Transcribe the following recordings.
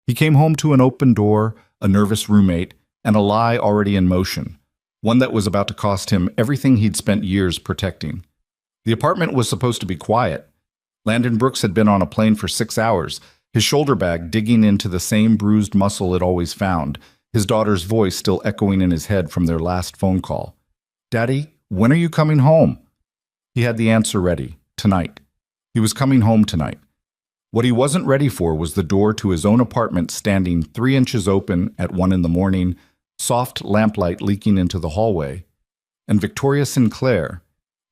He came home to an open door, a nervous roommate, and a lie already in motion, one that was about to cost him everything he'd spent years protecting. The apartment was supposed to be quiet. Landon Brooks had been on a plane for 6 hours, his shoulder bag digging into the same bruised muscle it always found, his daughter's voice still echoing in his head from their last phone call. "Daddy, when are you coming home?" He had the answer ready. Tonight. He was coming home tonight. What he wasn't ready for was the door to his own apartment standing 3 inches open at 1 in the morning, soft lamplight leaking into the hallway, and Victoria Sinclair,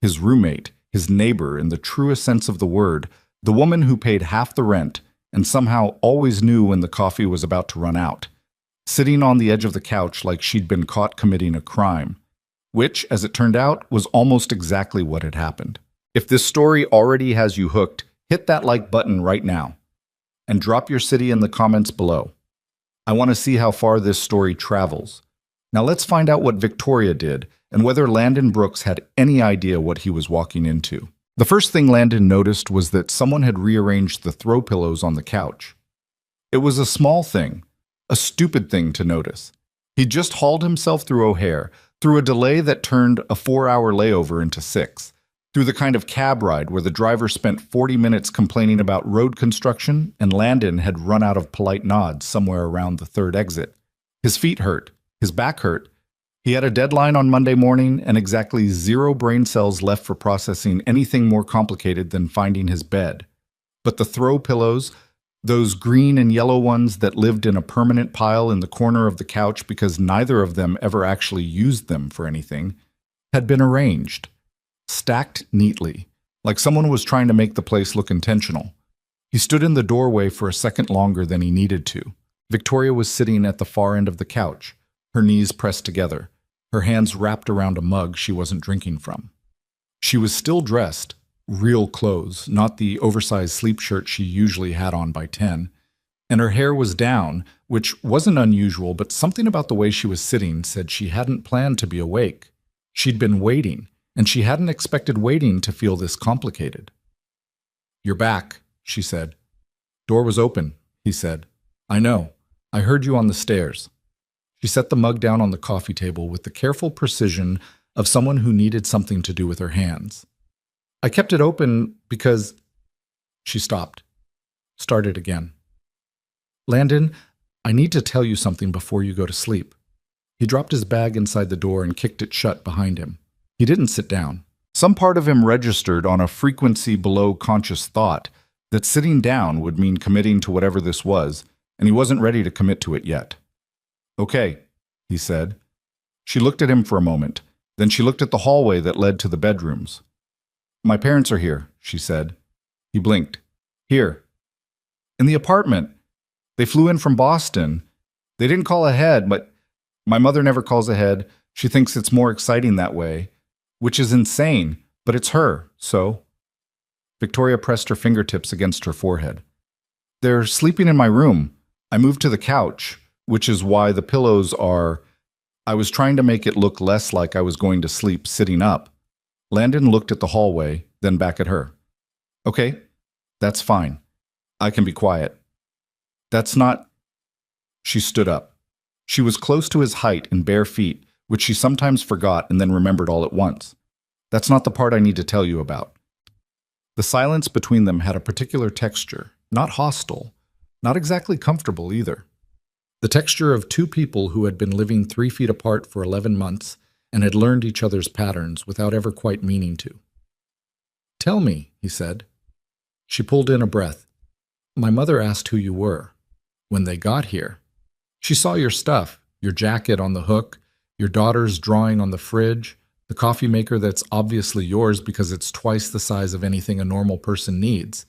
his roommate, his neighbor in the truest sense of the word, the woman who paid half the rent and somehow always knew when the coffee was about to run out, sitting on the edge of the couch like she'd been caught committing a crime, which, as it turned out, was almost exactly what had happened. If this story already has you hooked, hit that like button right now and drop your city in the comments below. I want to see how far this story travels. Now let's find out what Victoria did and whether Landon Brooks had any idea what he was walking into. The first thing Landon noticed was that someone had rearranged the throw pillows on the couch. It was a small thing, a stupid thing to notice. He'd just hauled himself through O'Hare, through a delay that turned a 4-hour layover into 6, through the kind of cab ride where the driver spent 40 minutes complaining about road construction and Landon had run out of polite nods somewhere around the 3rd exit. His feet hurt, his back hurt. He had a deadline on Monday morning and exactly 0 brain cells left for processing anything more complicated than finding his bed. But the throw pillows, those green and yellow ones that lived in a permanent pile in the corner of the couch because neither of them ever actually used them for anything, had been arranged, stacked neatly, like someone was trying to make the place look intentional. He stood in the doorway for a second longer than he needed to. Victoria was sitting at the far end of the couch, her knees pressed together, her hands wrapped around a mug she wasn't drinking from. She was still dressed, real clothes, not the oversized sleep shirt she usually had on by 10, and her hair was down, which wasn't unusual, but something about the way she was sitting said she hadn't planned to be awake. She'd been waiting, and she hadn't expected waiting to feel this complicated. "You're back," she said. "Door was open," he said. "I know. I heard you on the stairs." She set the mug down on the coffee table with the careful precision of someone who needed something to do with her hands. "I kept it open because—" She stopped. Started again. "Landon, I need to tell you something before you go to sleep." He dropped his bag inside the door and kicked it shut behind him. He didn't sit down. Some part of him registered on a frequency below conscious thought that sitting down would mean committing to whatever this was, and he wasn't ready to commit to it yet. "Okay," he said. She looked at him for a moment. Then she looked at the hallway that led to the bedrooms. "My parents are here," she said. He blinked. "Here." "In the apartment. They flew in from Boston. They didn't call ahead, but my mother never calls ahead. She thinks it's more exciting that way, which is insane, but it's her, so." Victoria pressed her fingertips against her forehead. "They're sleeping in my room. I moved to the couch, which is why the pillows are—" I was trying to make it look less like I was going to sleep sitting up. Landon looked at the hallway, then back at her. "Okay, that's fine. I can be quiet." "That's not—" She stood up. She was close to his height in bare feet, which she sometimes forgot and then remembered all at once. "That's not the part I need to tell you about." The silence between them had a particular texture, not hostile, not exactly comfortable either. The texture of 2 people who had been living 3 feet apart for 11 months and had learned each other's patterns without ever quite meaning to. "Tell me," he said. She pulled in a breath. "My mother asked who you were. When they got here, she saw your stuff, your jacket on the hook, your daughter's drawing on the fridge, the coffee maker that's obviously yours because it's twice the size of anything a normal person needs.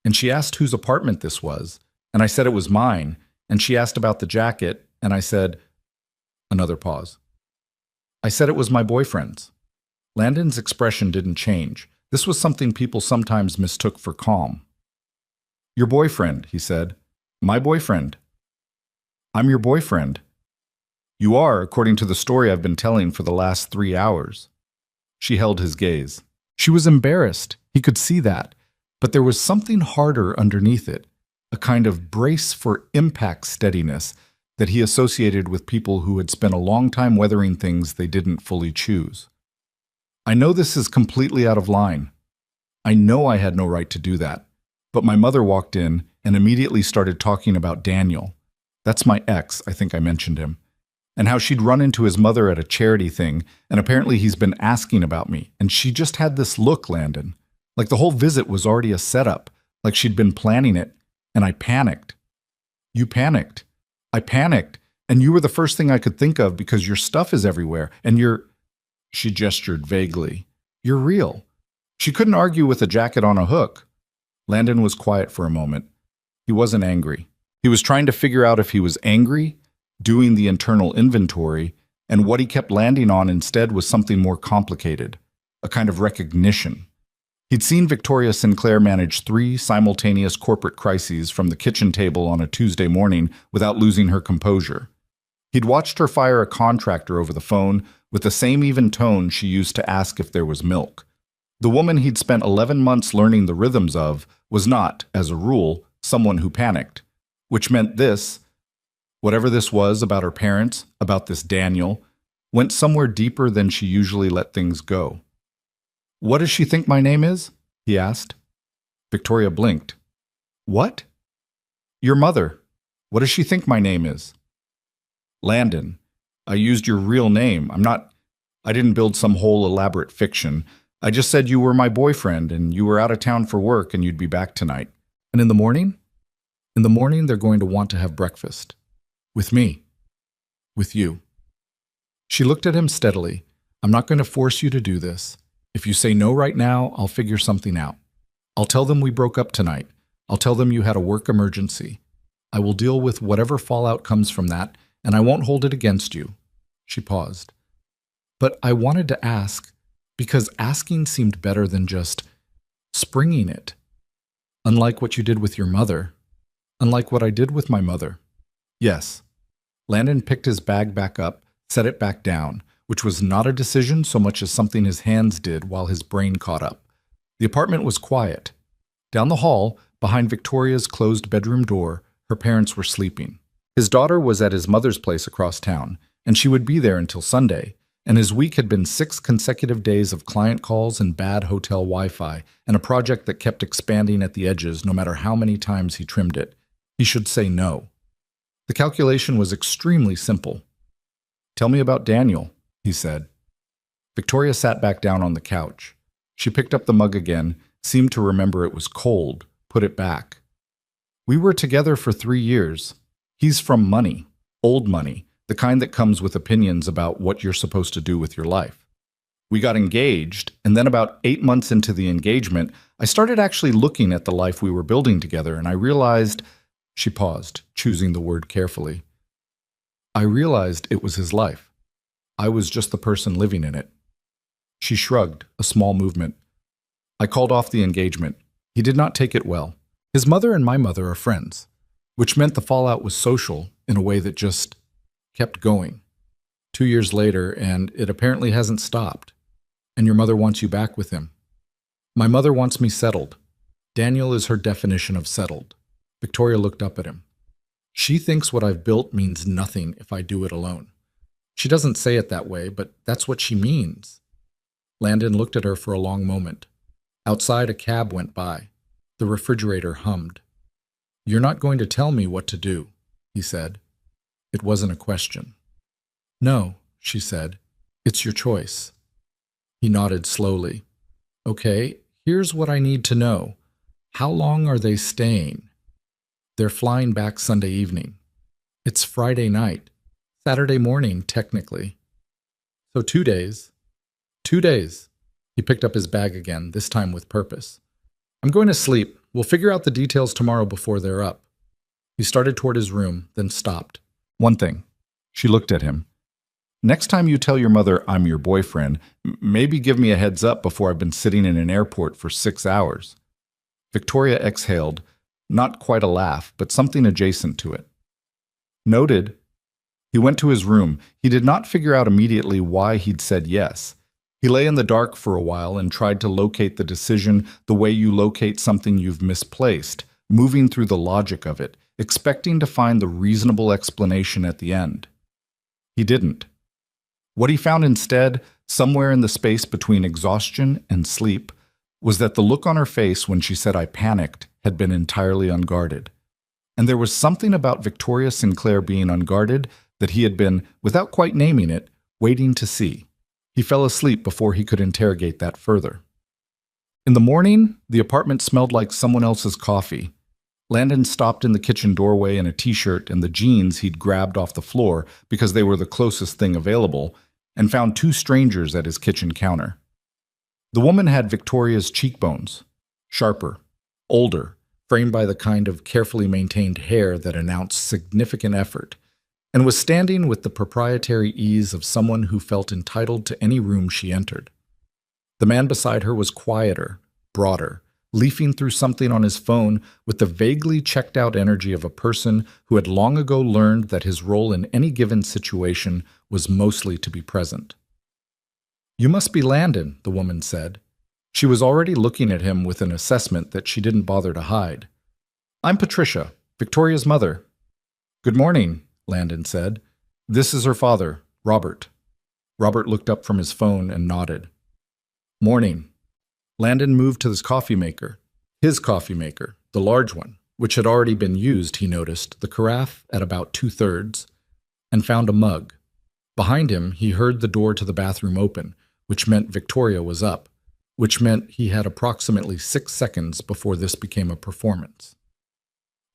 And she asked whose apartment this was, and I said it was mine, and she asked about the jacket, and I said—" Another pause. "I said it was my boyfriend's." Landon's expression didn't change. This was something people sometimes mistook for calm. "Your boyfriend," he said. "My boyfriend." "I'm your boyfriend." "You are, according to the story I've been telling for the last 3 hours. She held his gaze. She was embarrassed. He could see that. But there was something harder underneath it. a kind of brace for impact steadiness that he associated with people who had spent a long time weathering things they didn't fully choose. I know this is completely out of line. I know I had no right to do that. But my mother walked in and immediately started talking about Daniel. That's my ex, I think I mentioned him. And how she'd run into his mother at a charity thing, and apparently he's been asking about me. And she just had this look, Landon. Like the whole visit was already a setup, like she'd been planning it. And I panicked. You panicked. I panicked. And you were the first thing I could think of because your stuff is everywhere. And you're... She gestured vaguely. You're real. She couldn't argue with a jacket on a hook. Landon was quiet for a moment. He wasn't angry. He was trying to figure out if he was angry, doing the internal inventory, and what he kept landing on instead was something more complicated, a kind of recognition. He'd seen Victoria Sinclair manage 3 simultaneous corporate crises from the kitchen table on a Tuesday morning without losing her composure. He'd watched her fire a contractor over the phone with the same even tone she used to ask if there was milk. The woman he'd spent 11 months learning the rhythms of was not, as a rule, someone who panicked, which meant this, whatever this was about her parents, about this Daniel, went somewhere deeper than she usually let things go. What does she think my name is? He asked. Victoria blinked. What? Your mother. What does she think my name is? Landon. I used your real name. I didn't build some whole elaborate fiction. I just said you were my boyfriend and you were out of town for work and you'd be back tonight. And in the morning? In the morning, they're going to want to have breakfast. With me. With you. She looked at him steadily. I'm not going to force you to do this. If you say no right now, I'll figure something out. I'll tell them we broke up tonight. I'll tell them you had a work emergency. I will deal with whatever fallout comes from that, and I won't hold it against you. She paused. But I wanted to ask, because asking seemed better than just springing it. Unlike what you did with your mother. Unlike what I did with my mother. Yes. Landon picked his bag back up, set it back down, which was not a decision so much as something his hands did while his brain caught up. The apartment was quiet. Down the hall, behind Victoria's closed bedroom door, her parents were sleeping. His daughter was at his mother's place across town, and she would be there until Sunday, and his week had been 6 consecutive days of client calls and bad hotel Wi-Fi, and a project that kept expanding at the edges no matter how many times he trimmed it. He should say no. The calculation was extremely simple. Tell me about Daniel, he said. Victoria sat back down on the couch. She picked up the mug again, seemed to remember it was cold, put it back. We were together for 3 years. He's from money, old money, the kind that comes with opinions about what you're supposed to do with your life. We got engaged, and then about 8 months into the engagement, I started actually looking at the life we were building together, and I realized, she paused, choosing the word carefully. I realized it was his life. I was just the person living in it. She shrugged, a small movement. I called off the engagement. He did not take it well. His mother and my mother are friends, which meant the fallout was social in a way that just kept going. 2 years later, and it apparently hasn't stopped. And your mother wants you back with him. My mother wants me settled. Daniel is her definition of settled. Victoria looked up at him. She thinks what I've built means nothing if I do it alone. She doesn't say it that way, but that's what she means. Landon looked at her for a long moment. Outside, a cab went by. The refrigerator hummed. You're not going to tell me what to do, he said. It wasn't a question. No, she said. It's your choice. He nodded slowly. Okay, here's what I need to know. How long are they staying? They're flying back Sunday evening. It's Friday night. Saturday morning, technically. So 2 days. 2 days. He picked up his bag again, this time with purpose. I'm going to sleep. We'll figure out the details tomorrow before they're up. He started toward his room, then stopped. One thing. She looked at him. Next time you tell your mother I'm your boyfriend, maybe give me a heads up before I've been sitting in an airport for 6 hours. Victoria exhaled, not quite a laugh, but something adjacent to it. Noted. He went to his room. He did not figure out immediately why he'd said yes. He lay in the dark for a while and tried to locate the decision the way you locate something you've misplaced, moving through the logic of it, expecting to find the reasonable explanation at the end. He didn't. What he found instead, somewhere in the space between exhaustion and sleep, was that the look on her face when she said "I panicked" had been entirely unguarded. And there was something about Victoria Sinclair being unguarded that he had been, without quite naming it, waiting to see. He fell asleep before he could interrogate that further. In the morning, the apartment smelled like someone else's coffee. Landon stopped in the kitchen doorway in a t-shirt and the jeans he'd grabbed off the floor because they were the closest thing available, and found two strangers at his kitchen counter. The woman had Victoria's cheekbones, sharper, older, framed by the kind of carefully maintained hair that announced significant effort, and was standing with the proprietary ease of someone who felt entitled to any room she entered. The man beside her was quieter, broader, leafing through something on his phone with the vaguely checked-out energy of a person who had long ago learned that his role in any given situation was mostly to be present. "You must be Landon," the woman said. She was already looking at him with an assessment that she didn't bother to hide. "I'm Patricia, Victoria's mother." "Good morning," Landon said. "This is her father, Robert." Robert looked up from his phone and nodded. "Morning." Landon moved to his coffee maker, the large one, which had already been used, he noticed, the carafe at about 2/3, and found a mug. Behind him, he heard the door to the bathroom open, which meant Victoria was up, which meant he had approximately 6 seconds before this became a performance.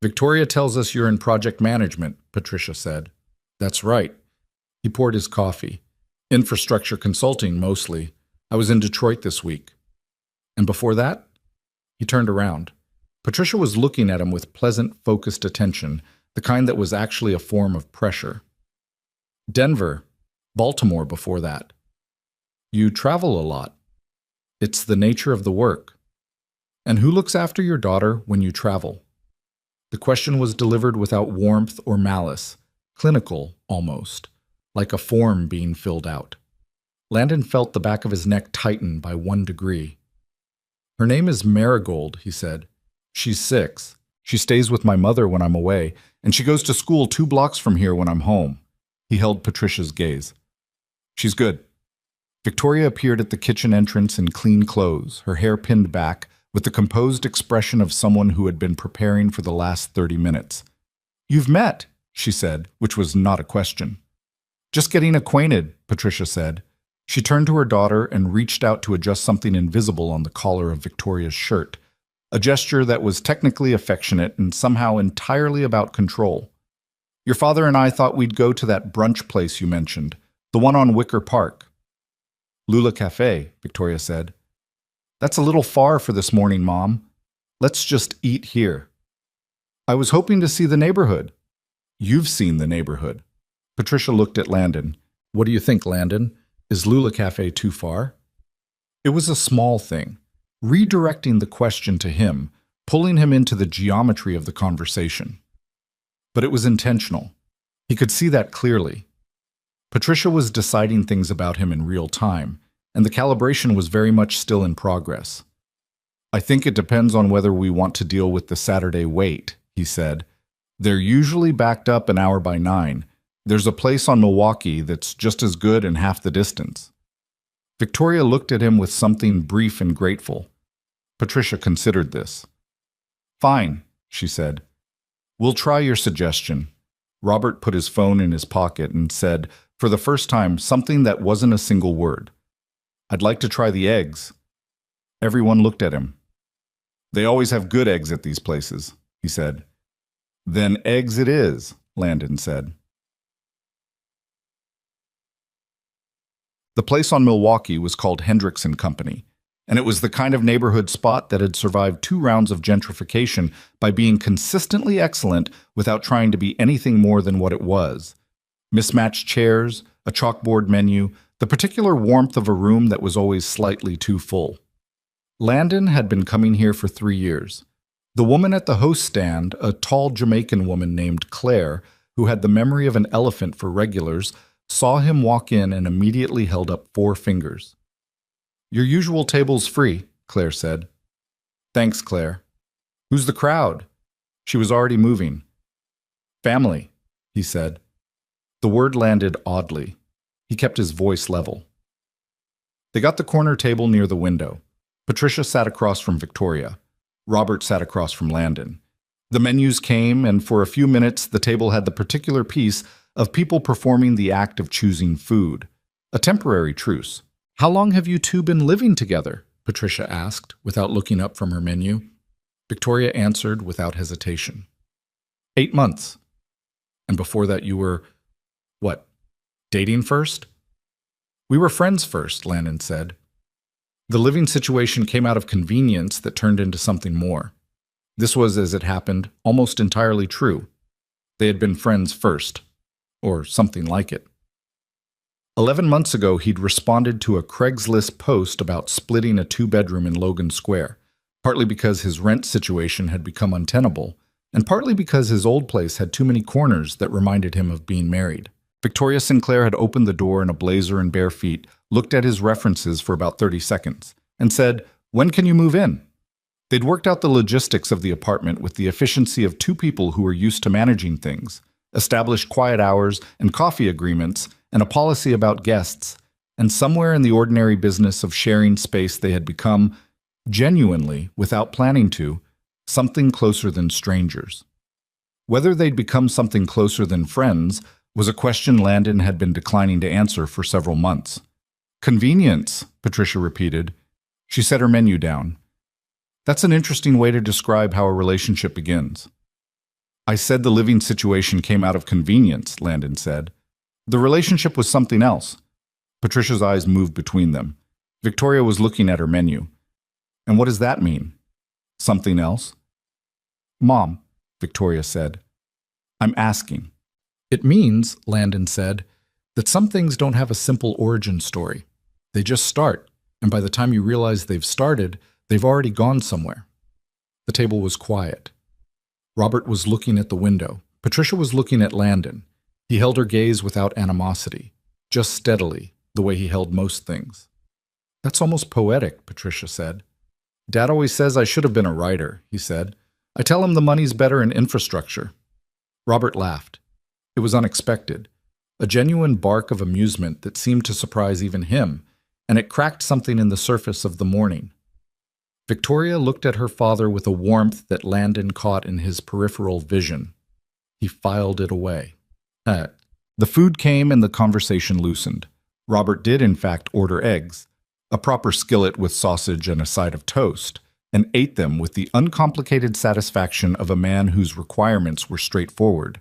"Victoria tells us you're in project management," Patricia said. "That's right." He poured his coffee. "Infrastructure consulting, mostly. I was in Detroit this week." "And before that?" He turned around. Patricia was looking at him with pleasant, focused attention, the kind that was actually a form of pressure. "Denver, Baltimore before that." "You travel a lot." "It's the nature of the work." "And who looks after your daughter when you travel?" The question was delivered without warmth or malice, clinical almost, like a form being filled out. Landon felt the back of his neck tighten by 1 degree. "Her name is Marigold," he said. "She's 6. She stays with my mother when I'm away, and she goes to school 2 blocks from here when I'm home." He held Patricia's gaze. "She's good." Victoria appeared at the kitchen entrance in clean clothes, her hair pinned back, with the composed expression of someone who had been preparing for the last 30 minutes. "You've met," she said, which was not a question. "Just getting acquainted," Patricia said. She turned to her daughter and reached out to adjust something invisible on the collar of Victoria's shirt, a gesture that was technically affectionate and somehow entirely about control. "Your father and I thought we'd go to that brunch place you mentioned, the one on Wicker Park." "Lula Cafe," Victoria said. "That's a little far for this morning, Mom. Let's just eat here." "I was hoping to see the neighborhood." "You've seen the neighborhood." Patricia looked at Landon. "What do you think, Landon? Is Lula Cafe too far?" It was a small thing, redirecting the question to him, pulling him into the geometry of the conversation. But it was intentional. He could see that clearly. Patricia was deciding things about him in real time, and the calibration was very much still in progress. "I think it depends on whether we want to deal with the Saturday wait," he said. "They're usually backed up an hour by 9. There's a place on Milwaukee that's just as good and half the distance." Victoria looked at him with something brief and grateful. Patricia considered this. "Fine," she said. "We'll try your suggestion." Robert put his phone in his pocket and said, for the first time, something that wasn't a single word. "I'd like to try the eggs." Everyone looked at him. "They always have good eggs at these places," he said. "Then eggs it is," Landon said. The place on Milwaukee was called Hendricks and Company, and it was the kind of neighborhood spot that had survived 2 rounds of gentrification by being consistently excellent without trying to be anything more than what it was. Mismatched chairs, a chalkboard menu, the particular warmth of a room that was always slightly too full. Landon had been coming here for 3 years. The woman at the host stand, a tall Jamaican woman named Claire, who had the memory of an elephant for regulars, saw him walk in and immediately held up 4 fingers. "Your usual table's free," Claire said. "Thanks, Claire." "Who's the crowd?" She was already moving. Family, he said. The word landed oddly. He kept his voice level. They got the corner table near the window. Patricia sat across from Victoria. Robert sat across from Landon. The menus came, and for a few minutes the table had the particular piece of people performing the act of choosing food. A temporary truce. How long have you two been living together? Patricia asked, without looking up from her menu. Victoria answered without hesitation. 8 months. And before that you were, what, dating first? We were friends first, Landon said. The living situation came out of convenience that turned into something more. This was, as it happened, almost entirely true. They had been friends first, or something like it. 11 months ago, he'd responded to a Craigslist post about splitting a 2-bedroom in Logan Square, partly because his rent situation had become untenable, and partly because his old place had too many corners that reminded him of being married. Victoria Sinclair had opened the door in a blazer and bare feet, looked at his references for about 30 seconds, and said, "When can you move in?" They'd worked out the logistics of the apartment with the efficiency of two people who were used to managing things, established quiet hours and coffee agreements, and a policy about guests, and somewhere in the ordinary business of sharing space they had become, genuinely, without planning to, something closer than strangers. Whether they'd become something closer than friends was a question Landon had been declining to answer for several months. Convenience, Patricia repeated. She set her menu down. That's an interesting way to describe how a relationship begins. I said the living situation came out of convenience, Landon said. The relationship was something else. Patricia's eyes moved between them. Victoria was looking at her menu. And what does that mean? Something else? Mom, Victoria said. I'm asking. It means, Landon said, that some things don't have a simple origin story. They just start, and by the time you realize they've started, they've already gone somewhere. The table was quiet. Robert was looking at the window. Patricia was looking at Landon. He held her gaze without animosity, just steadily, the way he held most things. That's almost poetic, Patricia said. Dad always says I should have been a writer, he said. I tell him the money's better in infrastructure. Robert laughed. It was unexpected, a genuine bark of amusement that seemed to surprise even him, and it cracked something in the surface of the morning. Victoria looked at her father with a warmth that Landon caught in his peripheral vision. He filed it away. The food came and the conversation loosened. Robert did, in fact, order eggs, a proper skillet with sausage and a side of toast, and ate them with the uncomplicated satisfaction of a man whose requirements were straightforward.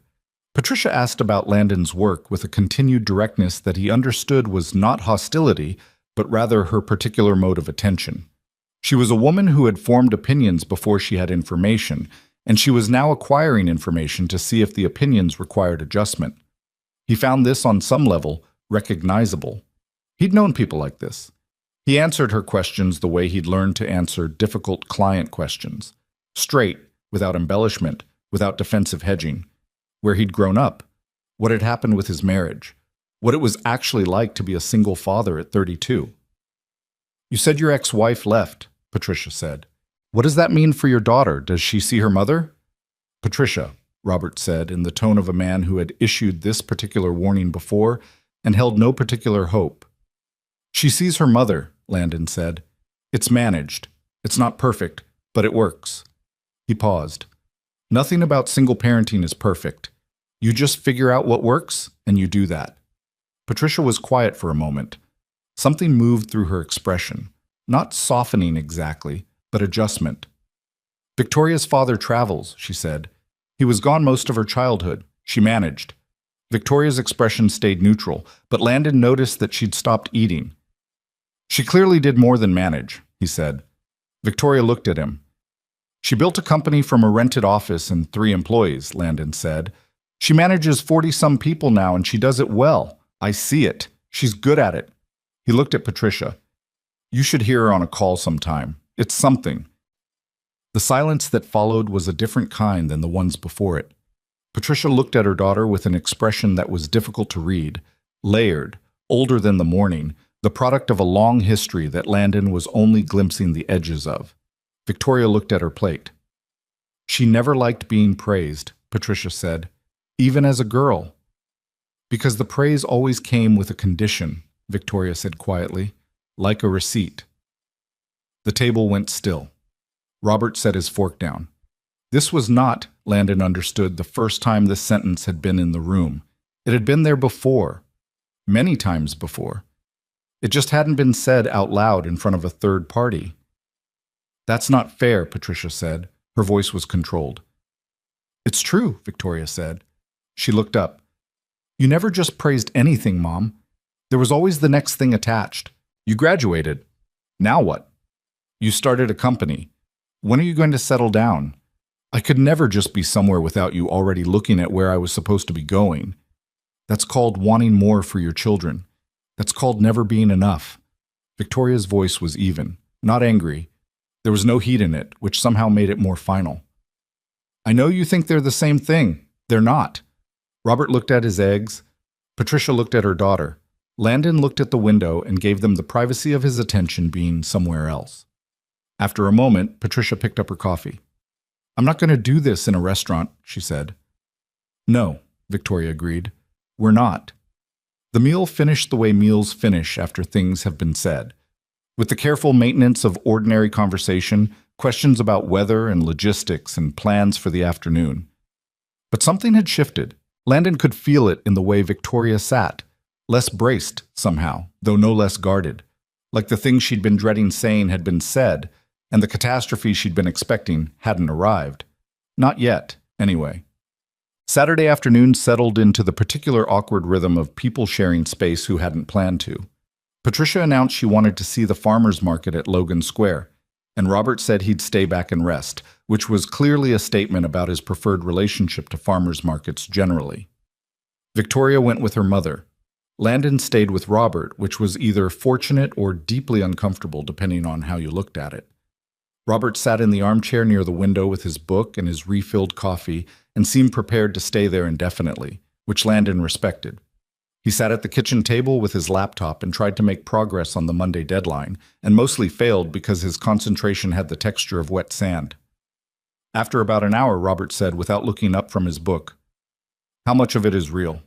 Patricia asked about Landon's work with a continued directness that he understood was not hostility, but rather her particular mode of attention. She was a woman who had formed opinions before she had information, and she was now acquiring information to see if the opinions required adjustment. He found this on some level recognizable. He'd known people like this. He answered her questions the way he'd learned to answer difficult client questions, straight, without embellishment, without defensive hedging, where he'd grown up, what had happened with his marriage, what it was actually like to be a single father at 32. You said your ex-wife left, Patricia said. What does that mean for your daughter? Does she see her mother? Patricia, Robert said in the tone of a man who had issued this particular warning before and held no particular hope. She sees her mother, Landon said. It's managed. It's not perfect, but it works. He paused. Nothing about single parenting is perfect. You just figure out what works, and you do that. Patricia was quiet for a moment. Something moved through her expression, not softening exactly, but adjustment. Victoria's father travels, she said. He was gone most of her childhood. She managed. Victoria's expression stayed neutral, but Landon noticed that she'd stopped eating. She clearly did more than manage, he said. Victoria looked at him. She built a company from a rented office and 3 employees, Landon said. She manages 40-some people now, and she does it well. I see it. She's good at it. He looked at Patricia. You should hear her on a call sometime. It's something. The silence that followed was a different kind than the ones before it. Patricia looked at her daughter with an expression that was difficult to read, layered, older than the morning, the product of a long history that Landon was only glimpsing the edges of. Victoria looked at her plate. She never liked being praised, Patricia said, even as a girl. Because the praise always came with a condition, Victoria said quietly, like a receipt. The table went still. Robert set his fork down. This was not, Landon understood, the first time this sentence had been in the room. It had been there before, many times before. It just hadn't been said out loud in front of a third party. That's not fair, Patricia said. Her voice was controlled. It's true, Victoria said. She looked up. You never just praised anything, Mom. There was always the next thing attached. You graduated. Now what? You started a company. When are you going to settle down? I could never just be somewhere without you already looking at where I was supposed to be going. That's called wanting more for your children. That's called never being enough. Victoria's voice was even, not angry. There was no heat in it, which somehow made it more final. I know you think they're the same thing. They're not. Robert looked at his eggs. Patricia looked at her daughter. Landon looked at the window and gave them the privacy of his attention being somewhere else. After a moment, Patricia picked up her coffee. I'm not going to do this in a restaurant, she said. No, Victoria agreed. We're not. The meal finished the way meals finish after things have been said. With the careful maintenance of ordinary conversation, questions about weather and logistics and plans for the afternoon. But something had shifted. Landon could feel it in the way Victoria sat, less braced somehow, though no less guarded. Like the things she'd been dreading saying had been said, and the catastrophe she'd been expecting hadn't arrived. Not yet, anyway. Saturday afternoon settled into the particular awkward rhythm of people sharing space who hadn't planned to. Patricia announced she wanted to see the farmers market at Logan Square, and Robert said he'd stay back and rest, which was clearly a statement about his preferred relationship to farmers markets generally. Victoria went with her mother. Landon stayed with Robert, which was either fortunate or deeply uncomfortable depending on how you looked at it. Robert sat in the armchair near the window with his book and his refilled coffee and seemed prepared to stay there indefinitely, which Landon respected. He sat at the kitchen table with his laptop and tried to make progress on the Monday deadline, and mostly failed because his concentration had the texture of wet sand. After about an hour, Robert said, without looking up from his book, "How much of it is real?"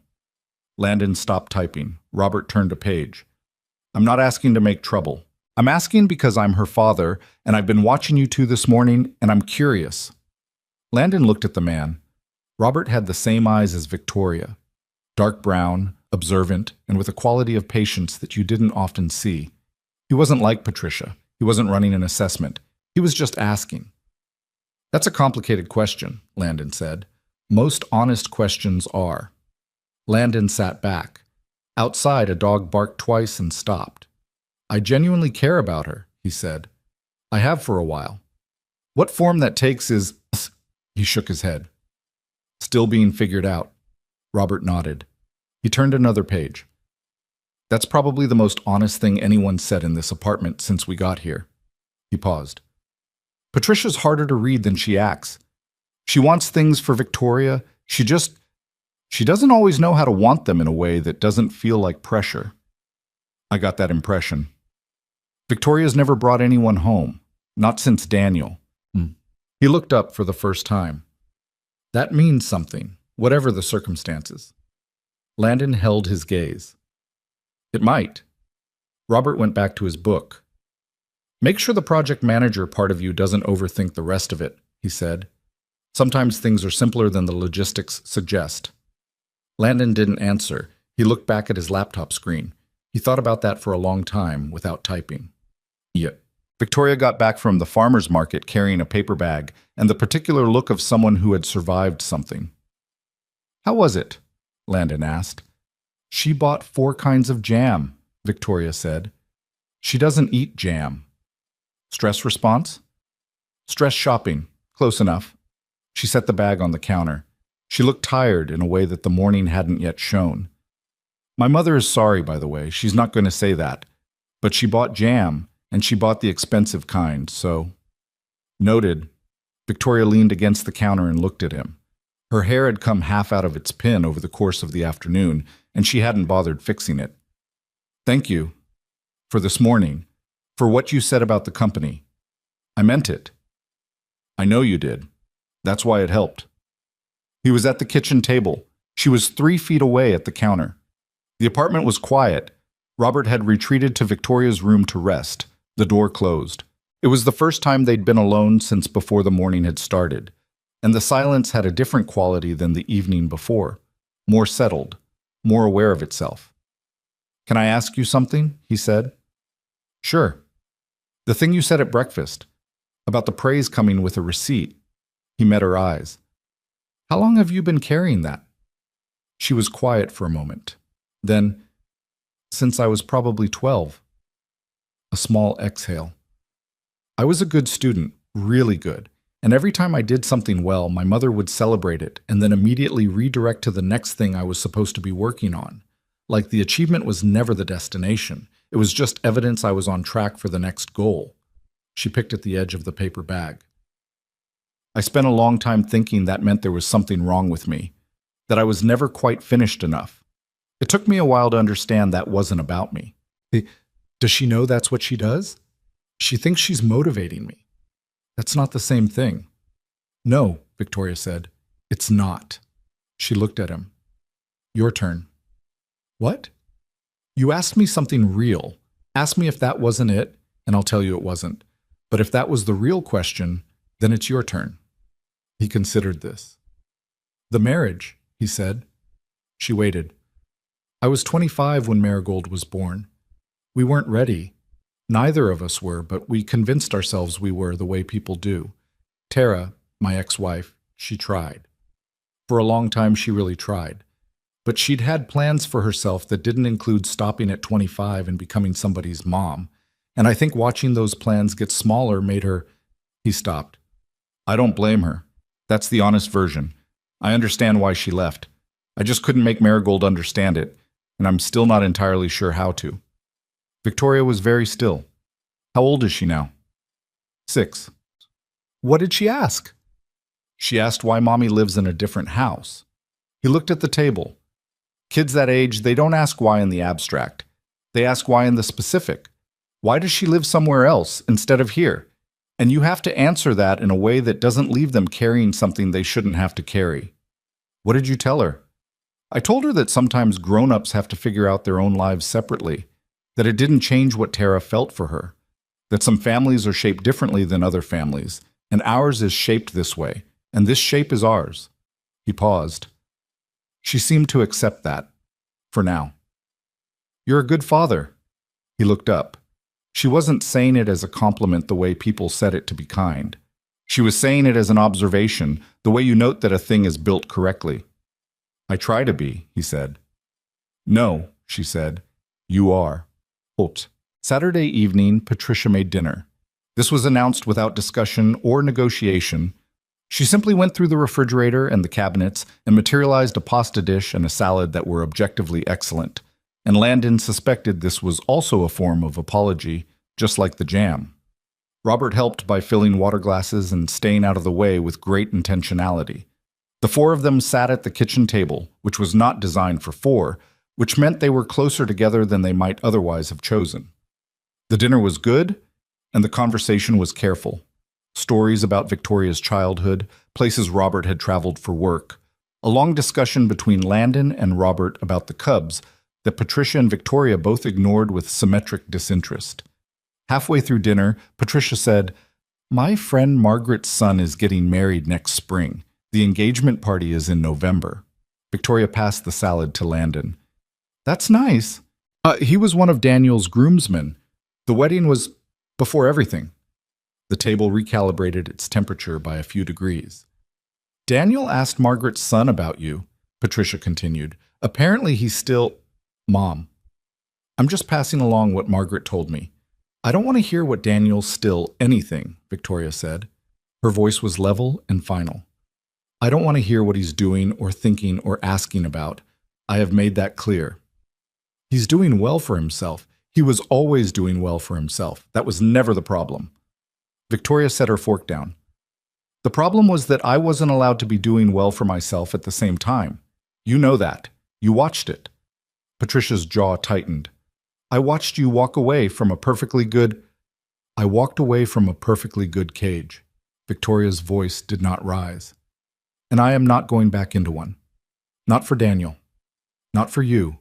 Landon stopped typing. Robert turned a page. "I'm not asking to make trouble. I'm asking because I'm her father, and I've been watching you two this morning, and I'm curious." Landon looked at the man. Robert had the same eyes as Victoria, dark brown, observant, and with a quality of patience that you didn't often see. He wasn't like Patricia. He wasn't running an assessment. He was just asking. "That's a complicated question," Landon said. "Most honest questions are." Landon sat back. Outside, a dog barked twice and stopped. "I genuinely care about her," he said. "I have for a while. What form that takes is—" He shook his head. "Still being figured out." Robert nodded. He turned another page. "That's probably the most honest thing anyone said in this apartment since we got here." He paused. "Patricia's harder to read than she acts. She wants things for Victoria. She doesn't always know how to want them in a way that doesn't feel like pressure." I got that impression. "Victoria's never brought anyone home. Not since Daniel." He looked up for the first time. "That means something, whatever the circumstances." Landon held his gaze. "It might." Robert went back to his book. "Make sure the project manager part of you doesn't overthink the rest of it," he said. "Sometimes things are simpler than the logistics suggest." Landon didn't answer. He looked back at his laptop screen. He thought about that for a long time without typing. Yeah. Victoria got back from the farmer's market carrying a paper bag and the particular look of someone who had survived something. "How was it?" Landon asked. "She bought 4 kinds of jam," Victoria said. "She doesn't eat jam." "Stress response?" "Stress shopping. Close enough." She set the bag on the counter. She looked tired in a way that the morning hadn't yet shown. "My mother is sorry, by the way. She's not going to say that. But she bought jam, and she bought the expensive kind, so—" "Noted." Victoria leaned against the counter and looked at him. Her hair had come half out of its pin over the course of the afternoon, and she hadn't bothered fixing it. "Thank you. For this morning. For what you said about the company. I meant it." "I know you did." That's why it helped. He was at the kitchen table. She was 3 feet away at the counter. The apartment was quiet. Robert had retreated to Victoria's room to rest. The door closed. It was the first time they'd been alone since before the morning had started, and the silence had a different quality than the evening before, more settled, more aware of itself. "Can I ask you something?" he said. "Sure." "The thing you said at breakfast, about the praise coming with a receipt." He met her eyes. "How long have you been carrying that?" She was quiet for a moment. Then, "Since I was probably 12. A small exhale. "I was a good student, really good, and every time I did something well, my mother would celebrate it and then immediately redirect to the next thing I was supposed to be working on. Like the achievement was never the destination. It was just evidence I was on track for the next goal." She picked at the edge of the paper bag. "I spent a long time thinking that meant there was something wrong with me, that I was never quite finished enough. It took me a while to understand that wasn't about me." "Does she know that's what she does?" "She thinks she's motivating me." "That's not the same thing." "No," Victoria said. "It's not." She looked at him. "Your turn." "What?" "You asked me something real. Ask me if that wasn't it, and I'll tell you it wasn't. But if that was the real question, then it's your turn." He considered this. "The marriage," he said. She waited. "I was 25 when Marigold was born. We weren't ready. Neither of us were, but we convinced ourselves we were the way people do. Tara, my ex-wife, she tried. For a long time she really tried. But she'd had plans for herself that didn't include stopping at 25 and becoming somebody's mom. And I think watching those plans get smaller made her—" He stopped. "I don't blame her. That's the honest version. I understand why she left. I just couldn't make Marigold understand it, and I'm still not entirely sure how to." Victoria was very still. "How old is she now?" 6. "What did she ask?" "She asked why Mommy lives in a different house." He looked at the table. Kids that age, they don't ask why in the abstract. They ask why in the specific. Why does she live somewhere else instead of here? And you have to answer that in a way that doesn't leave them carrying something they shouldn't have to carry. "What did you tell her?" "I told her that sometimes grown-ups have to figure out their own lives separately, that it didn't change what Tara felt for her, that some families are shaped differently than other families, and ours is shaped this way, and this shape is ours." He paused. She seemed to accept that, for now. "You're a good father." He looked up. She wasn't saying it as a compliment the way people said it to be kind. She was saying it as an observation, the way you note that a thing is built correctly. "I try to be," he said. "No," she said. "You are." Holt. Saturday evening, Patricia made dinner. This was announced without discussion or negotiation. She simply went through the refrigerator and the cabinets and materialized a pasta dish and a salad that were objectively excellent. And Landon suspected this was also a form of apology, just like the jam. Robert helped by filling water glasses and staying out of the way with great intentionality. The four of them sat at the kitchen table, which was not designed for four, which meant they were closer together than they might otherwise have chosen. The dinner was good, and the conversation was careful. Stories about Victoria's childhood, places Robert had traveled for work, a long discussion between Landon and Robert about the Cubs that Patricia and Victoria both ignored with symmetric disinterest. Halfway through dinner, Patricia said, "My friend Margaret's son is getting married next spring. The engagement party is in November." Victoria passed the salad to Landon. "That's nice. He was one of Daniel's groomsmen. The wedding was before everything." The table recalibrated its temperature by a few degrees. "Daniel asked Margaret's son about you," Patricia continued. "Apparently he's still—" "Mom, I'm just passing along what Margaret told me. I don't want to hear what Daniel's still anything," Victoria said. Her voice was level and final. "I don't want to hear what he's doing or thinking or asking about. I have made that clear. He's doing well for himself. He was always doing well for himself. That was never the problem." Victoria set her fork down. "The problem was that I wasn't allowed to be doing well for myself at the same time. You know that. You watched it." Patricia's jaw tightened. "I watched you walk away from a perfectly good—" "I walked away from a perfectly good cage." Victoria's voice did not rise. "And I am not going back into one. Not for Daniel. Not for you.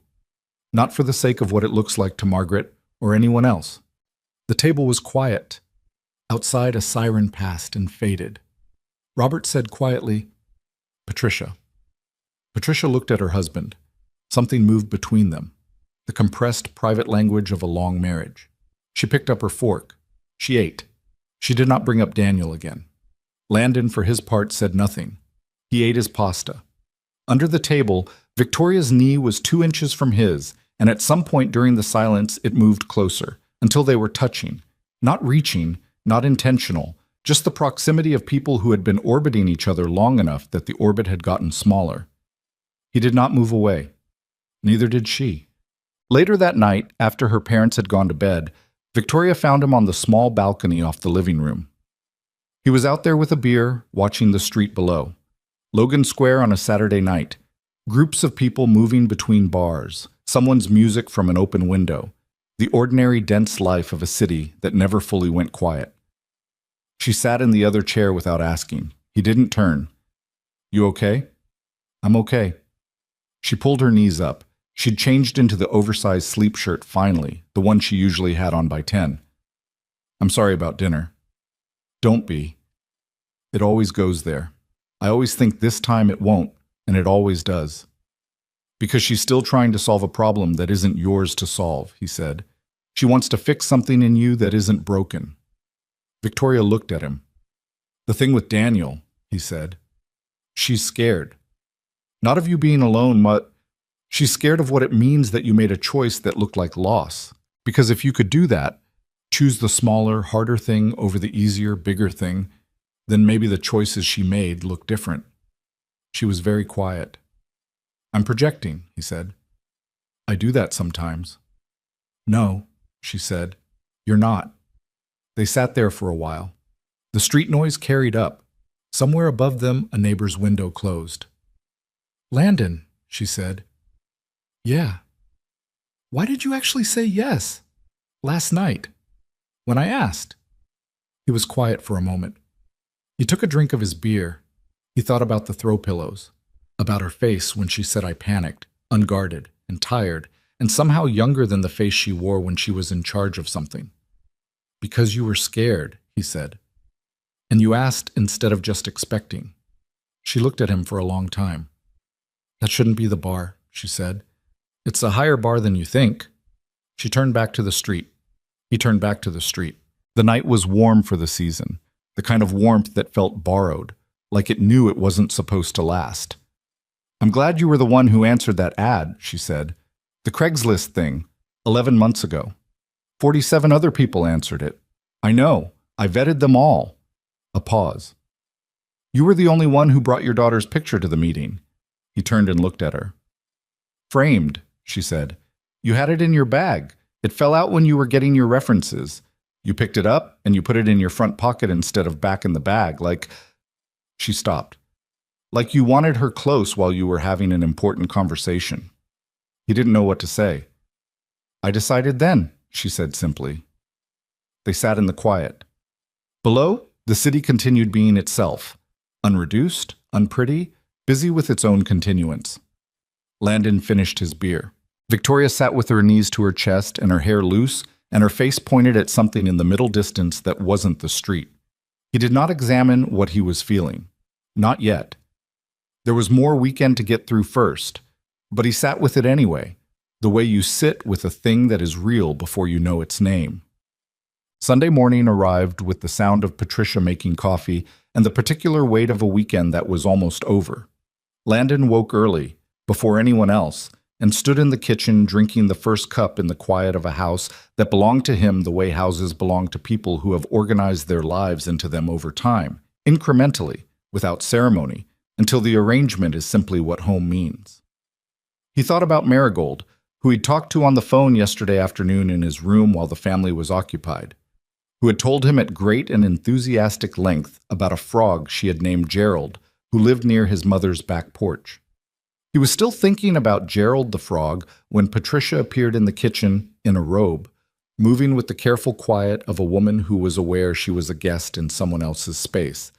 Not for the sake of what it looks like to Margaret or anyone else." The table was quiet. Outside, a siren passed and faded. Robert said quietly, "Patricia." Patricia looked at her husband. Something moved between them, the compressed private language of a long marriage. She picked up her fork. She ate. She did not bring up Daniel again. Landon, for his part, said nothing. He ate his pasta. Under the table, Victoria's knee was 2 inches from his, and at some point during the silence it moved closer, until they were touching. Not reaching, not intentional, just the proximity of people who had been orbiting each other long enough that the orbit had gotten smaller. He did not move away. Neither did she. Later that night, after her parents had gone to bed, Victoria found him on the small balcony off the living room. He was out there with a beer, watching the street below. Logan Square on a Saturday night. Groups of people moving between bars, someone's music from an open window. The ordinary, dense life of a city that never fully went quiet. She sat in the other chair without asking. He didn't turn. "You okay?" "I'm okay." She pulled her knees up. She'd changed into the oversized sleep shirt finally, the one she usually had on by 10. "I'm sorry about dinner." "Don't be. It always goes there. I always think this time it won't, and it always does." "Because she's still trying to solve a problem that isn't yours to solve," he said. "She wants to fix something in you that isn't broken." Victoria looked at him. "The thing with Daniel," he said. "She's scared. Not of you being alone, but she's scared of what it means that you made a choice that looked like loss. Because if you could do that, choose the smaller, harder thing over the easier, bigger thing, then maybe the choices she made look different." She was very quiet. "I'm projecting," he said. "I do that sometimes." "No," she said. "You're not." They sat there for a while. The street noise carried up. Somewhere above them, a neighbor's window closed. "Landon," she said. "Yeah." "Why did you actually say yes? Last night, when I asked?" He was quiet for a moment. He took a drink of his beer. He thought about the throw pillows, about her face when she said I panicked, unguarded and tired, and somehow younger than the face she wore when she was in charge of something. "Because you were scared," he said. "And you asked instead of just expecting." She looked at him for a long time. "That shouldn't be the bar," she said. "It's a higher bar than you think." She turned back to the street. He turned back to the street. The night was warm for the season, the kind of warmth that felt borrowed, like it knew it wasn't supposed to last. "I'm glad you were the one who answered that ad," she said. "The Craigslist thing, 11 months ago. 47 other people answered it. I know. I vetted them all." A pause. "You were the only one who brought your daughter's picture to the meeting." He turned and looked at her. "Framed," she said. "You had it in your bag. It fell out when you were getting your references. You picked it up and you put it in your front pocket instead of back in the bag, like..." She stopped. "Like you wanted her close while you were having an important conversation." He didn't know what to say. "I decided then," she said simply. They sat in the quiet. Below, the city continued being itself, unreduced, unpretty, busy with its own continuance. Landon finished his beer. Victoria sat with her knees to her chest and her hair loose, and her face pointed at something in the middle distance that wasn't the street. He did not examine what he was feeling. Not yet. There was more weekend to get through first, but he sat with it anyway, the way you sit with a thing that is real before you know its name. Sunday morning arrived with the sound of Patricia making coffee and the particular weight of a weekend that was almost over. Landon woke early, before anyone else, and stood in the kitchen drinking the first cup in the quiet of a house that belonged to him the way houses belong to people who have organized their lives into them over time, incrementally, without ceremony, until the arrangement is simply what home means. He thought about Marigold, who he'd talked to on the phone yesterday afternoon in his room while the family was occupied, who had told him at great and enthusiastic length about a frog she had named Gerald, who lived near his mother's back porch. He was still thinking about Gerald the frog when Patricia appeared in the kitchen in a robe, moving with the careful quiet of a woman who was aware she was a guest in someone else's space,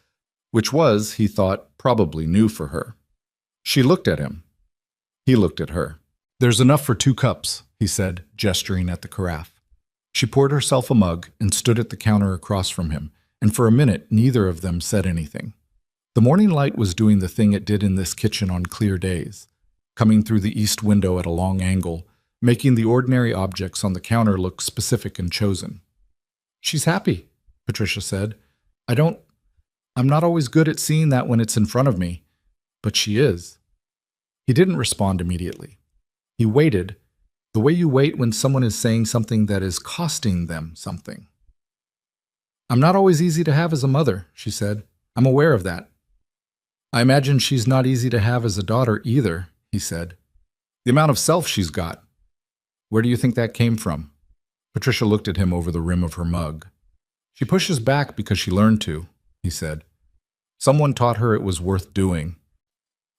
which was, he thought, probably new for her. She looked at him. He looked at her. "There's enough for 2 cups," he said, gesturing at the carafe. She poured herself a mug and stood at the counter across from him, and for a minute neither of them said anything. The morning light was doing the thing it did in this kitchen on clear days, coming through the east window at a long angle, making the ordinary objects on the counter look specific and chosen. "She's happy," Patricia said. I'm not always good at seeing that when it's in front of me, but she is." He didn't respond immediately. He waited, the way you wait when someone is saying something that is costing them something. "I'm not always easy to have as a mother," she said. "I'm aware of that." "I imagine she's not easy to have as a daughter either," he said. "The amount of self she's got. Where do you think that came from?" Patricia looked at him over the rim of her mug. "She pushes back because she learned to," he said. "Someone taught her it was worth doing."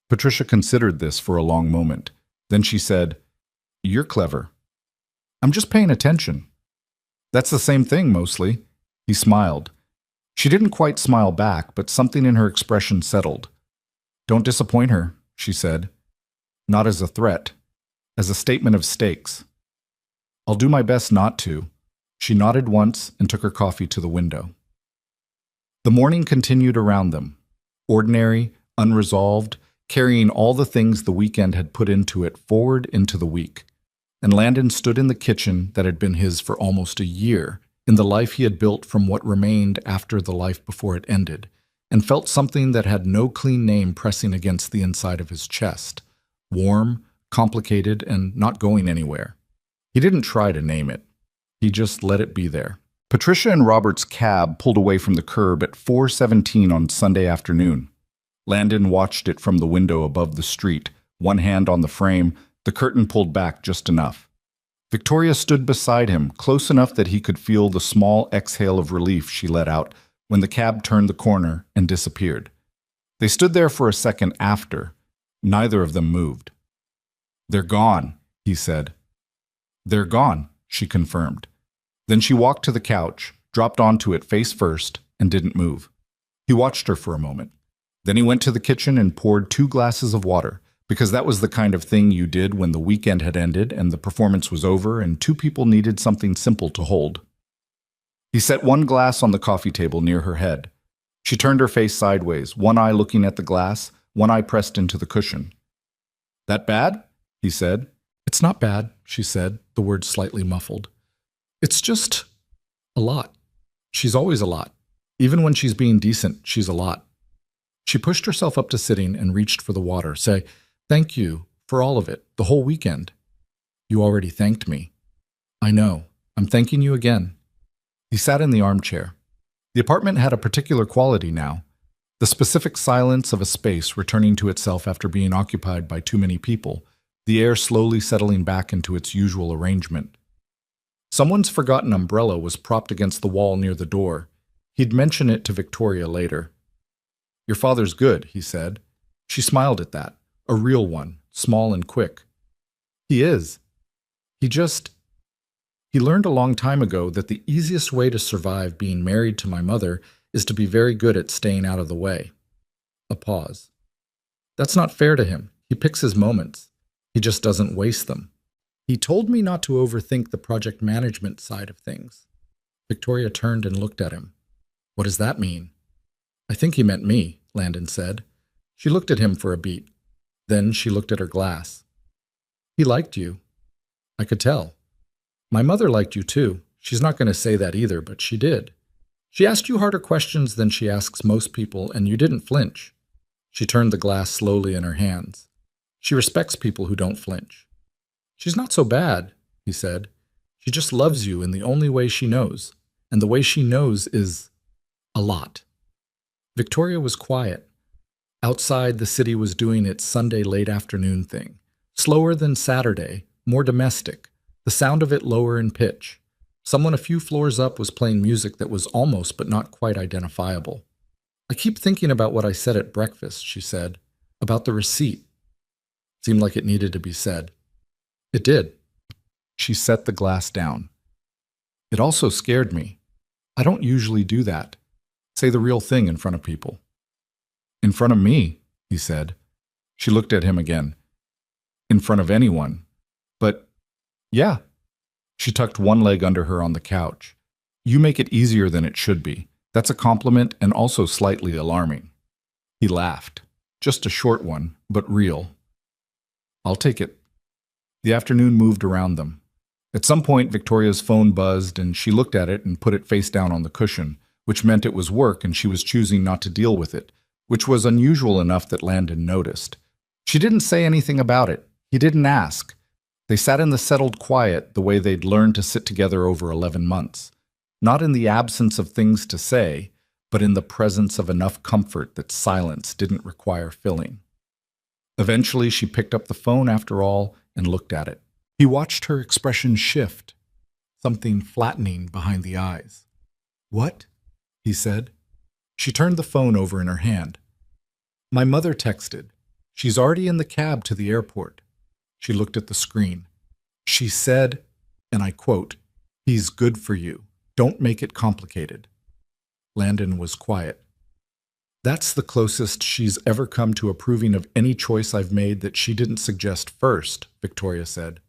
Patricia considered this for a long moment. Then she said, "You're clever." "I'm just paying attention." "That's the same thing, mostly." He smiled. She didn't quite smile back, but something in her expression settled. "Don't disappoint her," she said. Not as a threat, as a statement of stakes. "I'll do my best not to." She nodded once and took her coffee to the window. The morning continued around them, ordinary, unresolved, carrying all the things the weekend had put into it forward into the week. And Landon stood in the kitchen that had been his for almost a year, in the life he had built from what remained after the life before it ended, and felt something that had no clean name pressing against the inside of his chest, warm, complicated, and not going anywhere. He didn't try to name it. He just let it be there. Patricia and Robert's cab pulled away from the curb at 4:17 on Sunday afternoon. Landon watched it from the window above the street, one hand on the frame, the curtain pulled back just enough. Victoria stood beside him, close enough that he could feel the small exhale of relief she let out when the cab turned the corner and disappeared. They stood there for a second after. Neither of them moved. "They're gone," he said. "They're gone," she confirmed. Then she walked to the couch, dropped onto it face first, and didn't move. He watched her for a moment. Then he went to the kitchen and poured 2 glasses of water, because that was the kind of thing you did when the weekend had ended and the performance was over and 2 people needed something simple to hold. He set 1 glass on the coffee table near her head. She turned her face sideways, one eye looking at the glass, one eye pressed into the cushion. "That bad?" he said. "It's not bad," she said, the words slightly muffled. "It's just a lot. She's always a lot. Even when she's being decent, she's a lot." She pushed herself up to sitting and reached for the water. "Say, thank you for all of it, the whole weekend." "You already thanked me." "I know. I'm thanking you again." He sat in the armchair. The apartment had a particular quality now, the specific silence of a space returning to itself after being occupied by too many people, the air slowly settling back into its usual arrangement. Someone's forgotten umbrella was propped against the wall near the door. He'd mention it to Victoria later. "Your father's good," he said. She smiled at that, a real one, small and quick. "He is. He learned a long time ago that the easiest way to survive being married to my mother is to be very good at staying out of the way." A pause. "That's not fair to him. He picks his moments. He just doesn't waste them. He told me not to overthink the project management side of things." Victoria turned and looked at him. "What does that mean?" "I think he meant me," Landon said. She looked at him for a beat. Then she looked at her glass. "He liked you. I could tell. My mother liked you too. She's not going to say that either, but she did. She asked you harder questions than she asks most people, and you didn't flinch." She turned the glass slowly in her hands. "She respects people who don't flinch." "She's not so bad," he said. "She just loves you in the only way she knows, and the way she knows is a lot." Victoria was quiet. Outside, the city was doing its Sunday late afternoon thing. Slower than Saturday, more domestic, the sound of it lower in pitch. Someone a few floors up was playing music that was almost but not quite identifiable. "I keep thinking about what I said at breakfast," she said, "about the receipt." Seemed like it needed to be said. It did. She set the glass down. "It also scared me. I don't usually do that. Say the real thing in front of people." In front of me, he said. She looked at him again. In front of anyone. But, yeah. She tucked one leg under her on the couch. You make it easier than it should be. That's a compliment and also slightly alarming. He laughed. Just a short one, but real. I'll take it. The afternoon moved around them. At some point, Victoria's phone buzzed, and she looked at it and put it face down on the cushion, which meant it was work and she was choosing not to deal with it, which was unusual enough that Landon noticed. She didn't say anything about it. He didn't ask. They sat in the settled quiet the way they'd learned to sit together over 11 months. Not in the absence of things to say, but in the presence of enough comfort that silence didn't require filling. Eventually, she picked up the phone after all and looked at it. He watched her expression shift, something flattening behind the eyes. What? He said. She turned the phone over in her hand. My mother texted. She's already in the cab to the airport. She looked at the screen. She said, and I quote, "He's good for you. Don't make it complicated." Landon was quiet. That's the closest she's ever come to approving of any choice I've made that she didn't suggest first, Victoria said.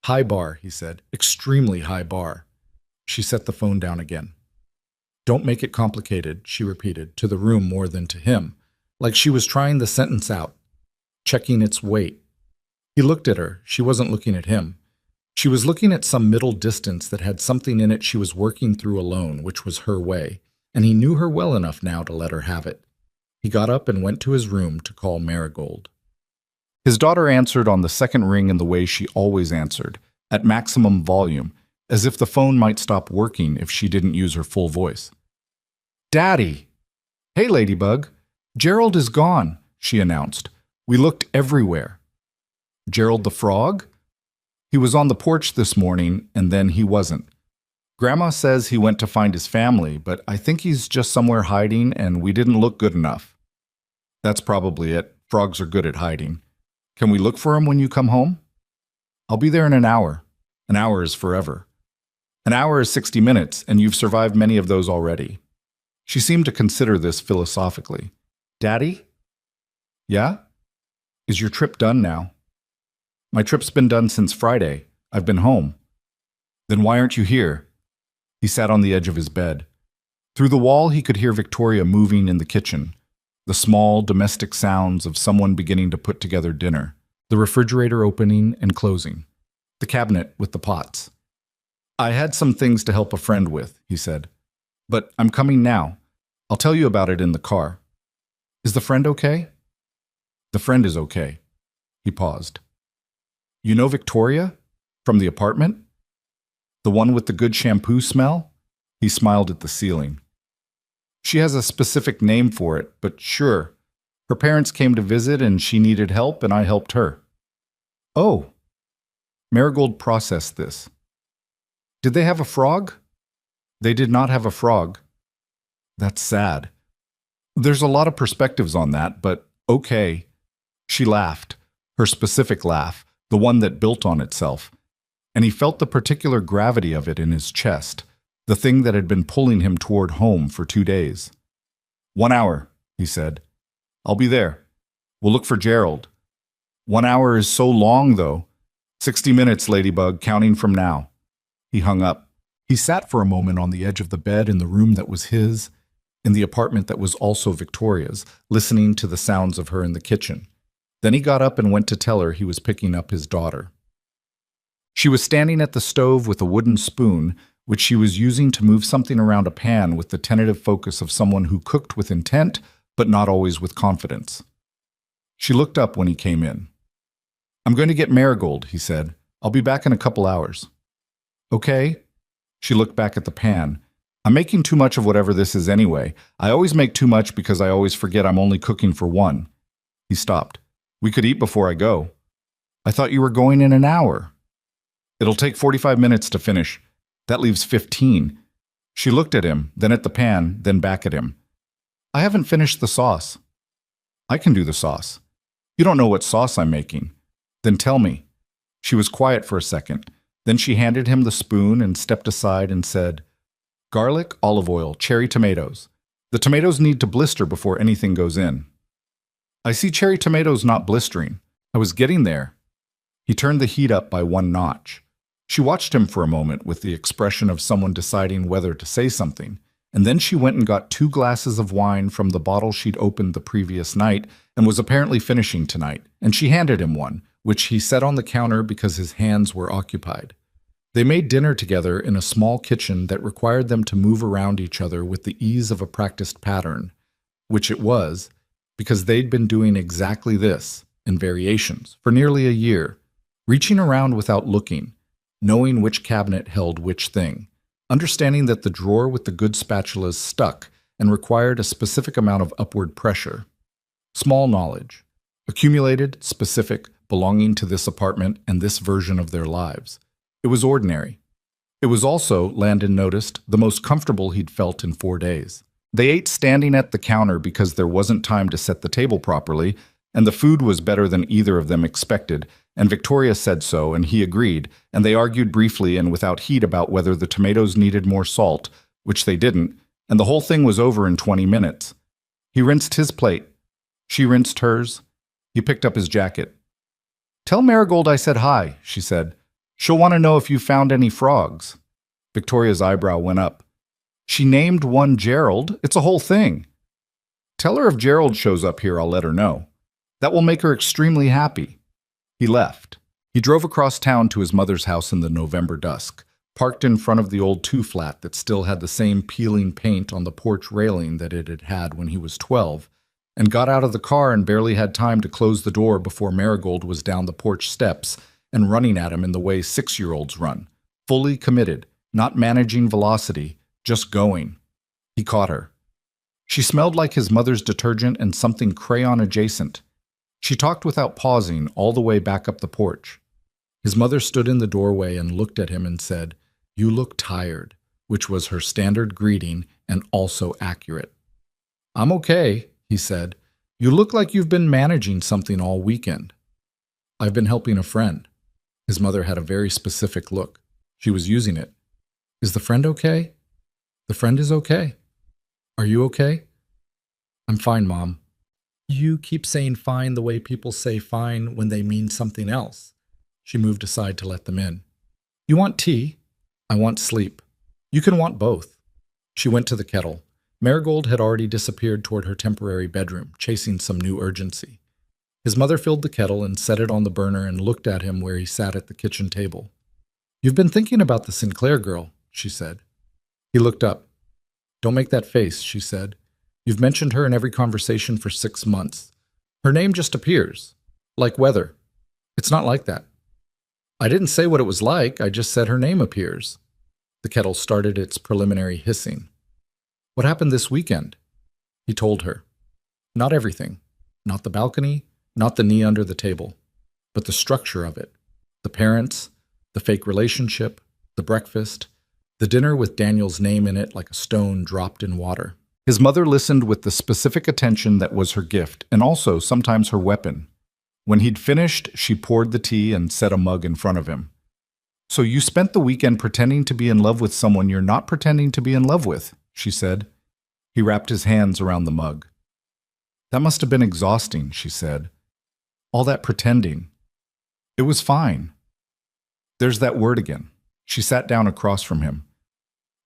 High bar, he said. Extremely high bar. She set the phone down again. Don't make it complicated, she repeated, to the room more than to him, like she was trying the sentence out, checking its weight. He looked at her. She wasn't looking at him. She was looking at some middle distance that had something in it she was working through alone, which was her way, and he knew her well enough now to let her have it. He got up and went to his room to call Marigold. His daughter answered on the second ring in the way she always answered, at maximum volume, as if the phone might stop working if she didn't use her full voice. Daddy! Hey, Ladybug. Gerald is gone, she announced. We looked everywhere. Gerald the frog? He was on the porch this morning, and then he wasn't. Grandma says he went to find his family, but I think he's just somewhere hiding, and we didn't look good enough. That's probably it. Frogs are good at hiding. Can we look for him when you come home? I'll be there in an hour. An hour is forever. An hour is 60 minutes, and you've survived many of those already. She seemed to consider this philosophically. Daddy? Yeah? Is your trip done now? My trip's been done since Friday. I've been home. Then why aren't you here? He sat on the edge of his bed. Through the wall, he could hear Victoria moving in the kitchen, the small, domestic sounds of someone beginning to put together dinner, the refrigerator opening and closing, the cabinet with the pots. I had some things to help a friend with, he said. But I'm coming now. I'll tell you about it in the car. Is the friend okay? The friend is okay. He paused. You know Victoria? From the apartment? The one with the good shampoo smell? He smiled at the ceiling. She has a specific name for it, but sure. Her parents came to visit and she needed help and I helped her. Oh. Marigold processed this. Did they have a frog? They did not have a frog. That's sad. There's a lot of perspectives on that, but okay. She laughed, her specific laugh, the one that built on itself, and he felt the particular gravity of it in his chest, the thing that had been pulling him toward home for 2 days. 1 hour, he said. I'll be there. We'll look for Gerald. 1 hour is so long, though. 60 minutes, Ladybug, counting from now. He hung up. He sat for a moment on the edge of the bed in the room that was his, in the apartment that was also Victoria's, listening to the sounds of her in the kitchen. Then he got up and went to tell her he was picking up his daughter. She was standing at the stove with a wooden spoon, which she was using to move something around a pan with the tentative focus of someone who cooked with intent, but not always with confidence. She looked up when he came in. I'm going to get Marigold, he said. I'll be back in a couple hours. Okay. She looked back at the pan. I'm making too much of whatever this is anyway. I always make too much because I always forget I'm only cooking for one. He stopped. We could eat before I go. I thought you were going in an hour. It'll take 45 minutes to finish. That leaves 15. She looked at him, then at the pan, then back at him. I haven't finished the sauce. I can do the sauce. You don't know what sauce I'm making. Then tell me. She was quiet for a second. Then she handed him the spoon and stepped aside and said, Garlic, olive oil, cherry tomatoes. The tomatoes need to blister before anything goes in. I see cherry tomatoes not blistering. I was getting there. He turned the heat up by 1 notch. She watched him for a moment with the expression of someone deciding whether to say something, and then she went and got 2 glasses of wine from the bottle she'd opened the previous night and was apparently finishing tonight, and she handed him one, which he set on the counter because his hands were occupied. They made dinner together in a small kitchen that required them to move around each other with the ease of a practiced pattern, which it was, because they'd been doing exactly this, in variations, for nearly a year, reaching around without looking, knowing which cabinet held which thing, understanding that the drawer with the good spatulas stuck and required a specific amount of upward pressure. Small knowledge, accumulated, specific, belonging to this apartment and this version of their lives. It was ordinary. It was also, Landon noticed, the most comfortable he'd felt in 4 days. They ate standing at the counter because there wasn't time to set the table properly, and the food was better than either of them expected, and Victoria said so, and he agreed, and they argued briefly and without heat about whether the tomatoes needed more salt, which they didn't, and the whole thing was over in 20 minutes. He rinsed his plate. She rinsed hers. He picked up his jacket. "Tell Marigold I said hi," she said. "She'll want to know if you found any frogs." Victoria's eyebrow went up. "She named one Gerald. It's a whole thing." "Tell her if Gerald shows up here, I'll let her know. That will make her extremely happy." He left. He drove across town to his mother's house in the November dusk, parked in front of the old 2-flat that still had the same peeling paint on the porch railing that it had had when he was 12, and got out of the car and barely had time to close the door before Marigold was down the porch steps and running at him in the way 6-year-olds run, fully committed, not managing velocity, just going. He caught her. She smelled like his mother's detergent and something crayon adjacent. She talked without pausing all the way back up the porch. His mother stood in the doorway and looked at him and said, "You look tired," which was her standard greeting and also accurate. "I'm okay," he said. "You look like you've been managing something all weekend." "I've been helping a friend." His mother had a very specific look. She was using it. "Is the friend okay?" "The friend is okay." "Are you okay?" "I'm fine, Mom." "You keep saying fine the way people say fine when they mean something else." She moved aside to let them in. "You want tea?" "I want sleep." "You can want both." She went to the kettle. Marigold had already disappeared toward her temporary bedroom, chasing some new urgency. His mother filled the kettle and set it on the burner and looked at him where he sat at the kitchen table. "You've been thinking about the Sinclair girl," she said. He looked up. "Don't make that face," she said. "You've mentioned her in every conversation for 6 months. Her name just appears. Like weather. It's not like that." "I didn't say what it was like, I just said her name appears." The kettle started its preliminary hissing. "What happened this weekend?" He told her. Not everything. Not the balcony, not the knee under the table, but the structure of it. The parents, the fake relationship, the breakfast, the dinner with Daniel's name in it like a stone dropped in water. His mother listened with the specific attention that was her gift, and also sometimes her weapon. When he'd finished, she poured the tea and set a mug in front of him. "So you spent the weekend pretending to be in love with someone you're not pretending to be in love with," she said. He wrapped his hands around the mug. "That must have been exhausting," she said. "All that pretending." "It was fine." There's that word again. She sat down across from him.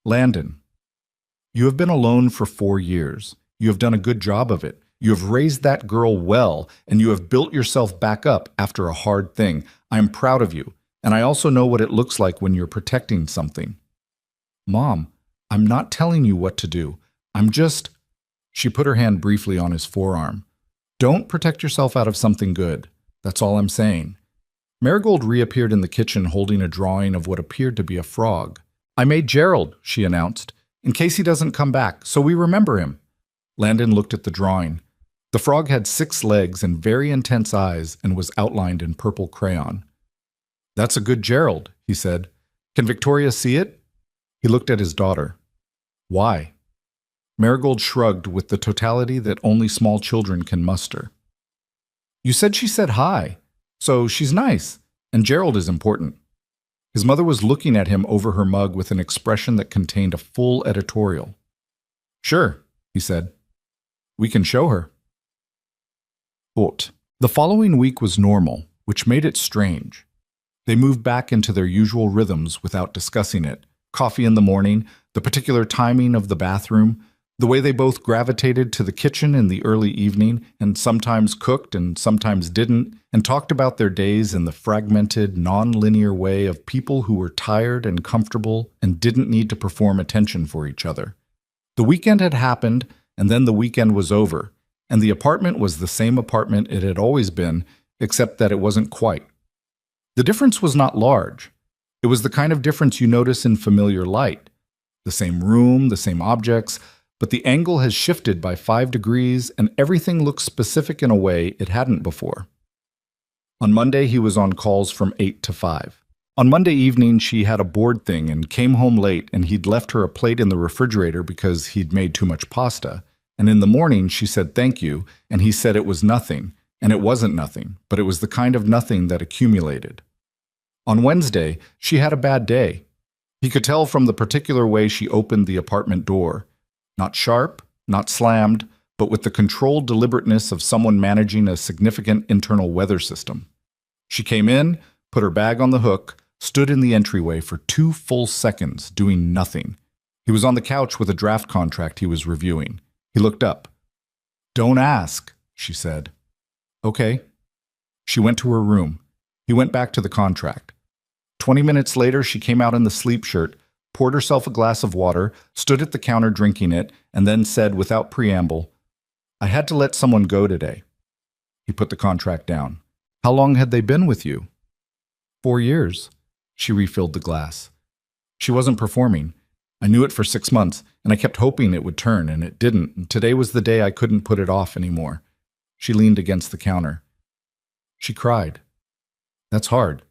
"Landon, you have been alone for 4 years. You have done a good job of it. You have raised that girl well, and you have built yourself back up after a hard thing. I am proud of you, and I also know what it looks like when you're protecting something." "Mom, I'm not telling you what to do. I'm just—" She put her hand briefly on his forearm. "Don't protect yourself out of something good. That's all I'm saying." Marigold reappeared in the kitchen holding a drawing of what appeared to be a frog. "I made Gerald," she announced, "in case he doesn't come back, so we remember him." Landon looked at the drawing. The frog had 6 legs and very intense eyes and was outlined in purple crayon. "That's a good Gerald," he said. "Can Victoria see it?" He looked at his daughter. "Why?" Marigold shrugged with the totality that only small children can muster. "You said she said hi, so she's nice, and Gerald is important." His mother was looking at him over her mug with an expression that contained a full editorial. "Sure," he said. "We can show her." Quote, the following week was normal, which made it strange. They moved back into their usual rhythms without discussing it. Coffee in the morning, the particular timing of the bathroom, the way they both gravitated to the kitchen in the early evening and sometimes cooked and sometimes didn't, and talked about their days in the fragmented, non-linear way of people who were tired and comfortable and didn't need to perform attention for each other. The weekend had happened, and then the weekend was over, and the apartment was the same apartment it had always been, except that it wasn't quite. The difference was not large. It was the kind of difference you notice in familiar light. The same room, the same objects, but the angle has shifted by 5 degrees and everything looks specific in a way it hadn't before. On Monday, he was on calls from 8 to 5. On Monday evening, she had a board thing and came home late, and he'd left her a plate in the refrigerator because he'd made too much pasta. And in the morning, she said thank you, and he said it was nothing. And it wasn't nothing, but it was the kind of nothing that accumulated. On Wednesday, she had a bad day. He could tell from the particular way she opened the apartment door. Not sharp, not slammed, but with the controlled deliberateness of someone managing a significant internal weather system. She came in, put her bag on the hook, stood in the entryway for 2 full seconds, doing nothing. He was on the couch with a draft contract he was reviewing. He looked up. "Don't ask," she said. "Okay." She went to her room. He went back to the contract. 20 minutes later, she came out in the sleep shirt, poured herself a glass of water, stood at the counter drinking it, and then said without preamble, "I had to let someone go today." He put the contract down. "How long had they been with you?" 4 years. She refilled the glass. She wasn't performing. I knew it for 6 months, and I kept hoping it would turn, and it didn't. And today was the day I couldn't put it off anymore. She leaned against the counter. She cried. That's hard.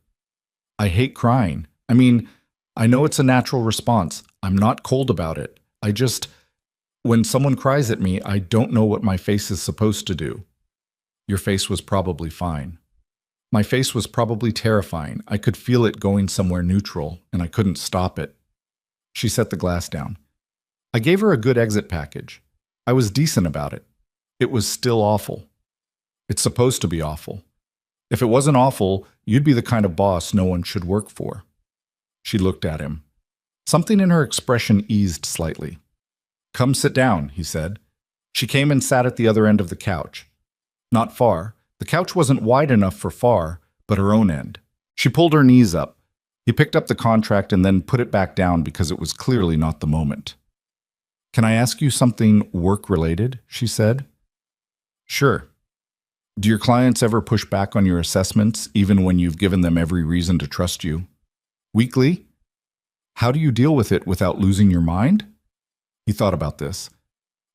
I hate crying. I mean, I know it's a natural response. I'm not cold about it. When someone cries at me, I don't know what my face is supposed to do. Your face was probably fine. My face was probably terrifying. I could feel it going somewhere neutral, and I couldn't stop it. She set the glass down. I gave her a good exit package. I was decent about it. It was still awful. It's supposed to be awful. If it wasn't awful, you'd be the kind of boss no one should work for. She looked at him. Something in her expression eased slightly. "Come sit down," he said. She came and sat at the other end of the couch. Not far. The couch wasn't wide enough for far, but her own end. She pulled her knees up. He picked up the contract and then put it back down because it was clearly not the moment. "Can I ask you something work-related?" she said. "Sure. Do your clients ever push back on your assessments, even when you've given them every reason to trust you? Weekly? How do you deal with it without losing your mind?" He thought about this.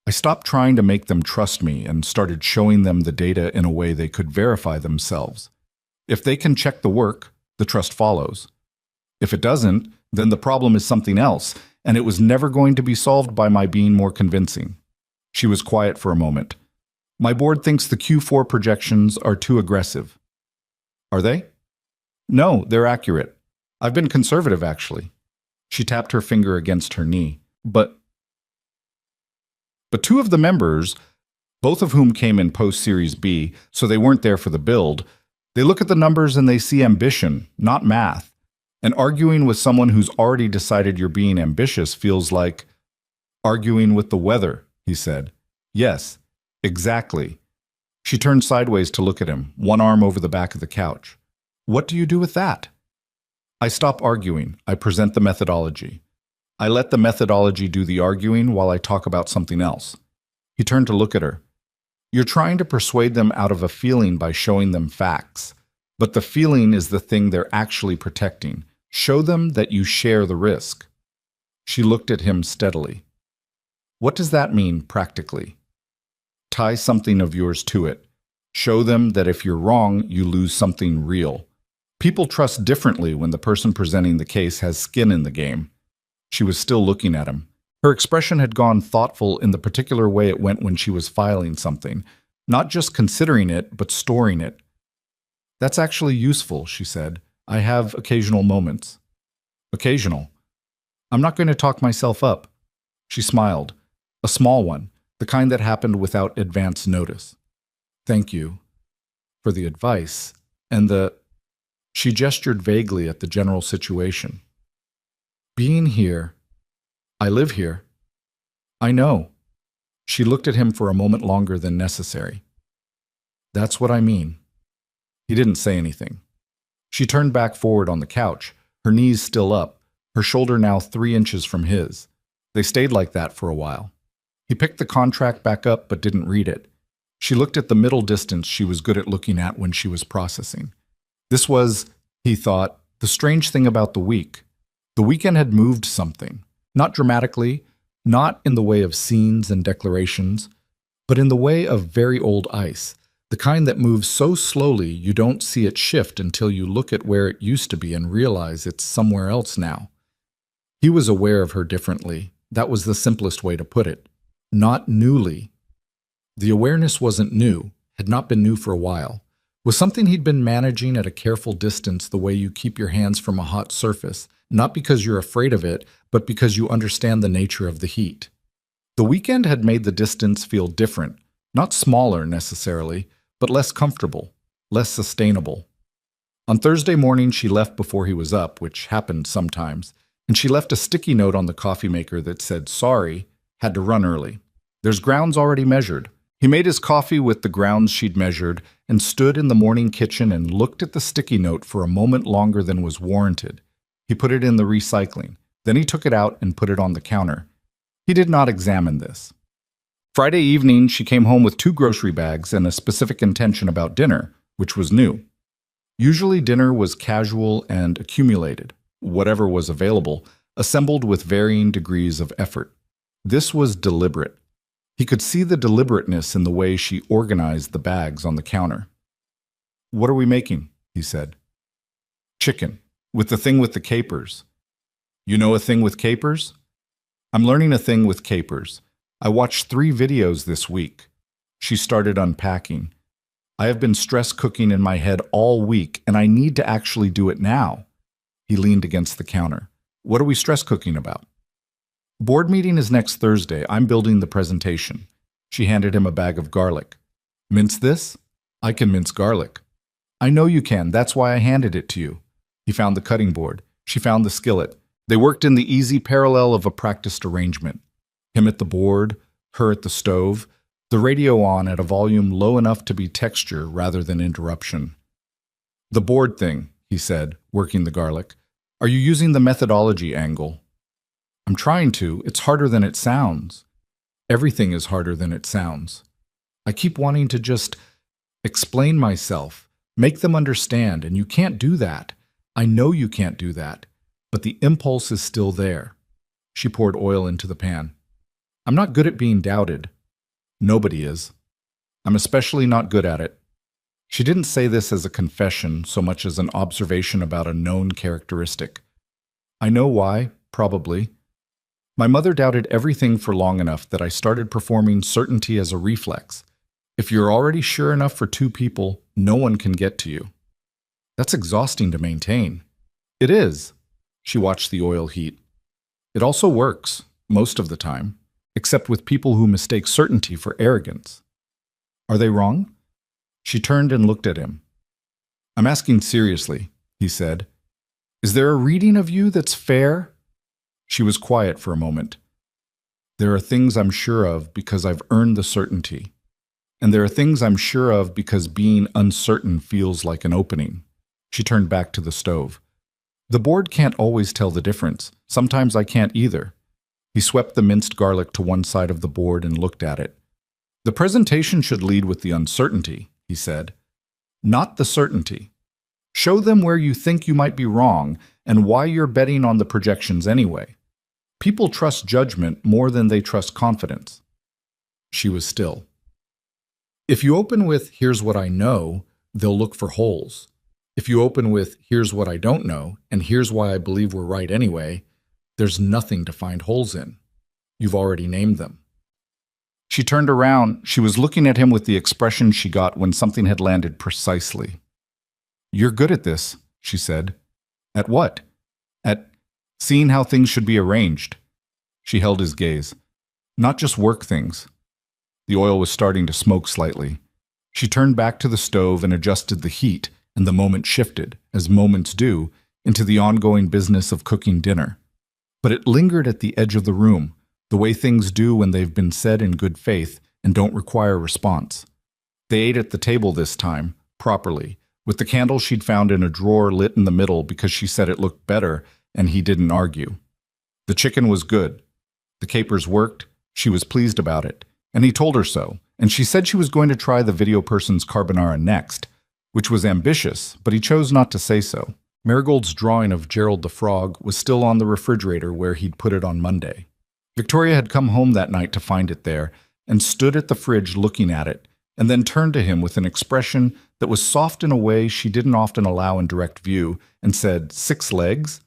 "I stopped trying to make them trust me and started showing them the data in a way they could verify themselves. If they can check the work, the trust follows. If it doesn't, then the problem is something else, and it was never going to be solved by my being more convincing." She was quiet for a moment. "My board thinks the Q4 projections are too aggressive." "Are they?" "No, they're accurate. I've been conservative, actually." She tapped her finger against her knee. But 2 of the members, both of whom came in post-Series B, so they weren't there for the build, they look at the numbers and they see ambition, not math. And arguing with someone who's already decided you're being ambitious feels like arguing with the weather, he said. "Yes, exactly." She turned sideways to look at him, one arm over the back of the couch. "What do you do with that?" "I stop arguing. I present the methodology. I let the methodology do the arguing while I talk about something else." He turned to look at her. "You're trying to persuade them out of a feeling by showing them facts. But the feeling is the thing they're actually protecting. Show them that you share the risk." She looked at him steadily. "What does that mean, practically?" "Tie something of yours to it. Show them that if you're wrong, you lose something real. People trust differently when the person presenting the case has skin in the game." She was still looking at him. Her expression had gone thoughtful in the particular way it went when she was filing something, not just considering it, but storing it. "That's actually useful," she said. "I have occasional moments." "Occasional?" "I'm not going to talk myself up." She smiled. "A small one, the kind that happened without advance notice." "Thank you." for the advice, and the... She gestured vaguely at the general situation. Being here. I live here. I know. She looked at him for a moment longer than necessary. That's what I mean. He didn't say anything. She turned back forward on the couch, her knees still up, her shoulder now 3 inches from his. They stayed like that for a while. He picked the contract back up but didn't read it. She looked at the middle distance she was good at looking at when she was processing. This was, he thought, the strange thing about the week. The weekend had moved something, not dramatically, not in the way of scenes and declarations, but in the way of very old ice, the kind that moves so slowly you don't see it shift until you look at where it used to be and realize it's somewhere else now. He was aware of her differently. That was the simplest way to put it. Not newly. The awareness wasn't new, had not been new for a while, was something he'd been managing at a careful distance the way you keep your hands from a hot surface, not because you're afraid of it, but because you understand the nature of the heat. The weekend had made the distance feel different, not smaller necessarily, but less comfortable, less sustainable. On Thursday morning, she left before he was up, which happened sometimes, and she left a sticky note on the coffee maker that said, "Sorry, had to run early. There's grounds already measured." He made his coffee with the grounds she'd measured and stood in the morning kitchen and looked at the sticky note for a moment longer than was warranted. He put it in the recycling. Then he took it out and put it on the counter. He did not examine this. Friday evening, she came home with 2 grocery bags and a specific intention about dinner, which was new. Usually dinner was casual and accumulated, whatever was available, assembled with varying degrees of effort. This was deliberate. He could see the deliberateness in the way she organized the bags on the counter. "What are we making?" he said. "Chicken, with the thing with the capers." "You know a thing with capers?" "I'm learning a thing with capers. I watched 3 videos this week." She started unpacking. "I have been stress cooking in my head all week, and I need to actually do it now." He leaned against the counter. "What are we stress cooking about?" "Board meeting is next Thursday. I'm building the presentation." She handed him a bag of garlic. "Mince this?" "I can mince garlic." "I know you can. That's why I handed it to you." He found the cutting board. She found the skillet. They worked in the easy parallel of a practiced arrangement. Him at the board, her at the stove, the radio on at a volume low enough to be texture rather than interruption. "The board thing," he said, working the garlic. "Are you using the methodology angle?" "I'm trying to. It's harder than it sounds." "Everything is harder than it sounds." "I keep wanting to just explain myself, make them understand, and you can't do that. I know you can't do that, but the impulse is still there." She poured oil into the pan. "I'm not good at being doubted." "Nobody is. I'm especially not good at it." She didn't say this as a confession so much as an observation about a known characteristic. "I know why, probably. My mother doubted everything for long enough that I started performing certainty as a reflex. If you're already sure enough for 2 people, no one can get to you." "That's exhausting to maintain." "It is." She watched the oil heat. "It also works, most of the time, except with people who mistake certainty for arrogance." "Are they wrong?" She turned and looked at him. "I'm asking seriously," he said. "Is there a reading of you that's fair?" She was quiet for a moment. "There are things I'm sure of because I've earned the certainty. And there are things I'm sure of because being uncertain feels like an opening." She turned back to the stove. "The board can't always tell the difference. Sometimes I can't either." He swept the minced garlic to one side of the board and looked at it. "The presentation should lead with the uncertainty," he said. "Not the certainty. Show them where you think you might be wrong and why you're betting on the projections anyway. People trust judgment more than they trust confidence." She was still. "If you open with, 'Here's what I know,' they'll look for holes. If you open with, 'Here's what I don't know, and here's why I believe we're right anyway,' there's nothing to find holes in. You've already named them." She turned around. She was looking at him with the expression she got when something had landed precisely. "You're good at this," she said. "At what?" "At seeing how things should be arranged." She held his gaze. "Not just work things." The oil was starting to smoke slightly. She turned back to the stove and adjusted the heat, and the moment shifted, as moments do, into the ongoing business of cooking dinner. But it lingered at the edge of the room, the way things do when they've been said in good faith and don't require response. They ate at the table this time, properly, with the candle she'd found in a drawer lit in the middle because she said it looked better, and he didn't argue. The chicken was good. The capers worked, she was pleased about it, and he told her so, and she said she was going to try the video person's carbonara next, which was ambitious, but he chose not to say so. Marigold's drawing of Gerald the Frog was still on the refrigerator where he'd put it on Monday. Victoria had come home that night to find it there, and stood at the fridge looking at it, and then turned to him with an expression that was soft in a way she didn't often allow in direct view, and said, "6 legs?"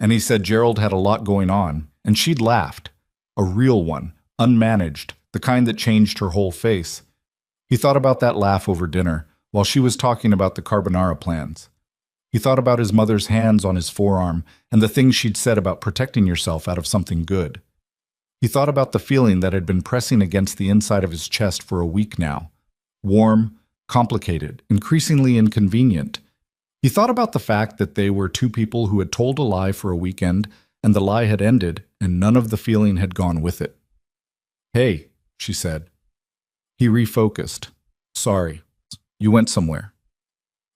And he said Gerald had a lot going on, and she'd laughed. A real one, unmanaged, the kind that changed her whole face. He thought about that laugh over dinner, while she was talking about the carbonara plans. He thought about his mother's hands on his forearm, and the things she'd said about protecting yourself out of something good. He thought about the feeling that had been pressing against the inside of his chest for a week now. Warm, complicated, increasingly inconvenient. He thought about the fact that they were two people who had told a lie for a weekend, and the lie had ended, and none of the feeling had gone with it. "Hey," she said. He refocused. "Sorry. You went somewhere."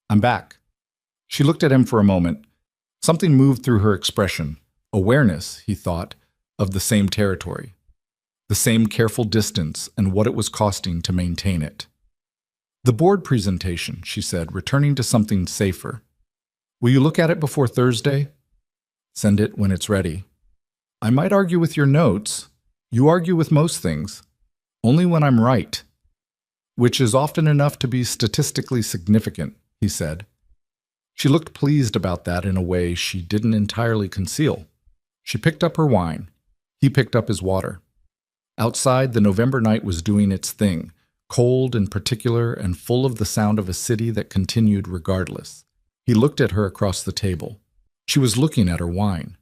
"I'm back." She looked at him for a moment. Something moved through her expression. Awareness, he thought, of the same territory. The same careful distance and what it was costing to maintain it. "The board presentation," she said, returning to something safer. "Will you look at it before Thursday?" "Send it when it's ready." "I might argue with your notes. You argue with most things. Only when I'm right." "Which is often enough to be statistically significant," he said. She looked pleased about that in a way she didn't entirely conceal. She picked up her wine. He picked up his water. Outside, the November night was doing its thing, cold and particular and full of the sound of a city that continued regardless. He looked at her across the table. She was looking at her wine.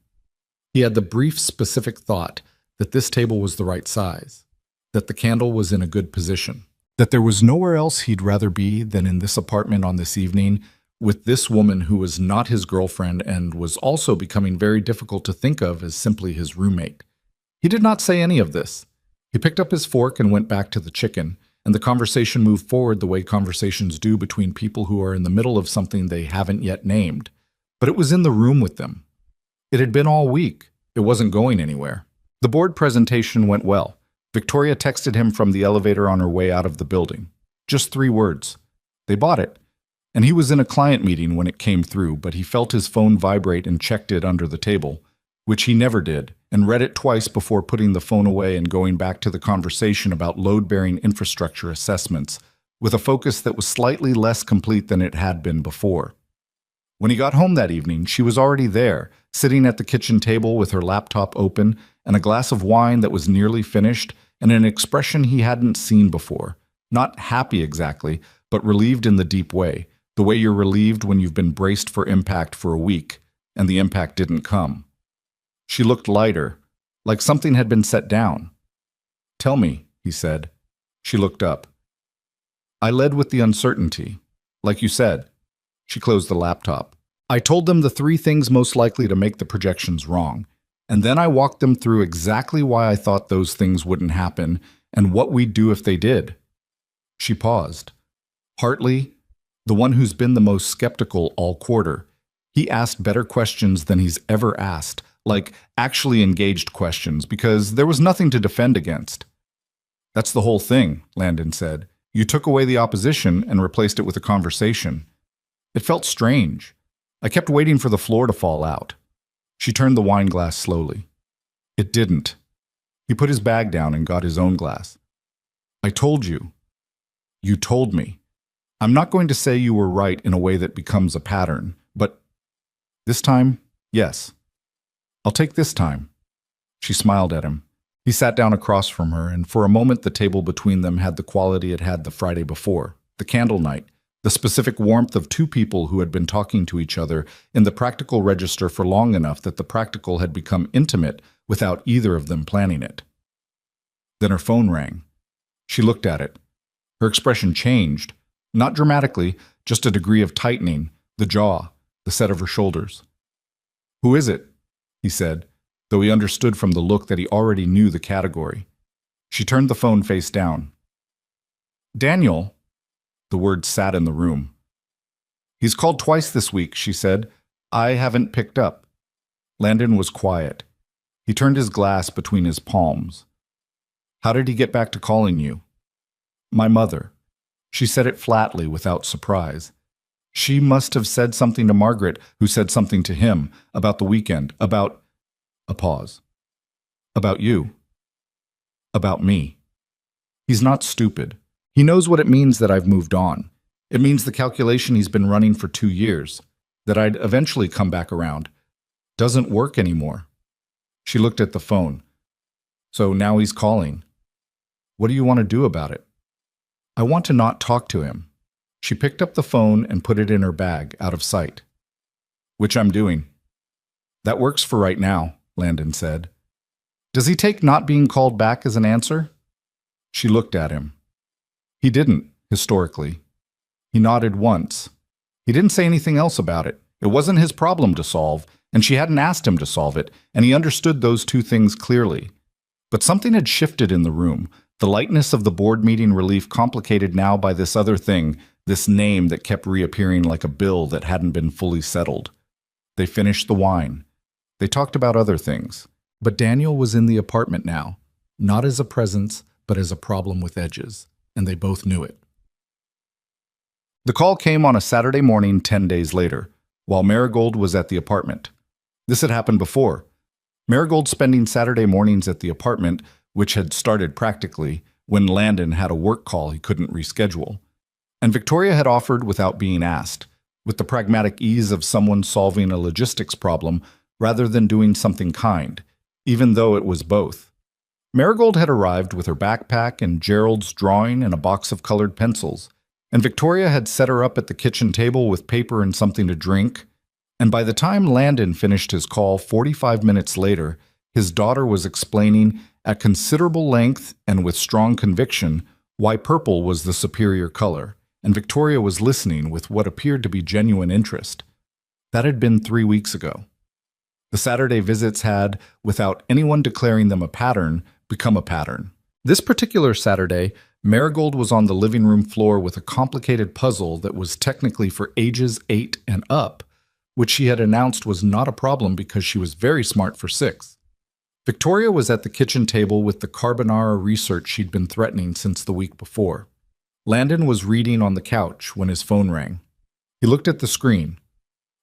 He had the brief, specific thought that this table was the right size, that the candle was in a good position, that there was nowhere else he'd rather be than in this apartment on this evening, with this woman who was not his girlfriend and was also becoming very difficult to think of as simply his roommate. He did not say any of this. He picked up his fork and went back to the chicken, and the conversation moved forward the way conversations do between people who are in the middle of something they haven't yet named. But it was in the room with them. It had been all week. It wasn't going anywhere. The board presentation went well. Victoria texted him from the elevator on her way out of the building. Just 3 words. They bought it. And he was in a client meeting when it came through, but he felt his phone vibrate and checked it under the table, which he never did, and read it twice before putting the phone away and going back to the conversation about load-bearing infrastructure assessments, with a focus that was slightly less complete than it had been before. When he got home that evening, she was already there, sitting at the kitchen table with her laptop open and a glass of wine that was nearly finished and an expression he hadn't seen before. Not happy exactly, but relieved in the deep way, the way you're relieved when you've been braced for impact for a week, and the impact didn't come. She looked lighter, like something had been set down. "Tell me," he said. She looked up. "I led with the uncertainty, like you said." She closed the laptop. "I told them the 3 things most likely to make the projections wrong, and then I walked them through exactly why I thought those things wouldn't happen and what we'd do if they did." She paused. Hartley, the one who's been the most skeptical all quarter, he asked better questions than he's ever asked, like actually engaged questions, because there was nothing to defend against. "That's the whole thing," Landon said. "You took away the opposition and replaced it with a conversation. It felt strange. I kept waiting for the floor to fall out." She turned the wine glass slowly. It didn't. He put his bag down and got his own glass. "I told you. You told me. I'm not going to say you were right in a way that becomes a pattern, but this time, yes. I'll take this time." She smiled at him. He sat down across from her, and for a moment the table between them had the quality it had the Friday before, the candle night, the specific warmth of 2 people who had been talking to each other in the practical register for long enough that the practical had become intimate without either of them planning it. Then her phone rang. She looked at it. Her expression changed, not dramatically, just a degree of tightening, the jaw, the set of her shoulders. "Who is it?" he said, though he understood from the look that he already knew the category. She turned the phone face down. "Daniel." The word sat in the room. "He's called twice this week," she said. "I haven't picked up." Landon was quiet. He turned his glass between his palms. "How did he get back to calling you?" "My mother." She said it flatly, without surprise. She must have said something to Margaret, who said something to him, about the weekend, about... A pause. "About you." "About me." He's not stupid. He knows what it means that I've moved on. It means the calculation he's been running for 2 years, that I'd eventually come back around, doesn't work anymore. She looked at the phone. "So now he's calling. What do you want to do about it?" "I want to not talk to him." She picked up the phone and put it in her bag, out of sight. "Which I'm doing." "That works for right now," Landon said. "Does he take not being called back as an answer?" She looked at him. He didn't, historically. He nodded once. He didn't say anything else about it. It wasn't his problem to solve, and she hadn't asked him to solve it, and he understood those two things clearly. But something had shifted in the room, the lightness of the board meeting relief complicated now by this other thing, this name that kept reappearing like a bill that hadn't been fully settled. They finished the wine. They talked about other things. But Daniel was in the apartment now, not as a presence, but as a problem with edges, and they both knew it. The call came on a Saturday morning 10 days later, while Marigold was at the apartment. This had happened before. Marigold spending Saturday mornings at the apartment, which had started practically when Landon had a work call he couldn't reschedule. And Victoria had offered without being asked, with the pragmatic ease of someone solving a logistics problem rather than doing something kind, even though it was both. Marigold had arrived with her backpack and Gerald's drawing and a box of colored pencils, and Victoria had set her up at the kitchen table with paper and something to drink. And by the time Landon finished his call 45 minutes later, his daughter was explaining at considerable length and with strong conviction why purple was the superior color, and Victoria was listening with what appeared to be genuine interest. That had been 3 weeks ago. The Saturday visits had, without anyone declaring them a pattern, become a pattern. This particular Saturday, Marigold was on the living room floor with a complicated puzzle that was technically for ages 8 and up, which she had announced was not a problem because she was very smart for 6. Victoria was at the kitchen table with the carbonara research she'd been threatening since the week before. Landon was reading on the couch when his phone rang. He looked at the screen.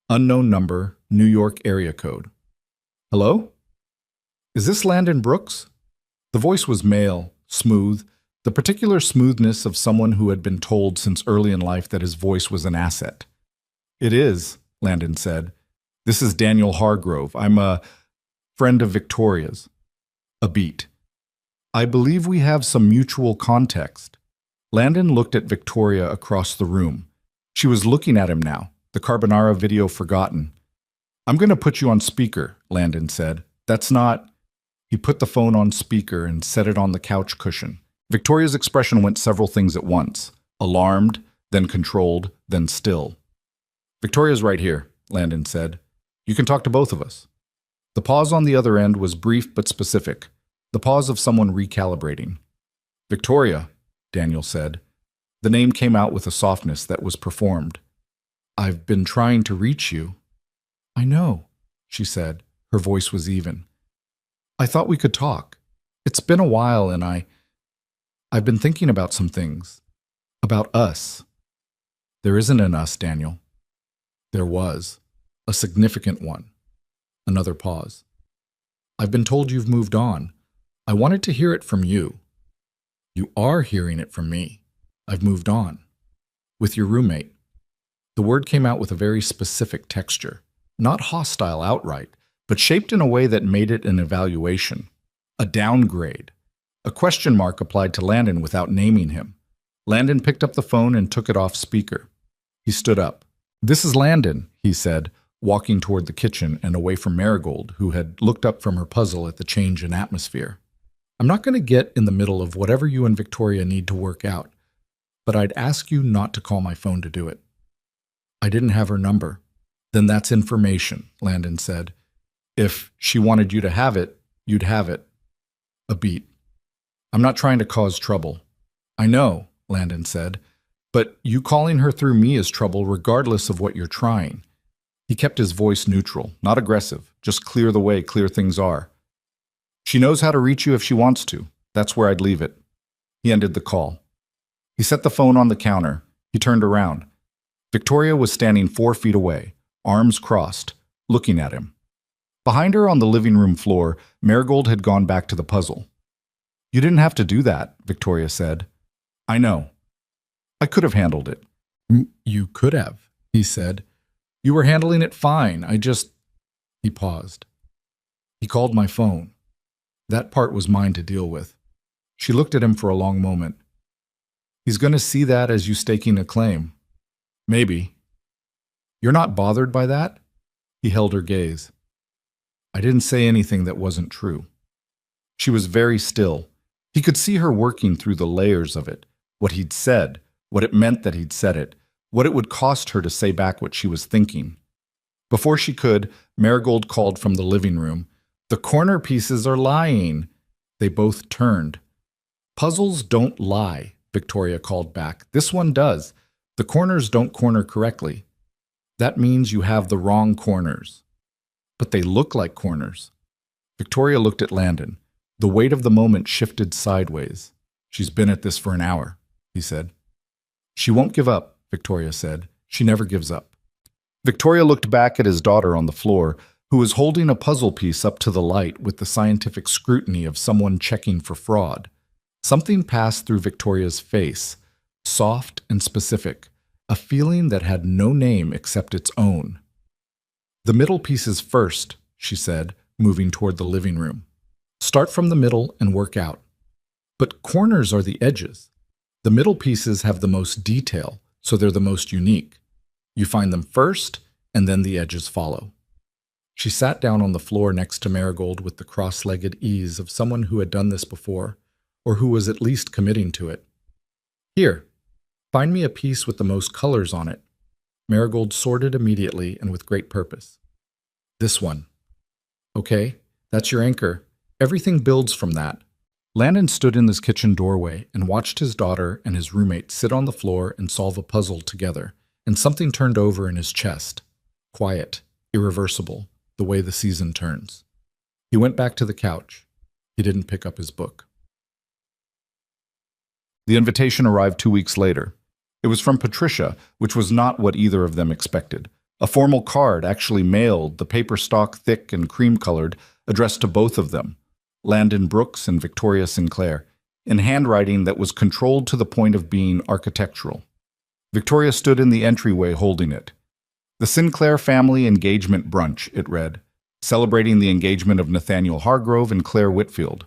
Unknown number, New York area code. "Hello? Is this Landon Brooks?" The voice was male, smooth, the particular smoothness of someone who had been told since early in life that his voice was an asset. "It is," Landon said. "This is Daniel Hargrove. I'm a friend of Victoria's." A beat. "I believe we have some mutual context." Landon looked at Victoria across the room. She was looking at him now, the carbonara video forgotten. "I'm going to put you on speaker," Landon said. "That's not..." He put the phone on speaker and set it on the couch cushion. Victoria's expression went several things at once. Alarmed, then controlled, then still. "Victoria's right here," Landon said. "You can talk to both of us." The pause on the other end was brief but specific, the pause of someone recalibrating. "Victoria," Daniel said. The name came out with a softness that was performed. "I've been trying to reach you." "I know," she said. Her voice was even. "I thought we could talk. It's been a while and I've been thinking about some things. About us." "There isn't an us, Daniel." There was. A significant one. Another pause. "I've been told you've moved on. I wanted to hear it from you." "You are hearing it from me. I've moved on. With your roommate." The word came out with a very specific texture. Not hostile outright, but shaped in a way that made it an evaluation. A downgrade. A question mark applied to Landon without naming him. Landon picked up the phone and took it off speaker. He stood up. "This is Landon," he said, walking toward the kitchen and away from Marigold, who had looked up from her puzzle at the change in atmosphere. "I'm not going to get in the middle of whatever you and Victoria need to work out. but I'd ask you not to call my phone to do it. I didn't have her number. Then that's information, Landon said. If she wanted you to have it, you'd have it. A beat. I'm not trying to cause trouble. I know, Landon said, but you calling her through me is trouble regardless of what you're trying. He kept his voice neutral, not aggressive, just clear the way clear things are. She knows how to reach you if she wants to. That's where I'd leave it. He ended the call. He set the phone on the counter. He turned around. Victoria was standing 4 feet away, arms crossed, looking at him. Behind her on the living room floor, Marigold had gone back to the puzzle. You didn't have to do that, Victoria said. I know. I could have handled it. You could have, he said. You were handling it fine. He paused. He called my phone. That part was mine to deal with. She looked at him for a long moment. He's going to see that as you staking a claim. Maybe. You're not bothered by that? He held her gaze. I didn't say anything that wasn't true. She was very still. He could see her working through the layers of it, what he'd said, what it meant that he'd said it, what it would cost her to say back what she was thinking. Before she could, Marigold called from the living room. The corner pieces are lying. They both turned. Puzzles don't lie, Victoria called back. This one does. The corners don't corner correctly. That means you have the wrong corners. But they look like corners. Victoria looked at Landon. The weight of the moment shifted sideways. She's been at this for an hour, he said. She won't give up, Victoria said. She never gives up. Victoria looked back at his daughter on the floor, who was holding a puzzle piece up to the light with the scientific scrutiny of someone checking for fraud. Something passed through Victoria's face, soft and specific, a feeling that had no name except its own. The middle pieces first, she said, moving toward the living room. Start from the middle and work out. But corners are the edges. The middle pieces have the most detail, so they're the most unique. You find them first, and then the edges follow. She sat down on the floor next to Marigold with the cross-legged ease of someone who had done this before, or who was at least committing to it. Here, find me a piece with the most colors on it. Marigold sorted immediately and with great purpose. This one. Okay, that's your anchor. Everything builds from that. Landon stood in his kitchen doorway and watched his daughter and his roommate sit on the floor and solve a puzzle together, and something turned over in his chest. Quiet, irreversible, the way the season turns. He went back to the couch. He didn't pick up his book. The invitation arrived 2 weeks later. It was from Patricia, which was not what either of them expected. A formal card, actually mailed, the paper stock thick and cream-colored, addressed to both of them, Landon Brooks and Victoria Sinclair, in handwriting that was controlled to the point of being architectural. Victoria stood in the entryway holding it. The Sinclair Family Engagement Brunch, it read, celebrating the engagement of Nathaniel Hargrove and Claire Whitfield.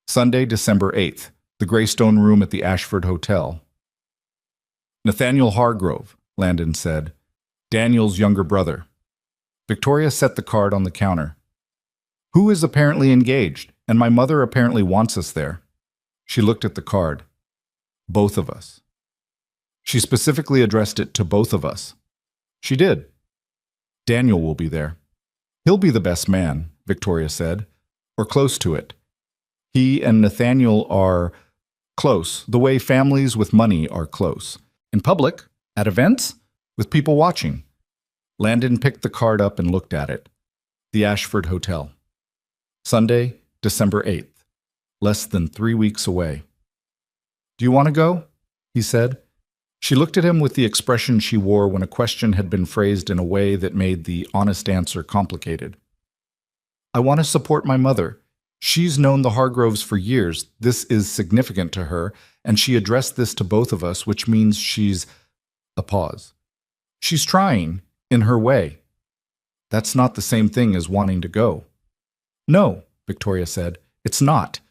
Sunday, December 8th, the Greystone Room at the Ashford Hotel. Nathaniel Hargrove, Landon said, Daniel's younger brother. Victoria set the card on the counter. Who is apparently engaged, and my mother apparently wants us there. She looked at the card. Both of us. She specifically addressed it to both of us. She did. Daniel will be there. He'll be the best man, Victoria said, or close to it. He and Nathaniel are close, the way families with money are close. In public, at events, with people watching. Landon picked the card up and looked at it. The Ashford Hotel. Sunday, December 8th. Less than 3 weeks away. Do you want to go? He said. She looked at him with the expression she wore when a question had been phrased in a way that made the honest answer complicated. I want to support my mother. She's known the Hargroves for years. This is significant to her, and she addressed this to both of us, which means she's... A pause. She's trying, in her way. That's not the same thing as wanting to go. No, Victoria said. It's not.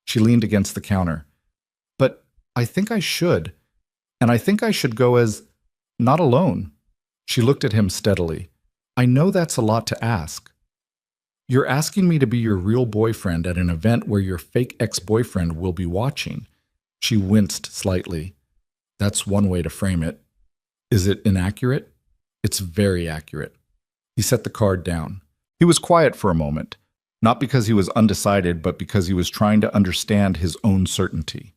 She leaned against the counter. But I think I should. And I think I should go as not alone. She looked at him steadily. I know that's a lot to ask. You're asking me to be your real boyfriend at an event where your fake ex-boyfriend will be watching. She winced slightly. That's one way to frame it. Is it inaccurate? It's very accurate. He set the card down. He was quiet for a moment, not because he was undecided, but because he was trying to understand his own certainty.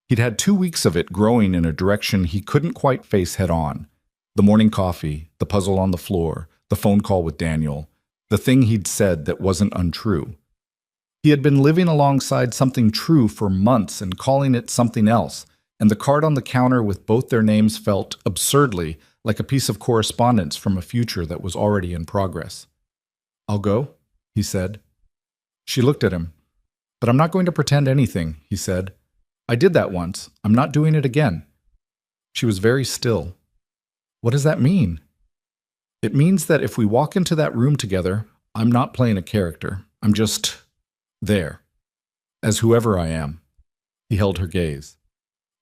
He'd had 2 weeks of it growing in a direction he couldn't quite face head on. The morning coffee, the puzzle on the floor, the phone call with Daniel, the thing he'd said that wasn't untrue. He had been living alongside something true for months and calling it something else, and the card on the counter with both their names felt, absurdly, like a piece of correspondence from a future that was already in progress. "I'll go," he said. She looked at him. "But I'm not going to pretend anything," he said. "I did that once. I'm not doing it again." She was very still. "What does that mean?" "It means that if we walk into that room together, I'm not playing a character. I'm just there, as whoever I am." He held her gaze.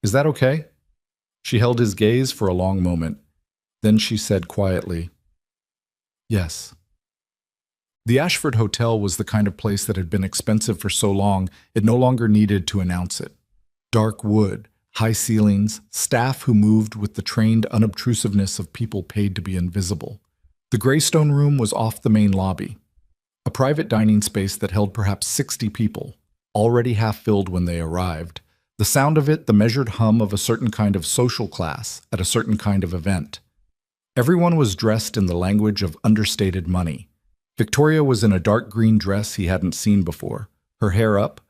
"Is that okay?" She held his gaze for a long moment. Then she said quietly, "Yes." The Ashford Hotel was the kind of place that had been expensive for so long it no longer needed to announce it. Dark wood, high ceilings, staff who moved with the trained unobtrusiveness of people paid to be invisible. The Greystone Room was off the main lobby, a private dining space that held perhaps 60 people, already half filled when they arrived. The sound of it, the measured hum of a certain kind of social class at a certain kind of event. Everyone was dressed in the language of understated money. Victoria was in a dark green dress he hadn't seen before, her hair up,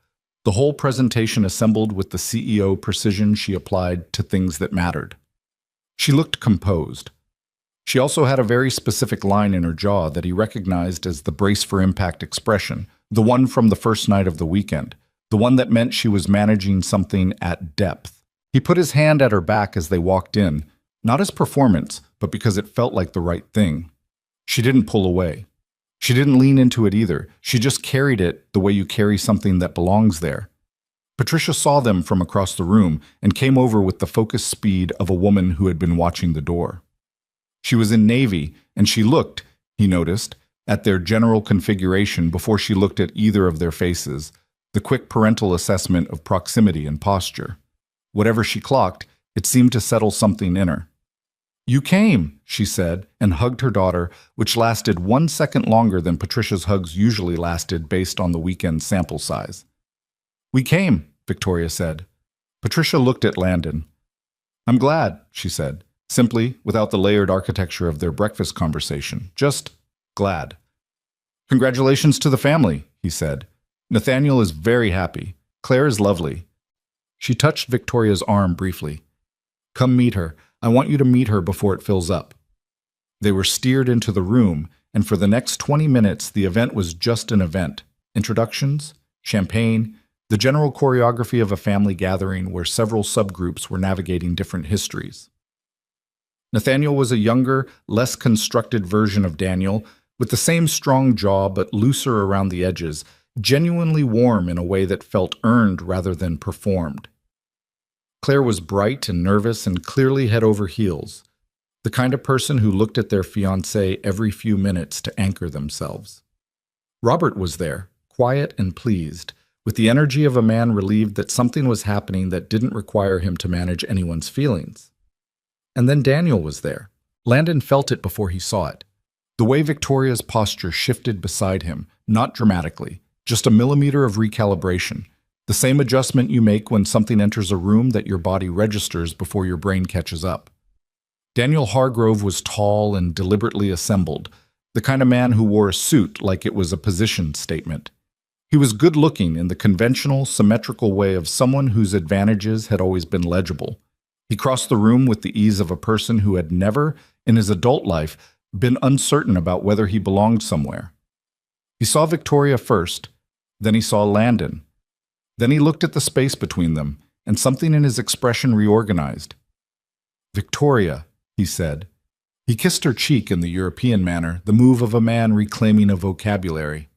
the whole presentation assembled with the CEO precision she applied to things that mattered. She looked composed. She also had a very specific line in her jaw that he recognized as the brace for impact expression, the one from the first night of the weekend, the one that meant she was managing something at depth. He put his hand at her back as they walked in, not as performance, but because it felt like the right thing. She didn't pull away. She didn't lean into it either. She just carried it the way you carry something that belongs there. Patricia saw them from across the room and came over with the focused speed of a woman who had been watching the door. She was in navy, and she looked, he noticed, at their general configuration before she looked at either of their faces, the quick parental assessment of proximity and posture. Whatever she clocked, it seemed to settle something in her. "You came," she said, and hugged her daughter, which lasted 1 second longer than Patricia's hugs usually lasted based on the weekend sample size. "We came," Victoria said. Patricia looked at Landon. "I'm glad," she said, simply, without the layered architecture of their breakfast conversation. Just glad. "Congratulations to the family," he said. "Nathaniel is very happy. Claire is lovely." She touched Victoria's arm briefly. "Come meet her. I want you to meet her before it fills up." They were steered into the room, and for the next 20 minutes the event was just an event. Introductions, champagne, the general choreography of a family gathering where several subgroups were navigating different histories. Nathaniel was a younger, less constructed version of Daniel, with the same strong jaw but looser around the edges, genuinely warm in a way that felt earned rather than performed. Claire was bright and nervous and clearly head over heels, the kind of person who looked at their fiancé every few minutes to anchor themselves. Robert was there, quiet and pleased, with the energy of a man relieved that something was happening that didn't require him to manage anyone's feelings. And then Daniel was there. Landon felt it before he saw it. The way Victoria's posture shifted beside him, not dramatically, just a millimeter of recalibration. The same adjustment you make when something enters a room that your body registers before your brain catches up. Daniel Hargrove was tall and deliberately assembled, the kind of man who wore a suit like it was a position statement. He was good-looking in the conventional, symmetrical way of someone whose advantages had always been legible. He crossed the room with the ease of a person who had never, in his adult life, been uncertain about whether he belonged somewhere. He saw Victoria first, then he saw Landon. Then he looked at the space between them, and something in his expression reorganized. "Victoria," he said. He kissed her cheek in the European manner, the move of a man reclaiming a vocabulary.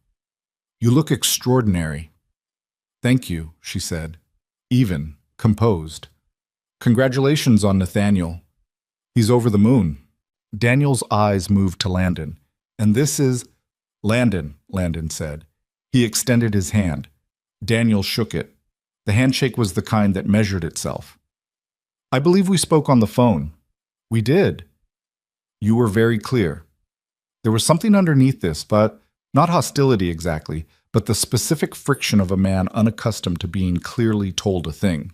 "You look extraordinary." "Thank you," she said, even, composed. "Congratulations on Nathaniel. He's over the moon." Daniel's eyes moved to Landon. "And this is—" "Landon," Landon said. He extended his hand. Daniel shook it. The handshake was the kind that measured itself. I believe we spoke on the phone. We did. You were very clear. There was something underneath this, but not hostility exactly, but the specific friction of a man unaccustomed to being clearly told a thing.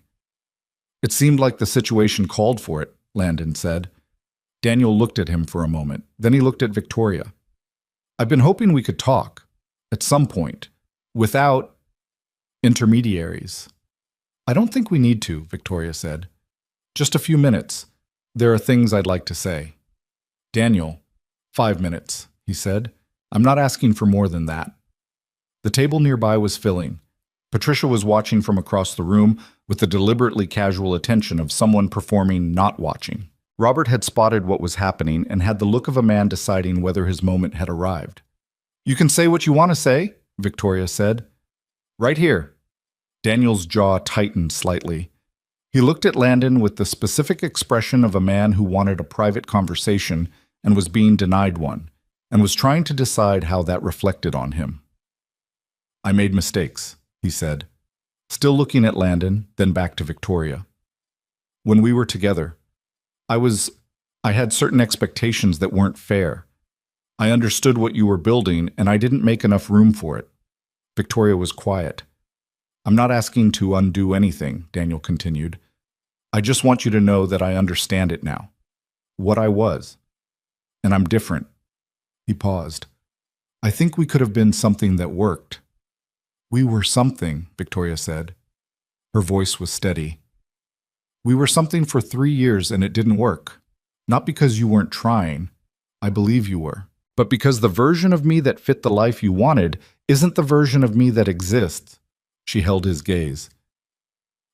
It seemed like the situation called for it, Landon said. Daniel looked at him for a moment. Then he looked at Victoria. I've been hoping we could talk, at some point, without intermediaries. I don't think we need to, Victoria said. Just a few minutes. There are things I'd like to say. Daniel, 5 minutes, he said. I'm not asking for more than that. The table nearby was filling. Patricia was watching from across the room with the deliberately casual attention of someone performing not watching. Robert had spotted what was happening and had the look of a man deciding whether his moment had arrived. You can say what you want to say, Victoria said. Right here. Daniel's jaw tightened slightly. He looked at Landon with the specific expression of a man who wanted a private conversation and was being denied one, and was trying to decide how that reflected on him. I made mistakes, he said, still looking at Landon, then back to Victoria. When we were together, I had certain expectations that weren't fair. I understood what you were building, and I didn't make enough room for it. Victoria was quiet. I'm not asking to undo anything, Daniel continued. I just want you to know that I understand it now. What I was. And I'm different. He paused. I think we could have been something that worked. We were something, Victoria said. Her voice was steady. We were something for 3 years and it didn't work. Not because you weren't trying. I believe you were. But because the version of me that fit the life you wanted isn't the version of me that exists. She held his gaze.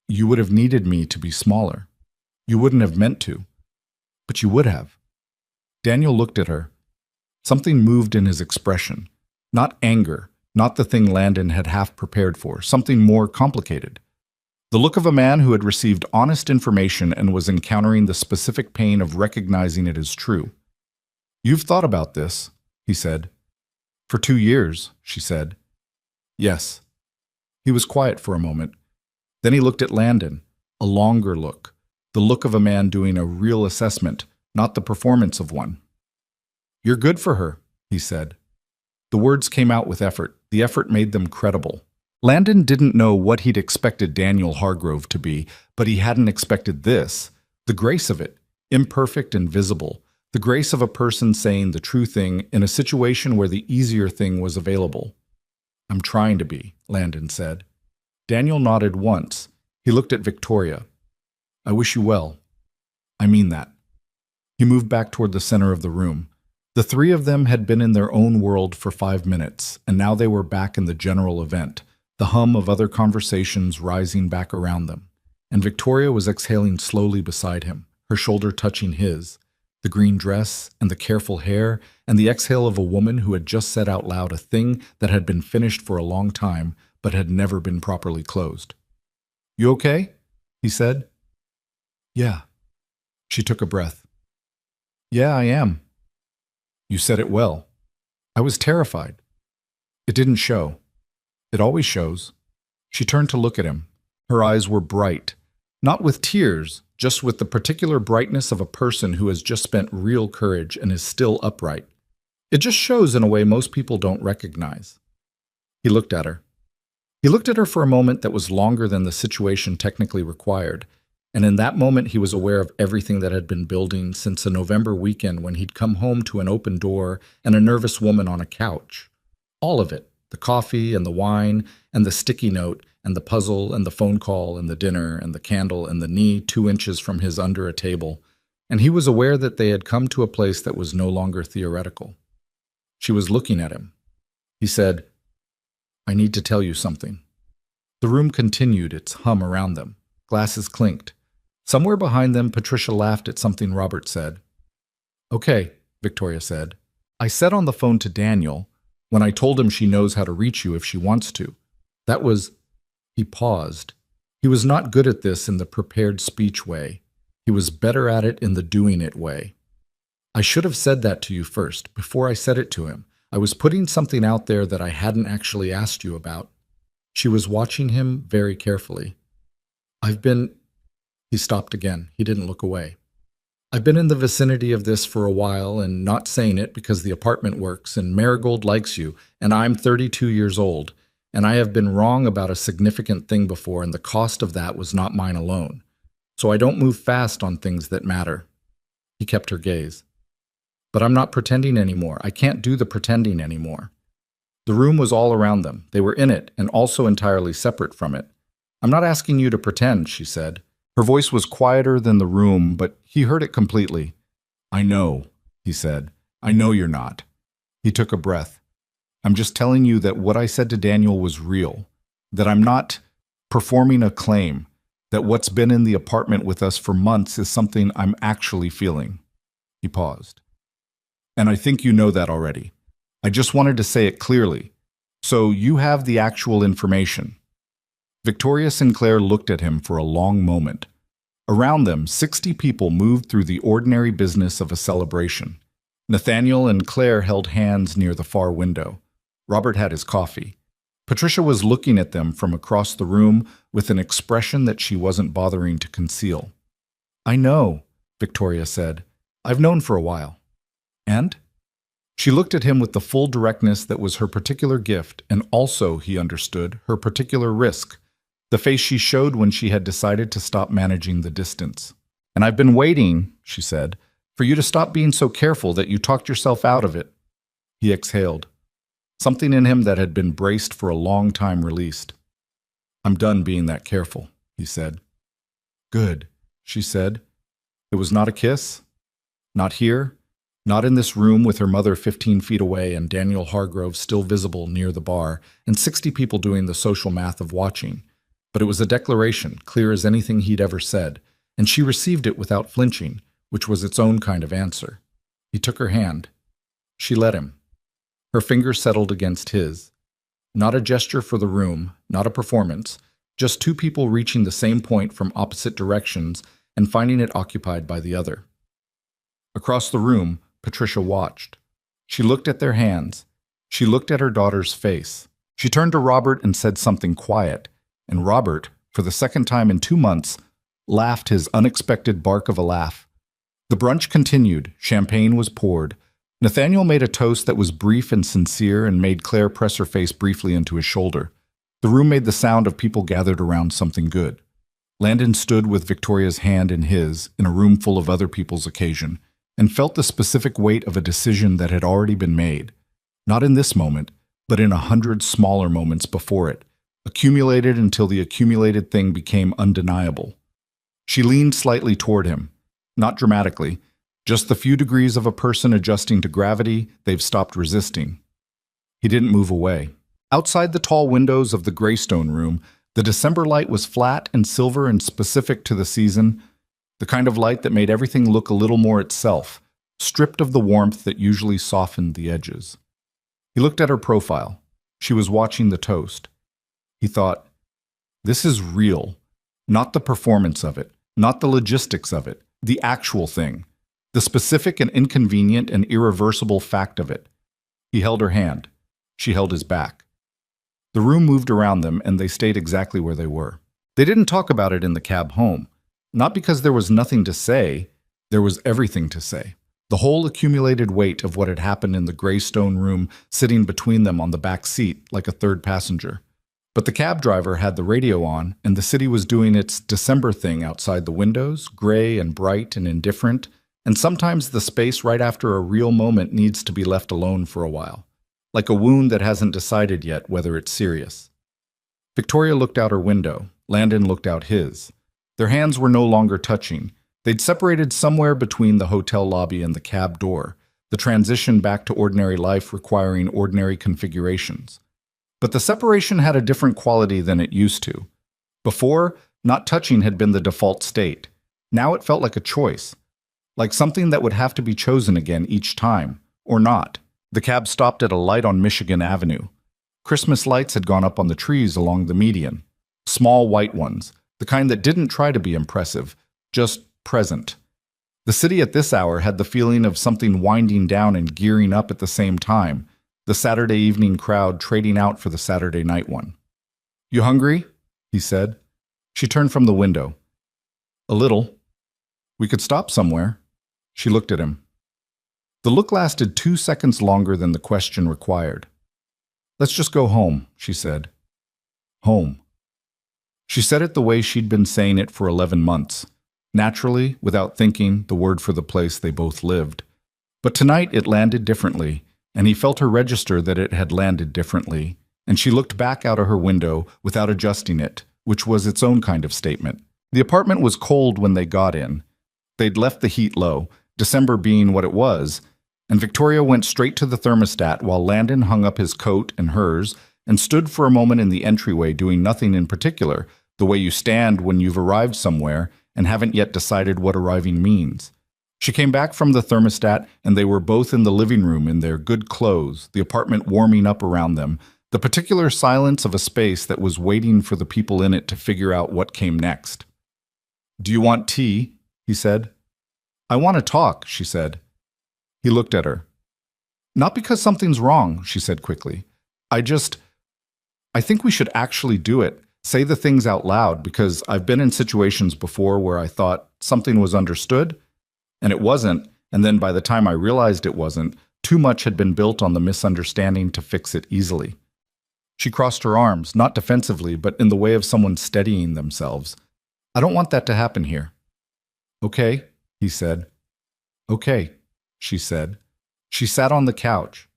You would have needed me to be smaller. You wouldn't have meant to. But you would have. Daniel looked at her. Something moved in his expression. Not anger, not the thing Landon had half prepared for, something more complicated. The look of a man who had received honest information and was encountering the specific pain of recognizing it as true. You've thought about this, he said. For 2 years, she said. Yes. He was quiet for a moment. Then he looked at Landon, a longer look, the look of a man doing a real assessment, not the performance of one. You're good for her, he said. The words came out with effort. The effort made them credible. Landon didn't know what he'd expected Daniel Hargrove to be, but he hadn't expected this. The grace of it, imperfect and visible. The grace of a person saying the true thing in a situation where the easier thing was available. I'm trying to be, Landon said. Daniel nodded once. He looked at Victoria. I wish you well. I mean that. He moved back toward the center of the room. The 3 of them had been in their own world for 5 minutes, and now they were back in the general event, the hum of other conversations rising back around them. And Victoria was exhaling slowly beside him, her shoulder touching his, the green dress and the careful hair, and the exhale of a woman who had just said out loud a thing that had been finished for a long time, but had never been properly closed. You okay? He said. Yeah. She took a breath. Yeah, I am. You said it well. I was terrified. It didn't show. It always shows. She turned to look at him. Her eyes were bright, not with tears, just with the particular brightness of a person who has just spent real courage and is still upright. It just shows in a way most people don't recognize. He looked at her. He looked at her for a moment that was longer than the situation technically required, and in that moment he was aware of everything that had been building since a November weekend when he'd come home to an open door and a nervous woman on a couch. All of it, the coffee and the wine and the sticky note and the puzzle and the phone call and the dinner and the candle and the knee 2 inches from his under a table, and he was aware that they had come to a place that was no longer theoretical. She was looking at him. He said, I need to tell you something. The room continued its hum around them. Glasses clinked. Somewhere behind them, Patricia laughed at something Robert said. Okay, Victoria said. I said on the phone to Daniel, when I told him she knows how to reach you if she wants to. That was... He paused. He was not good at this in the prepared speech way. He was better at it in the doing it way. I should have said that to you first, before I said it to him. I was putting something out there that I hadn't actually asked you about. She was watching him very carefully. I've been... He stopped again. He didn't look away. I've been in the vicinity of this for a while and not saying it because the apartment works and Marigold likes you and I'm 32 years old and I have been wrong about a significant thing before and the cost of that was not mine alone. So I don't move fast on things that matter. He kept her gaze. But I'm not pretending anymore. I can't do the pretending anymore. The room was all around them. They were in it and also entirely separate from it. I'm not asking you to pretend, she said. Her voice was quieter than the room, but he heard it completely. I know, he said. I know you're not. He took a breath. I'm just telling you that what I said to Daniel was real, that I'm not performing a claim, that what's been in the apartment with us for months is something I'm actually feeling. He paused. And I think you know that already. I just wanted to say it clearly. So you have the actual information. Victoria Sinclair looked at him for a long moment. Around them, 60 people moved through the ordinary business of a celebration. Nathaniel and Claire held hands near the far window. Robert had his coffee. Patricia was looking at them from across the room with an expression that she wasn't bothering to conceal. I know, Victoria said. I've known for a while. And? She looked at him with the full directness that was her particular gift and also, he understood, her particular risk. The face she showed when she had decided to stop managing the distance. And I've been waiting, she said, for you to stop being so careful that you talked yourself out of it. He exhaled. Something in him that had been braced for a long time released. I'm done being that careful, he said. Good, she said. It was not a kiss. Not here. Not in this room with her mother 15 feet away and Daniel Hargrove still visible near the bar and 60 people doing the social math of watching. But it was a declaration, clear as anything he'd ever said, and she received it without flinching, which was its own kind of answer. He took her hand. She let him. Her fingers settled against his. Not a gesture for the room, not a performance, just two people reaching the same point from opposite directions and finding it occupied by the other. Across the room, Patricia watched. She looked at their hands. She looked at her daughter's face. She turned to Robert and said something quiet, and Robert, for the second time in 2 months, laughed his unexpected bark of a laugh. The brunch continued. Champagne was poured. Nathaniel made a toast that was brief and sincere and made Claire press her face briefly into his shoulder. The room made the sound of people gathered around something good. Landon stood with Victoria's hand in his, in a room full of other people's occasion, and felt the specific weight of a decision that had already been made. Not in this moment, but in 100 smaller moments before it, accumulated until the accumulated thing became undeniable. She leaned slightly toward him, not dramatically, just the few degrees of a person adjusting to gravity they've stopped resisting. He didn't move away. Outside the tall windows of the Greystone room, the December light was flat and silver and specific to the season, the kind of light that made everything look a little more itself, stripped of the warmth that usually softened the edges. He looked at her profile. She was watching the toast. He thought, this is real, not the performance of it, not the logistics of it, the actual thing, the specific and inconvenient and irreversible fact of it. He held her hand. She held his back. The room moved around them, and they stayed exactly where they were. They didn't talk about it in the cab home, not because there was nothing to say, there was everything to say. The whole accumulated weight of what had happened in the Greystone room sitting between them on the back seat like a third passenger. But the cab driver had the radio on, and the city was doing its December thing outside the windows, gray and bright and indifferent, and sometimes the space right after a real moment needs to be left alone for a while, like a wound that hasn't decided yet whether it's serious. Victoria looked out her window. Landon looked out his. Their hands were no longer touching. They'd separated somewhere between the hotel lobby and the cab door, the transition back to ordinary life requiring ordinary configurations. But the separation had a different quality than it used to. Before, not touching had been the default state. Now it felt like a choice, like something that would have to be chosen again each time, or not. The cab stopped at a light on Michigan Avenue. Christmas lights had gone up on the trees along the median. Small white ones, the kind that didn't try to be impressive, just present. The city at this hour had the feeling of something winding down and gearing up at the same time, the Saturday evening crowd trading out for the Saturday night one. You hungry? He said. She turned from the window. A little. We could stop somewhere. She looked at him. The look lasted 2 seconds longer than the question required. Let's just go home, she said. Home. She said it the way she'd been saying it for 11 months. Naturally, without thinking, the word for the place they both lived. But tonight it landed differently, and he felt her register that it had landed differently, and she looked back out of her window without adjusting it, which was its own kind of statement. The apartment was cold when they got in. They'd left the heat low, December being what it was, and Victoria went straight to the thermostat while Landon hung up his coat and hers and stood for a moment in the entryway doing nothing in particular, the way you stand when you've arrived somewhere and haven't yet decided what arriving means. She came back from the thermostat and they were both in the living room in their good clothes, the apartment warming up around them, the particular silence of a space that was waiting for the people in it to figure out what came next. Do you want tea? He said. I want to talk, she said. He looked at her. Not because something's wrong, she said quickly. I think we should actually do it. Say the things out loud, because I've been in situations before where I thought something was understood, and it wasn't, and then by the time I realized it wasn't, too much had been built on the misunderstanding to fix it easily. She crossed her arms, not defensively, but in the way of someone steadying themselves. I don't want that to happen here. Okay, he said. Okay, she said. She sat on the couch.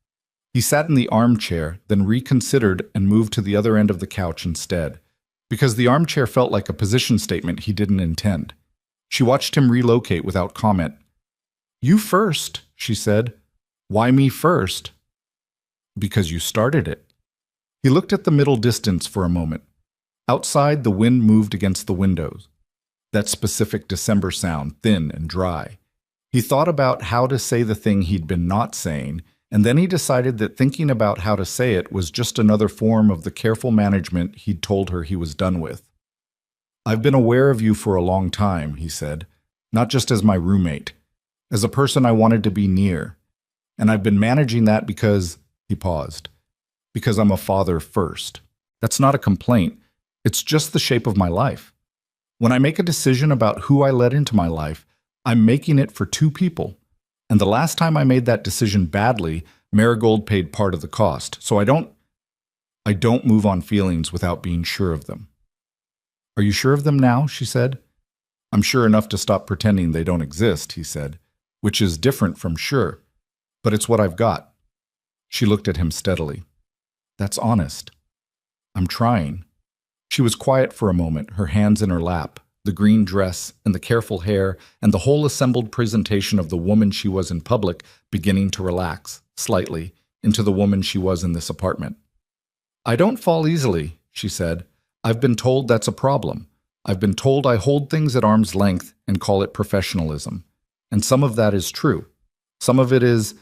He sat in the armchair, then reconsidered and moved to the other end of the couch instead, because the armchair felt like a position statement he didn't intend. She watched him relocate without comment. You first, she said. Why me first? Because you started it. He looked at the middle distance for a moment. Outside, the wind moved against the windows. That specific December sound, thin and dry. He thought about how to say the thing he'd been not saying, and then he decided that thinking about how to say it was just another form of the careful management he'd told her he was done with. I've been aware of you for a long time, he said, not just as my roommate, as a person I wanted to be near. And I've been managing that because, he paused, because I'm a father first. That's not a complaint. It's just the shape of my life. When I make a decision about who I let into my life, I'm making it for two people. And the last time I made that decision badly, Marigold paid part of the cost. So I don't move on feelings without being sure of them. Are you sure of them now? She said. I'm sure enough to stop pretending they don't exist, he said, which is different from sure, but it's what I've got. She looked at him steadily. That's honest. I'm trying. She was quiet for a moment, her hands in her lap, the green dress and the careful hair and the whole assembled presentation of the woman she was in public beginning to relax, slightly, into the woman she was in this apartment. I don't fall easily, she said. I've been told that's a problem. I've been told I hold things at arm's length and call it professionalism. And some of that is true. Some of it is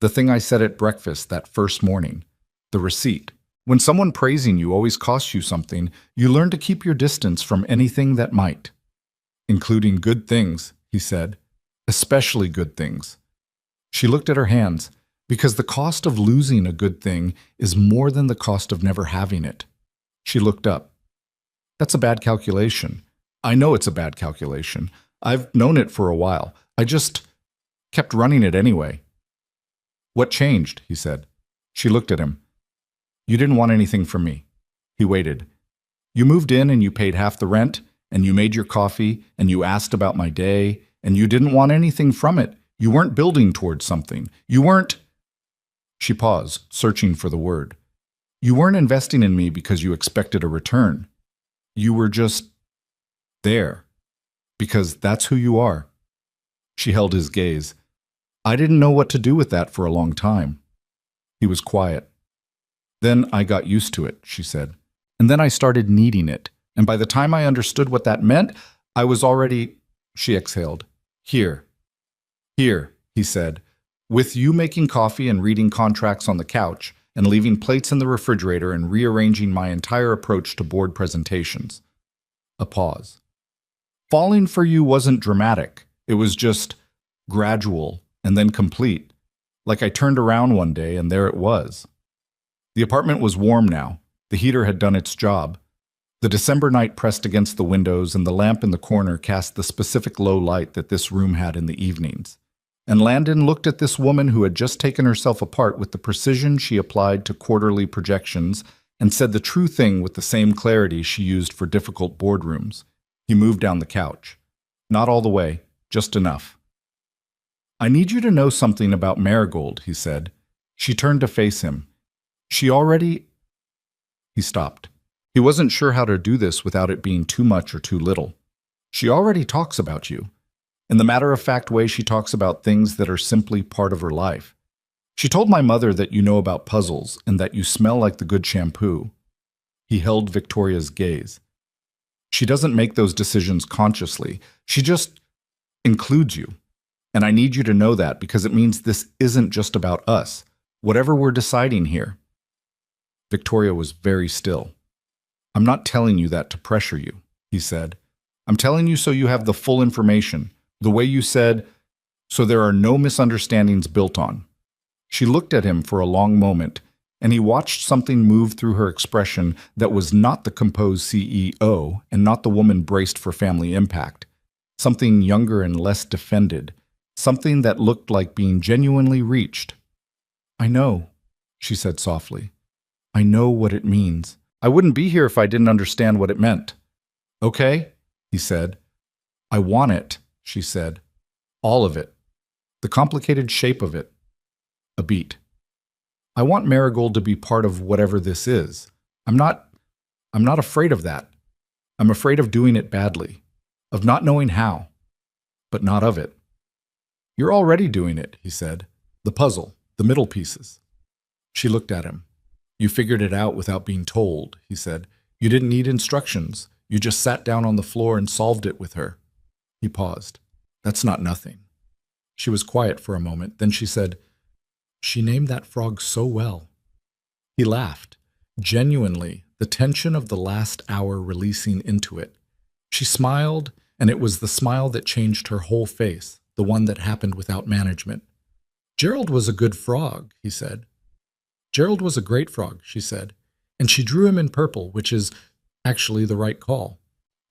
the thing I said at breakfast that first morning, the receipt. When someone praising you always costs you something, you learn to keep your distance from anything that might. Including good things, he said. Especially good things. She looked at her hands, because the cost of losing a good thing is more than the cost of never having it. She looked up. That's a bad calculation. I know it's a bad calculation. I've known it for a while. I just kept running it anyway. What changed? He said. She looked at him. You didn't want anything from me. He waited. You moved in and you paid half the rent, and you made your coffee, and you asked about my day, and you didn't want anything from it. You weren't building towards something. You weren't... She paused, searching for the word. You weren't investing in me because you expected a return. You were just there, because that's who you are. She held his gaze. I didn't know what to do with that for a long time. He was quiet. Then I got used to it, she said. And then I started needing it. And by the time I understood what that meant, I was already... She exhaled. Here, he said, with you making coffee and reading contracts on the couch and leaving plates in the refrigerator and rearranging my entire approach to board presentations. A pause. Falling for you wasn't dramatic. It was just gradual and then complete. Like I turned around one day and there it was. The apartment was warm now. The heater had done its job. The December night pressed against the windows, and the lamp in the corner cast the specific low light that this room had in the evenings. And Landon looked at this woman who had just taken herself apart with the precision she applied to quarterly projections and said the true thing with the same clarity she used for difficult boardrooms. He moved down the couch. Not all the way, just enough. "I need you to know something about Marigold," he said. She turned to face him. "She already—" He stopped. He wasn't sure how to do this without it being too much or too little. "She already talks about you. In the matter-of-fact way she talks about things that are simply part of her life. She told my mother that you know about puzzles and that you smell like the good shampoo." He held Victoria's gaze. "She doesn't make those decisions consciously. She just includes you. And I need you to know that because it means this isn't just about us, whatever we're deciding here." Victoria was very still. "I'm not telling you that to pressure you," he said. "I'm telling you so you have the full information, the way you said, so there are no misunderstandings built on." She looked at him for a long moment, and he watched something move through her expression that was not the composed CEO and not the woman braced for family impact. Something younger and less defended, something that looked like being genuinely reached. "I know," she said softly. "I know what it means. I wouldn't be here if I didn't understand what it meant." "Okay," he said. "I want it," she said. "All of it. The complicated shape of it." A beat. "I want Marigold to be part of whatever this is. I'm not afraid of that. I'm afraid of doing it badly, of not knowing how, but not of it." "You're already doing it," he said. "The puzzle, the middle pieces." She looked at him. "You figured it out without being told," he said. "You didn't need instructions. You just sat down on the floor and solved it with her." He paused. "That's not nothing." She was quiet for a moment. Then she said, "She named that frog so well." He laughed. Genuinely, the tension of the last hour releasing into it. She smiled, and it was the smile that changed her whole face, the one that happened without management. "Gerald was a good frog," he said. "Gerald was a great frog," she said, "and she drew him in purple, which is actually the right call."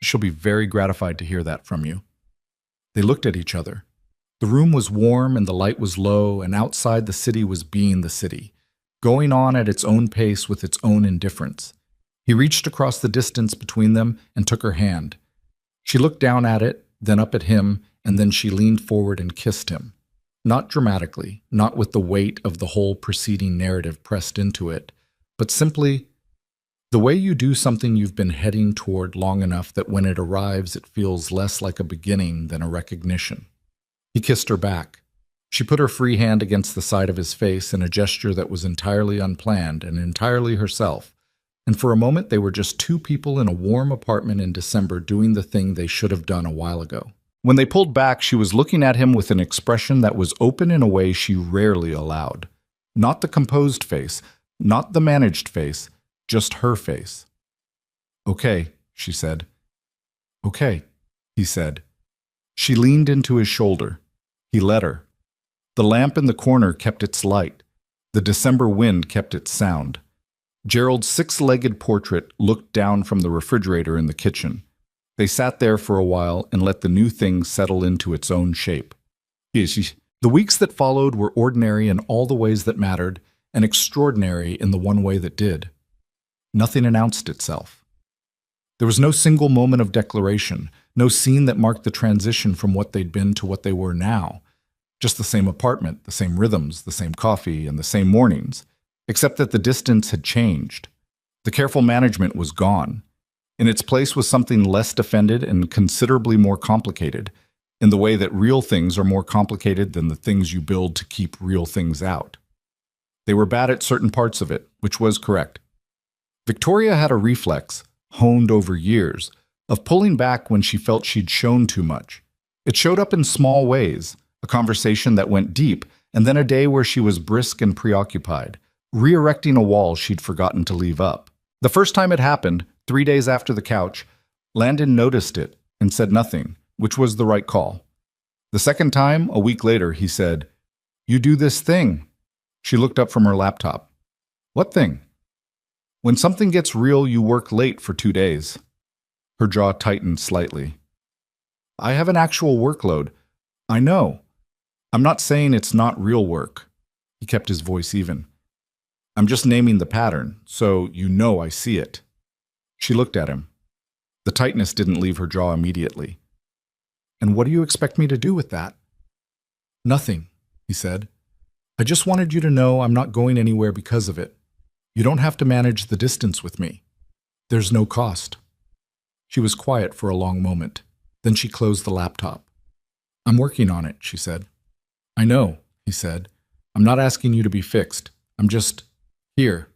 "She'll be very gratified to hear that from you." They looked at each other. The room was warm and the light was low, and outside the city was being the city, going on at its own pace with its own indifference. He reached across the distance between them and took her hand. She looked down at it, then up at him, and then she leaned forward and kissed him. Not dramatically, not with the weight of the whole preceding narrative pressed into it, but simply the way you do something you've been heading toward long enough that when it arrives it feels less like a beginning than a recognition. He kissed her back. She put her free hand against the side of his face in a gesture that was entirely unplanned and entirely herself, and for a moment they were just two people in a warm apartment in December doing the thing they should have done a while ago. When they pulled back, she was looking at him with an expression that was open in a way she rarely allowed. Not the composed face, not the managed face, just her face. "Okay," she said. "Okay," he said. She leaned into his shoulder. He let her. The lamp in the corner kept its light. The December wind kept its sound. Gerald's six-legged portrait looked down from the refrigerator in the kitchen. They sat there for a while and let the new thing settle into its own shape. The weeks that followed were ordinary in all the ways that mattered, and extraordinary in the one way that did. Nothing announced itself. There was no single moment of declaration, no scene that marked the transition from what they'd been to what they were now. Just the same apartment, the same rhythms, the same coffee, and the same mornings, except that the distance had changed. The careful management was gone. In its place was something less defended and considerably more complicated, in the way that real things are more complicated than the things you build to keep real things out. They were bad at certain parts of it, which was correct. Victoria had a reflex, honed over years, of pulling back when she felt she'd shown too much. It showed up in small ways, a conversation that went deep, and then a day where she was brisk and preoccupied, re-erecting a wall she'd forgotten to leave up. The first time it happened, 3 days after the couch, Landon noticed it and said nothing, which was the right call. The second time, a week later, he said, "You do this thing." She looked up from her laptop. "What thing?" When something gets real, you work late for 2 days. Her jaw tightened slightly. I have an actual workload. I know. I'm not saying it's not real work. He kept his voice even. I'm just naming the pattern, so you know I see it. She looked at him. The tightness didn't leave her jaw immediately. And what do you expect me to do with that? Nothing, he said. I just wanted you to know I'm not going anywhere because of it. You don't have to manage the distance with me. There's no cost. She was quiet for a long moment. Then she closed the laptop. I'm working on it, she said. I know, he said. I'm not asking you to be fixed. I'm just here.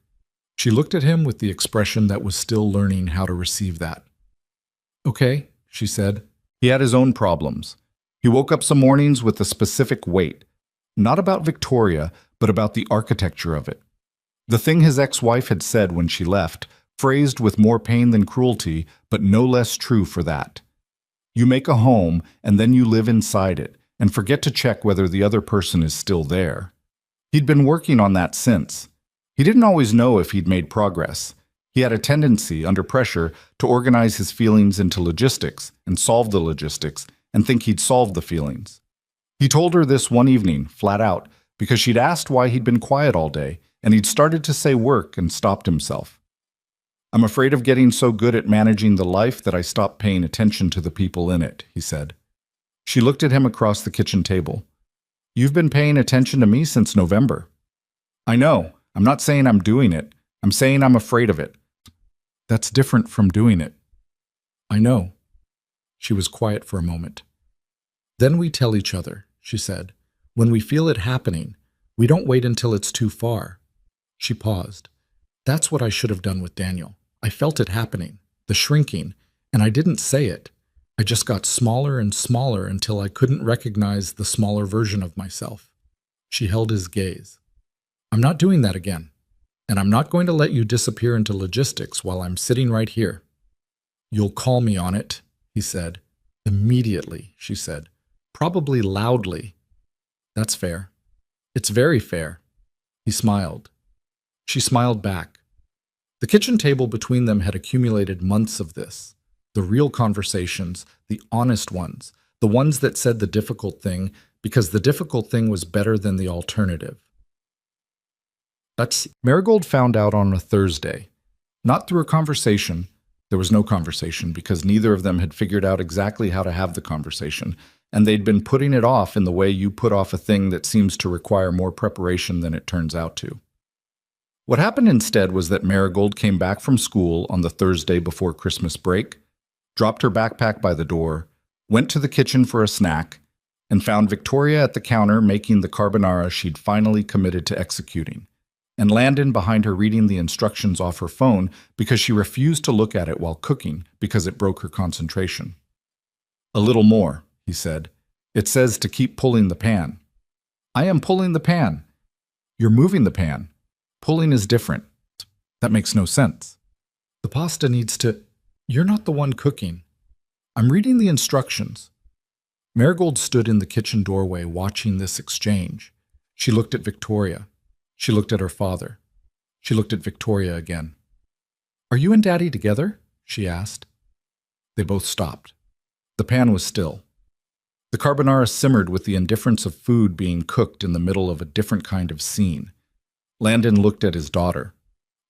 She looked at him with the expression that was still learning how to receive that. Okay, she said. He had his own problems. He woke up some mornings with a specific weight, not about Victoria, but about the architecture of it. The thing his ex-wife had said when she left, phrased with more pain than cruelty, but no less true for that. You make a home, and then you live inside it, and forget to check whether the other person is still there. He'd been working on that since. He didn't always know if he'd made progress. He had a tendency, under pressure, to organize his feelings into logistics, and solve the logistics, and think he'd solved the feelings. He told her this one evening, flat out, because she'd asked why he'd been quiet all day, and he'd started to say work and stopped himself. I'm afraid of getting so good at managing the life that I stopped paying attention to the people in it, he said. She looked at him across the kitchen table. You've been paying attention to me since November. I know. I'm not saying I'm doing it. I'm saying I'm afraid of it. That's different from doing it. I know. She was quiet for a moment. Then we tell each other, she said. When we feel it happening, we don't wait until it's too far. She paused. That's what I should have done with Daniel. I felt it happening, the shrinking, and I didn't say it. I just got smaller and smaller until I couldn't recognize the smaller version of myself. She held his gaze. I'm not doing that again, and I'm not going to let you disappear into logistics while I'm sitting right here. You'll call me on it, he said. Immediately, she said. Probably loudly. That's fair. It's very fair. He smiled. She smiled back. The kitchen table between them had accumulated months of this. The real conversations, the honest ones, the ones that said the difficult thing because the difficult thing was better than the alternative. Marigold found out on a Thursday. Not through a conversation. There was no conversation because neither of them had figured out exactly how to have the conversation, and they'd been putting it off in the way you put off a thing that seems to require more preparation than it turns out to. What happened instead was that Marigold came back from school on the Thursday before Christmas break, dropped her backpack by the door, went to the kitchen for a snack, and found Victoria at the counter making the carbonara she'd finally committed to executing, and Landon behind her reading the instructions off her phone because she refused to look at it while cooking because it broke her concentration. A little more, he said. It says to keep pulling the pan. I am pulling the pan. You're moving the pan. Pulling is different. That makes no sense. The pasta needs to... You're not the one cooking. I'm reading the instructions. Marigold stood in the kitchen doorway watching this exchange. She looked at Victoria. She looked at her father. She looked at Victoria again. Are you and Daddy together? She asked. They both stopped. The pan was still. The carbonara simmered with the indifference of food being cooked in the middle of a different kind of scene. Landon looked at his daughter.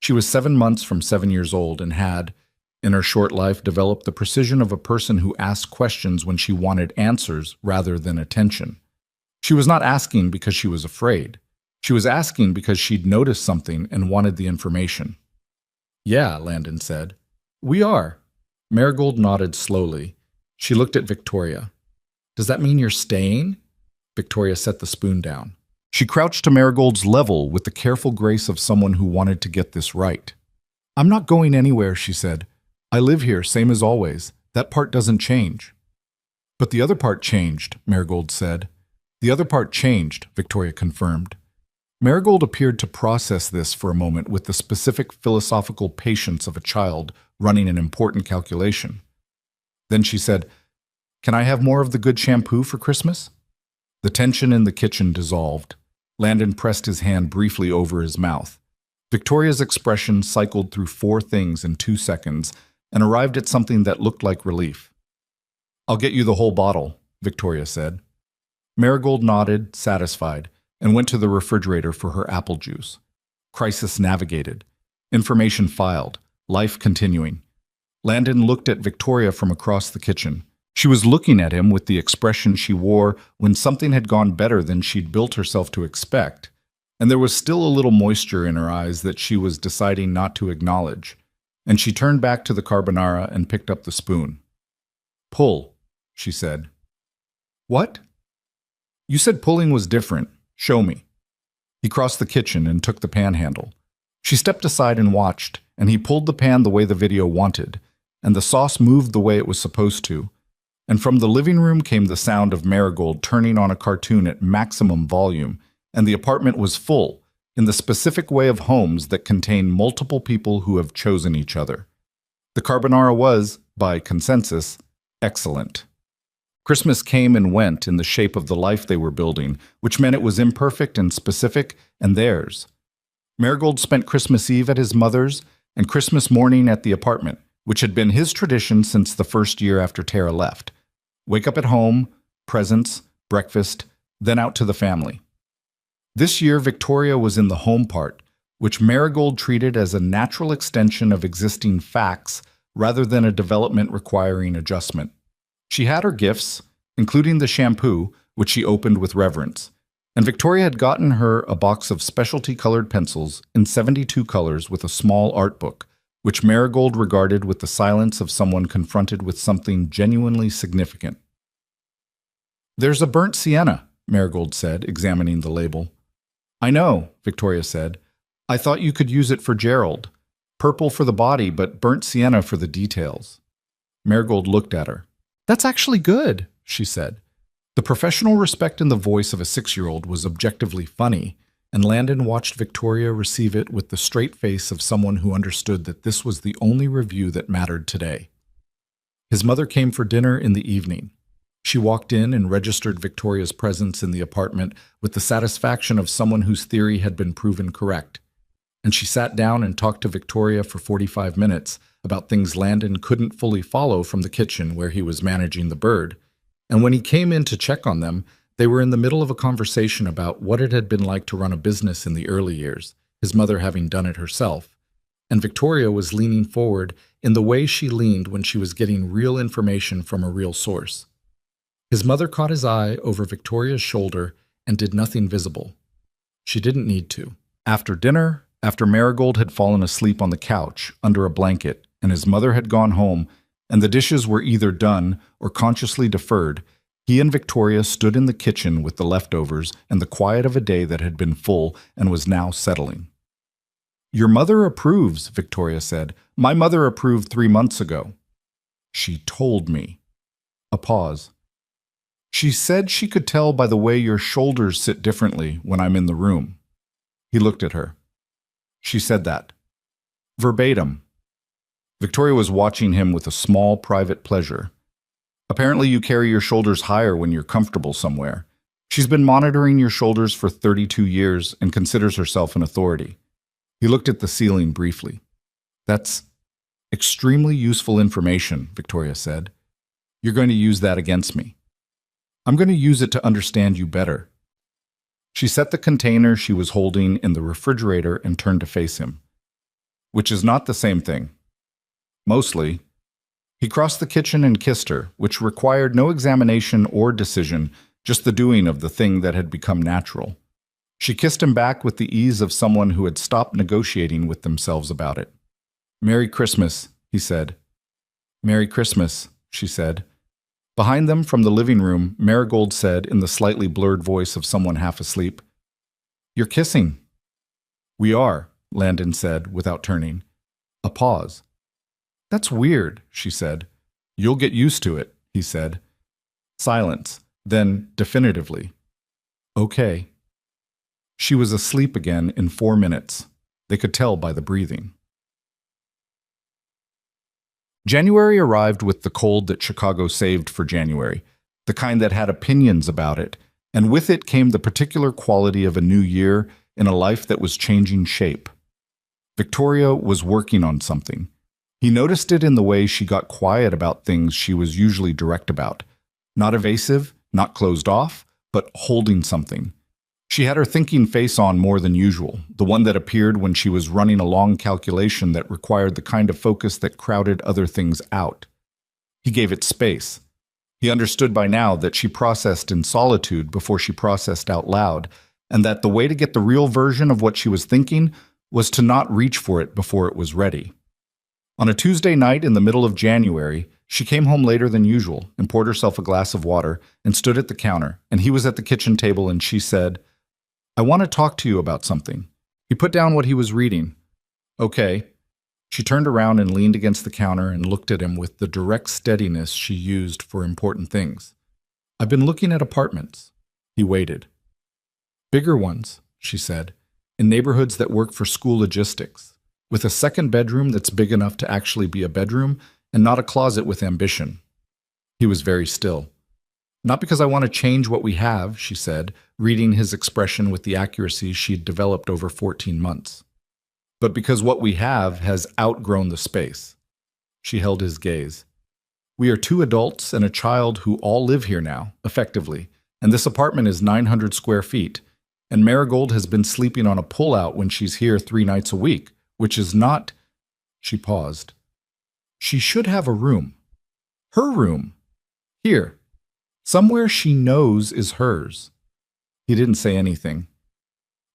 She was 7 months from 7 years old and had, in her short life, developed the precision of a person who asked questions when she wanted answers rather than attention. She was not asking because she was afraid. She was asking because she'd noticed something and wanted the information. Yeah, Landon said. We are. Marigold nodded slowly. She looked at Victoria. Does that mean you're staying? Victoria set the spoon down. She crouched to Marigold's level with the careful grace of someone who wanted to get this right. I'm not going anywhere, she said. I live here, same as always. That part doesn't change. But the other part changed, Marigold said. The other part changed, Victoria confirmed. Marigold appeared to process this for a moment with the specific philosophical patience of a child running an important calculation. Then she said, Can I have more of the good shampoo for Christmas? The tension in the kitchen dissolved. Landon pressed his hand briefly over his mouth. Victoria's expression cycled through 4 things in 2 seconds and arrived at something that looked like relief. "I'll get you the whole bottle," Victoria said. Marigold nodded, satisfied, and went to the refrigerator for her apple juice. Crisis navigated. Information filed. Life continuing. Landon looked at Victoria from across the kitchen. She was looking at him with the expression she wore when something had gone better than she'd built herself to expect, and there was still a little moisture in her eyes that she was deciding not to acknowledge, and she turned back to the carbonara and picked up the spoon. "Pull," she said. "What?" "You said pulling was different. Show me." He crossed the kitchen and took the pan handle. She stepped aside and watched, and he pulled the pan the way the video wanted, and the sauce moved the way it was supposed to. And from the living room came the sound of Marigold turning on a cartoon at maximum volume, and the apartment was full, in the specific way of homes that contain multiple people who have chosen each other. The carbonara was, by consensus, excellent. Christmas came and went in the shape of the life they were building, which meant it was imperfect and specific, and theirs. Marigold spent Christmas Eve at his mother's and Christmas morning at the apartment, which had been his tradition since the first year after Tara left. Wake up at home, presents, breakfast, then out to the family. This year, Victoria was in the home part, which Marigold treated as a natural extension of existing facts rather than a development requiring adjustment. She had her gifts, including the shampoo, which she opened with reverence, and Victoria had gotten her a box of specialty-colored pencils in 72 colors with a small art book, which Marigold regarded with the silence of someone confronted with something genuinely significant. "There's a burnt sienna," Marigold said, examining the label. "I know," Victoria said. "I thought you could use it for Gerald. Purple for the body, but burnt sienna for the details." Marigold looked at her. "That's actually good," she said. The professional respect in the voice of a 6-year-old was objectively funny, and Landon watched Victoria receive it with the straight face of someone who understood that this was the only review that mattered today. His mother came for dinner in the evening. She walked in and registered Victoria's presence in the apartment with the satisfaction of someone whose theory had been proven correct. And she sat down and talked to Victoria for 45 minutes about things Landon couldn't fully follow from the kitchen where he was managing the bird. And when he came in to check on them, they were in the middle of a conversation about what it had been like to run a business in the early years, his mother having done it herself. And Victoria was leaning forward in the way she leaned when she was getting real information from a real source. His mother caught his eye over Victoria's shoulder and did nothing visible. She didn't need to. After dinner, after Marigold had fallen asleep on the couch under a blanket and his mother had gone home and the dishes were either done or consciously deferred, he and Victoria stood in the kitchen with the leftovers and the quiet of a day that had been full and was now settling. "Your mother approves," Victoria said. "My mother approved 3 months ago." "She told me." A pause. "She said she could tell by the way your shoulders sit differently when I'm in the room." He looked at her. "She said that." Verbatim. Victoria was watching him with a small private pleasure. "Apparently you carry your shoulders higher when you're comfortable somewhere. She's been monitoring your shoulders for 32 years and considers herself an authority." He looked at the ceiling briefly. "That's extremely useful information," Victoria said. "You're going to use that against me." "I'm going to use it to understand you better." She set the container she was holding in the refrigerator and turned to face him. "Which is not the same thing." "Mostly." He crossed the kitchen and kissed her, which required no examination or decision, just the doing of the thing that had become natural. She kissed him back with the ease of someone who had stopped negotiating with themselves about it. "Merry Christmas," he said. "Merry Christmas," she said. Behind them, from the living room, Marigold said in the slightly blurred voice of someone half asleep, "You're kissing." "We are," Landon said, without turning. A pause. "That's weird," she said. "You'll get used to it," he said. Silence, then definitively, "Okay." She was asleep again in 4 minutes. They could tell by the breathing. January arrived with the cold that Chicago saved for January, the kind that had opinions about it, and with it came the particular quality of a new year in a life that was changing shape. Victoria was working on something. He noticed it in the way she got quiet about things she was usually direct about. Not evasive, not closed off, but holding something. She had her thinking face on more than usual, the one that appeared when she was running a long calculation that required the kind of focus that crowded other things out. He gave it space. He understood by now that she processed in solitude before she processed out loud, and that the way to get the real version of what she was thinking was to not reach for it before it was ready. On a Tuesday night in the middle of January, she came home later than usual and poured herself a glass of water and stood at the counter, and he was at the kitchen table and she said, "I want to talk to you about something." He put down what he was reading. "Okay." She turned around and leaned against the counter and looked at him with the direct steadiness she used for important things. "I've been looking at apartments." He waited. "Bigger ones," she said, "in neighborhoods that work for school logistics, with a second bedroom that's big enough to actually be a bedroom and not a closet with ambition." He was very still. "Not because I want to change what we have," she said, reading his expression with the accuracy she'd developed over 14 months. "But because what we have has outgrown the space." She held his gaze. "We are two adults and a child who all live here now, effectively, and this apartment is 900 square feet, and Marigold has been sleeping on a pull-out when she's here 3 nights a week, which is not—" She paused. "She should have a room. Her room. Here. Somewhere she knows is hers." He didn't say anything.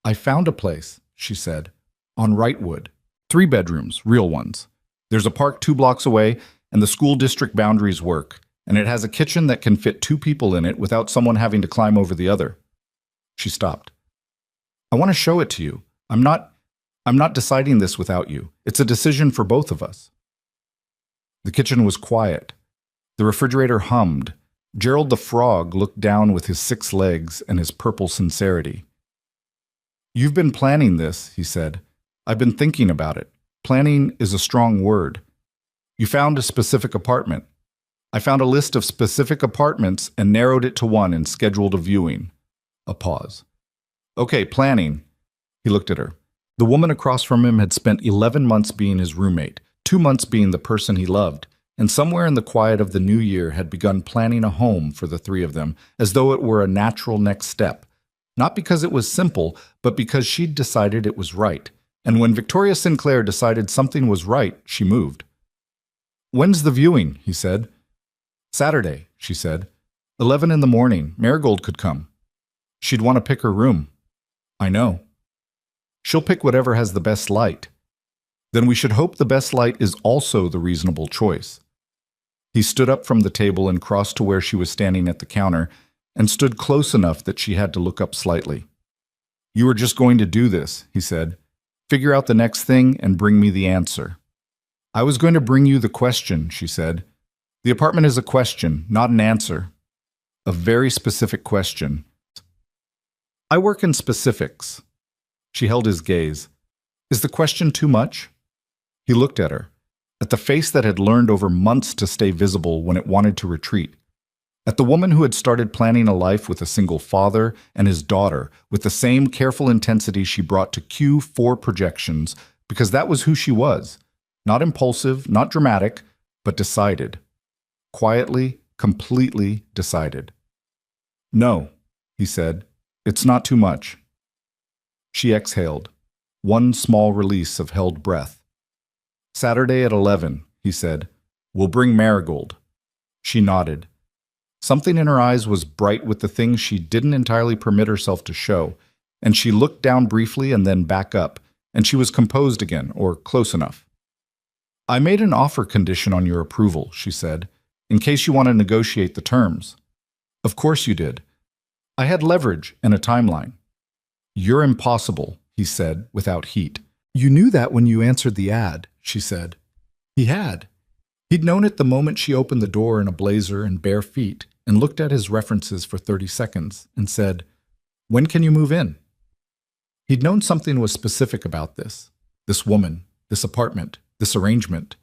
"I found a place," she said, "on Wrightwood. 3 bedrooms, real ones. There's a park 2 blocks away, and the school district boundaries work, and it has a kitchen that can fit 2 people in it without someone having to climb over the other." She stopped. "I want to show it to you. I'm not deciding this without you. It's a decision for both of us." The kitchen was quiet. The refrigerator hummed. Gerald the frog looked down with his 6 legs and his purple sincerity. "You've been planning this," he said. "I've been thinking about it. Planning is a strong word. You found a specific apartment. I found a list of specific apartments and narrowed it to one and scheduled a viewing." A pause. "Okay, planning." He looked at her. The woman across from him had spent 11 months being his roommate, 2 months being the person he loved, and somewhere in the quiet of the new year had begun planning a home for the 3 of them, as though it were a natural next step. Not because it was simple, but because she'd decided it was right. And when Victoria Sinclair decided something was right, she moved. "When's the viewing?" he said. "Saturday," she said. 11 in the morning. Marigold could come. She'd want to pick her room." "I know." "She'll pick whatever has the best light." "Then we should hope the best light is also the reasonable choice." He stood up from the table and crossed to where she was standing at the counter and stood close enough that she had to look up slightly. "You were just going to do this," he said. "Figure out the next thing and bring me the answer." "I was going to bring you the question," she said. "The apartment is a question, not an answer. A very specific question." "I work in specifics." She held his gaze. "Is the question too much?" He looked at her, at the face that had learned over months to stay visible when it wanted to retreat, at the woman who had started planning a life with a single father and his daughter with the same careful intensity she brought to Q4 projections, because that was who she was, not impulsive, not dramatic, but decided. Quietly, completely decided. "No," he said, "it's not too much." She exhaled, one small release of held breath. "Saturday at 11, he said. "We'll bring Marigold." She nodded. Something in her eyes was bright with the things she didn't entirely permit herself to show, and she looked down briefly and then back up, and she was composed again, or close enough. "I made an offer condition on your approval," she said, "in case you want to negotiate the terms." "Of course you did." "I had leverage and a timeline." "You're impossible," he said, without heat. "You knew that when you answered the ad," she said. He had. He'd known it the moment she opened the door in a blazer and bare feet and looked at his references for 30 seconds and said, "When can you move in?" He'd known something was specific about this woman, this apartment, this arrangement,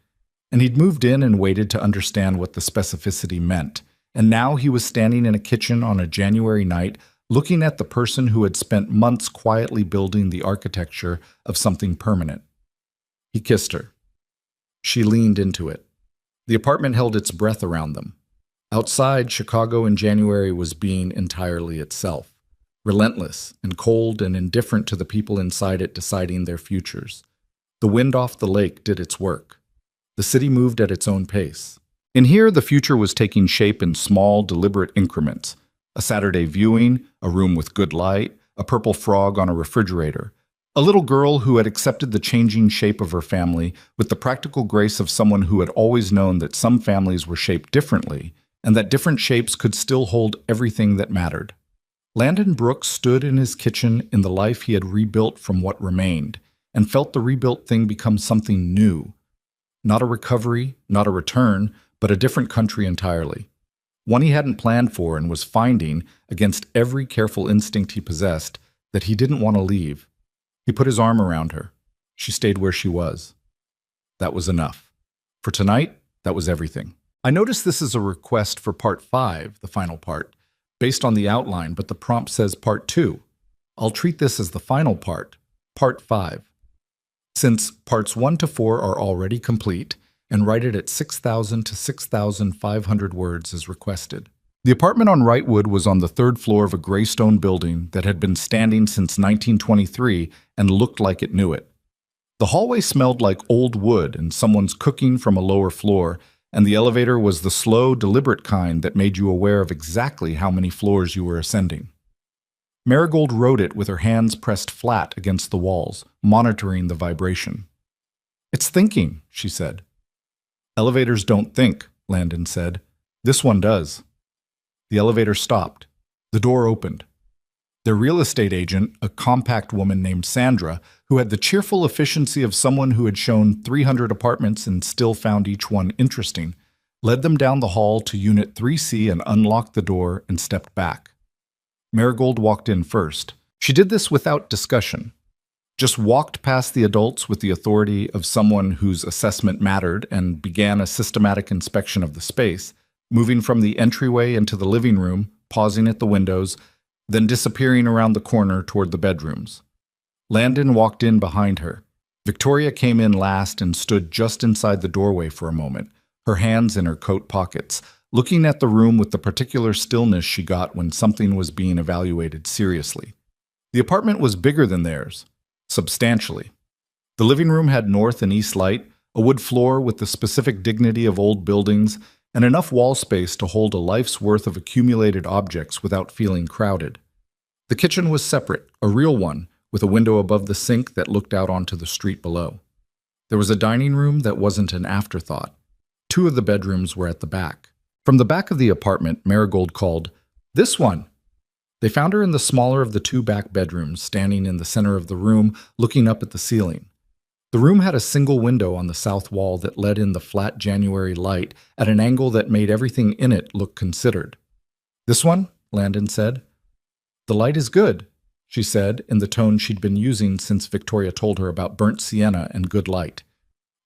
and he'd moved in and waited to understand what the specificity meant. And now he was standing in a kitchen on a January night looking at the person who had spent months quietly building the architecture of something permanent. He kissed her. She leaned into it. The apartment held its breath around them. Outside, Chicago in January was being entirely itself, relentless and cold and indifferent to the people inside it deciding their futures. The wind off the lake did its work. The city moved at its own pace. In here, the future was taking shape in small, deliberate increments. A Saturday viewing, a room with good light, a purple frog on a refrigerator. A little girl who had accepted the changing shape of her family with the practical grace of someone who had always known that some families were shaped differently, and that different shapes could still hold everything that mattered. Landon Brooks stood in his kitchen in the life he had rebuilt from what remained, and felt the rebuilt thing become something new. Not a recovery, not a return, but a different country entirely. One he hadn't planned for and was finding, against every careful instinct he possessed, that he didn't want to leave. He put his arm around her. She stayed where she was. That was enough. For tonight, that was everything. I notice this is a request for part 5, the final part, based on the outline, but the prompt says part 2. I'll treat this as the final part, part 5. Since parts 1 to 4 are already complete, and write it at 6,000 to 6,500 words as requested. The apartment on Wrightwood was on the 3rd floor of a gray stone building that had been standing since 1923 and looked like it knew it. The hallway smelled like old wood and someone's cooking from a lower floor, and the elevator was the slow, deliberate kind that made you aware of exactly how many floors you were ascending. Marigold rode it with her hands pressed flat against the walls, monitoring the vibration. "It's thinking," she said. "Elevators don't think," Landon said. "This one does." The elevator stopped. The door opened. Their real estate agent, a compact woman named Sandra, who had the cheerful efficiency of someone who had shown 300 apartments and still found each one interesting, led them down the hall to Unit 3C and unlocked the door and stepped back. Marigold walked in first. She did this without discussion. Just walked past the adults with the authority of someone whose assessment mattered and began a systematic inspection of the space, moving from the entryway into the living room, pausing at the windows, then disappearing around the corner toward the bedrooms. Landon walked in behind her. Victoria came in last and stood just inside the doorway for a moment, her hands in her coat pockets, looking at the room with the particular stillness she got when something was being evaluated seriously. The apartment was bigger than theirs, substantially. The living room had north and east light, a wood floor with the specific dignity of old buildings, and enough wall space to hold a life's worth of accumulated objects without feeling crowded. The kitchen was separate, a real one, with a window above the sink that looked out onto the street below. There was a dining room that wasn't an afterthought. 2 of the bedrooms were at the back. From the back of the apartment, Marigold called, "This one!" They found her in the smaller of the 2 back bedrooms, standing in the center of the room, looking up at the ceiling. The room had a single window on the south wall that let in the flat January light at an angle that made everything in it look considered. "This one?" Landon said. "The light is good," she said in the tone she'd been using since Victoria told her about burnt sienna and good light.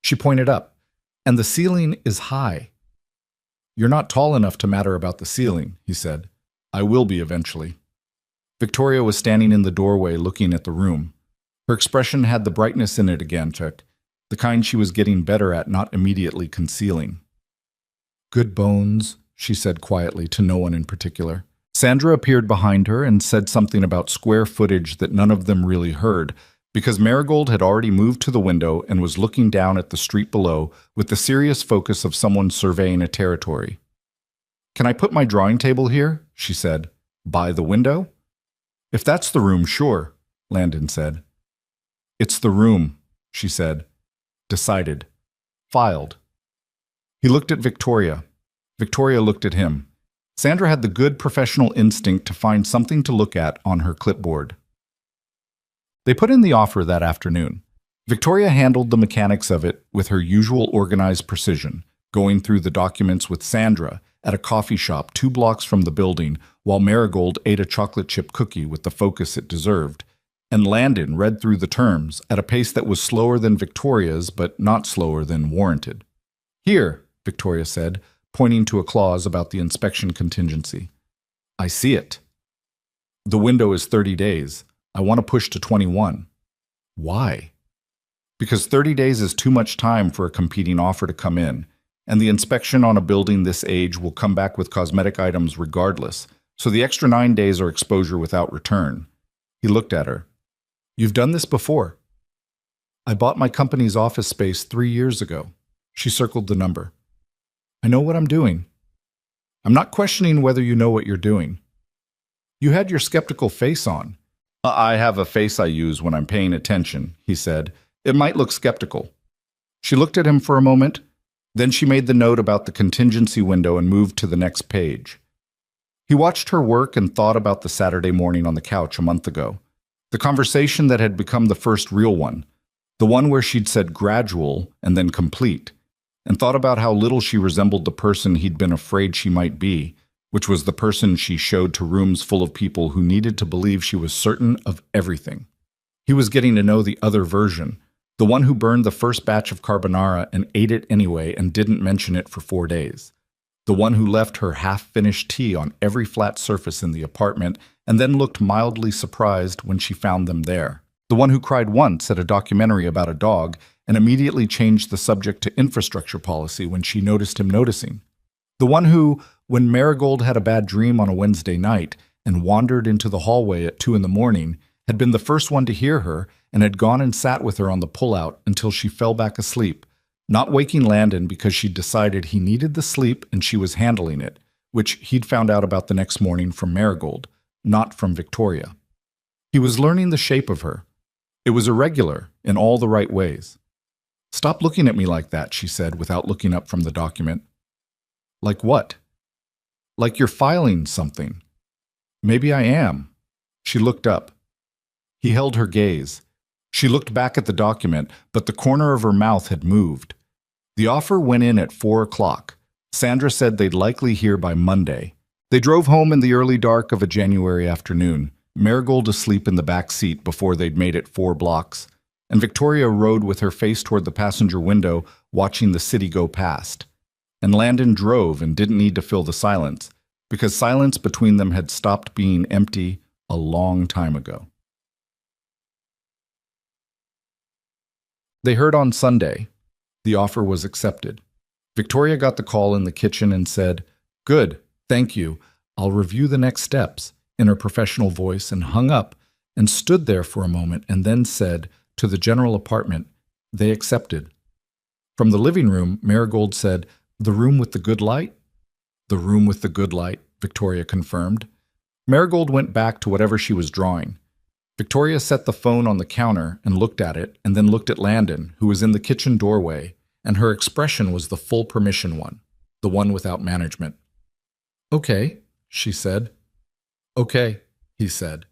She pointed up. "And the ceiling is high." "You're not tall enough to matter about the ceiling," he said. "I will be eventually." Victoria was standing in the doorway looking at the room. Her expression had the brightness in it again, Chuck, the kind she was getting better at not immediately concealing. "Good bones," she said quietly to no one in particular. Sandra appeared behind her and said something about square footage that none of them really heard, because Marigold had already moved to the window and was looking down at the street below with the serious focus of someone surveying a territory. "Can I put my drawing table here?" she said. "By the window?" "If that's the room, sure," Landon said. "It's the room," she said. Decided. Filed. He looked at Victoria. Victoria looked at him. Sandra had the good professional instinct to find something to look at on her clipboard. They put in the offer that afternoon. Victoria handled the mechanics of it with her usual organized precision, going through the documents with Sandra at a coffee shop 2 blocks from the building while Marigold ate a chocolate chip cookie with the focus it deserved, and Landon read through the terms at a pace that was slower than Victoria's but not slower than warranted. "Here," Victoria said, pointing to a clause about the inspection contingency. "I see it. The window is 30 days. I want to push to 21. "Why?" Because 30 days is too much time for a competing offer to come in, and the inspection on a building this age will come back with cosmetic items regardless, so the extra 9 days are exposure without return. He looked at her. You've done this before. I bought my company's office space 3 years ago. She circled the number. I know what I'm doing. I'm not questioning whether you know what you're doing. You had your skeptical face on. I have a face I use when I'm paying attention, he said. It might look skeptical. She looked at him for a moment. Then she made the note about the contingency window and moved to the next page. He watched her work and thought about the Saturday morning on the couch a month ago. The conversation that had become the first real one. The one where she'd said gradual and then complete. And thought about how little she resembled the person he'd been afraid she might be, which was the person she showed to rooms full of people who needed to believe she was certain of everything. He was getting to know the other version, the one who burned the first batch of carbonara and ate it anyway and didn't mention it for 4 days. The one who left her half-finished tea on every flat surface in the apartment and then looked mildly surprised when she found them there. The one who cried once at a documentary about a dog and immediately changed the subject to infrastructure policy when she noticed him noticing. The one who, when Marigold had a bad dream on a Wednesday night and wandered into the hallway at 2 a.m, had been the first one to hear her and had gone and sat with her on the pullout until she fell back asleep, not waking Landon because she'd decided he needed the sleep and she was handling it, which he'd found out about the next morning from Marigold, not from Victoria. He was learning the shape of her. It was irregular in all the right ways. Stop looking at me like that, she said without looking up from the document. Like what? Like you're filing something. Maybe I am. She looked up. He held her gaze. She looked back at the document, but the corner of her mouth had moved. The offer went in at 4 o'clock. Sandra said they'd likely hear by Monday. They drove home in the early dark of a January afternoon, Marigold asleep in the back seat before they'd made it 4 blocks, and Victoria rode with her face toward the passenger window, watching the city go past. And Landon drove and didn't need to fill the silence, because silence between them had stopped being empty a long time ago. They heard on Sunday. The offer was accepted. Victoria got the call in the kitchen and said, "Good, thank you. I'll review the next steps," in her professional voice, and hung up and stood there for a moment and then said, to the general apartment, "They accepted." From the living room, Marigold said, "The room with the good light?" "The room with the good light," Victoria confirmed. Marigold went back to whatever she was drawing. Victoria set the phone on the counter and looked at it, and then looked at Landon, who was in the kitchen doorway, and her expression was the full permission one, the one without management. "Okay," she said. "Okay," he said.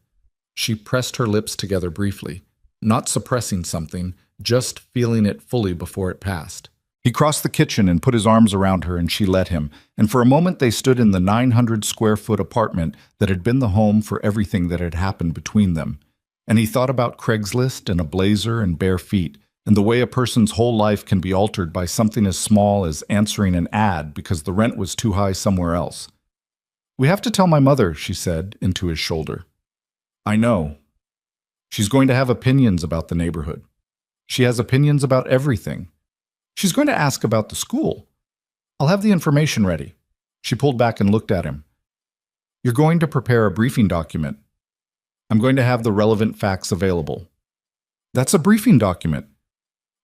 She pressed her lips together briefly, not suppressing something, just feeling it fully before it passed. He crossed the kitchen and put his arms around her, and she let him, and for a moment they stood in the 900-square-foot apartment that had been the home for everything that had happened between them. And he thought about Craigslist and a blazer and bare feet, and the way a person's whole life can be altered by something as small as answering an ad because the rent was too high somewhere else. "We have to tell my mother," she said, into his shoulder. "I know. She's going to have opinions about the neighborhood. She has opinions about everything. She's going to ask about the school. I'll have the information ready." She pulled back and looked at him. "You're going to prepare a briefing document. I'm going to have the relevant facts available." "That's a briefing document."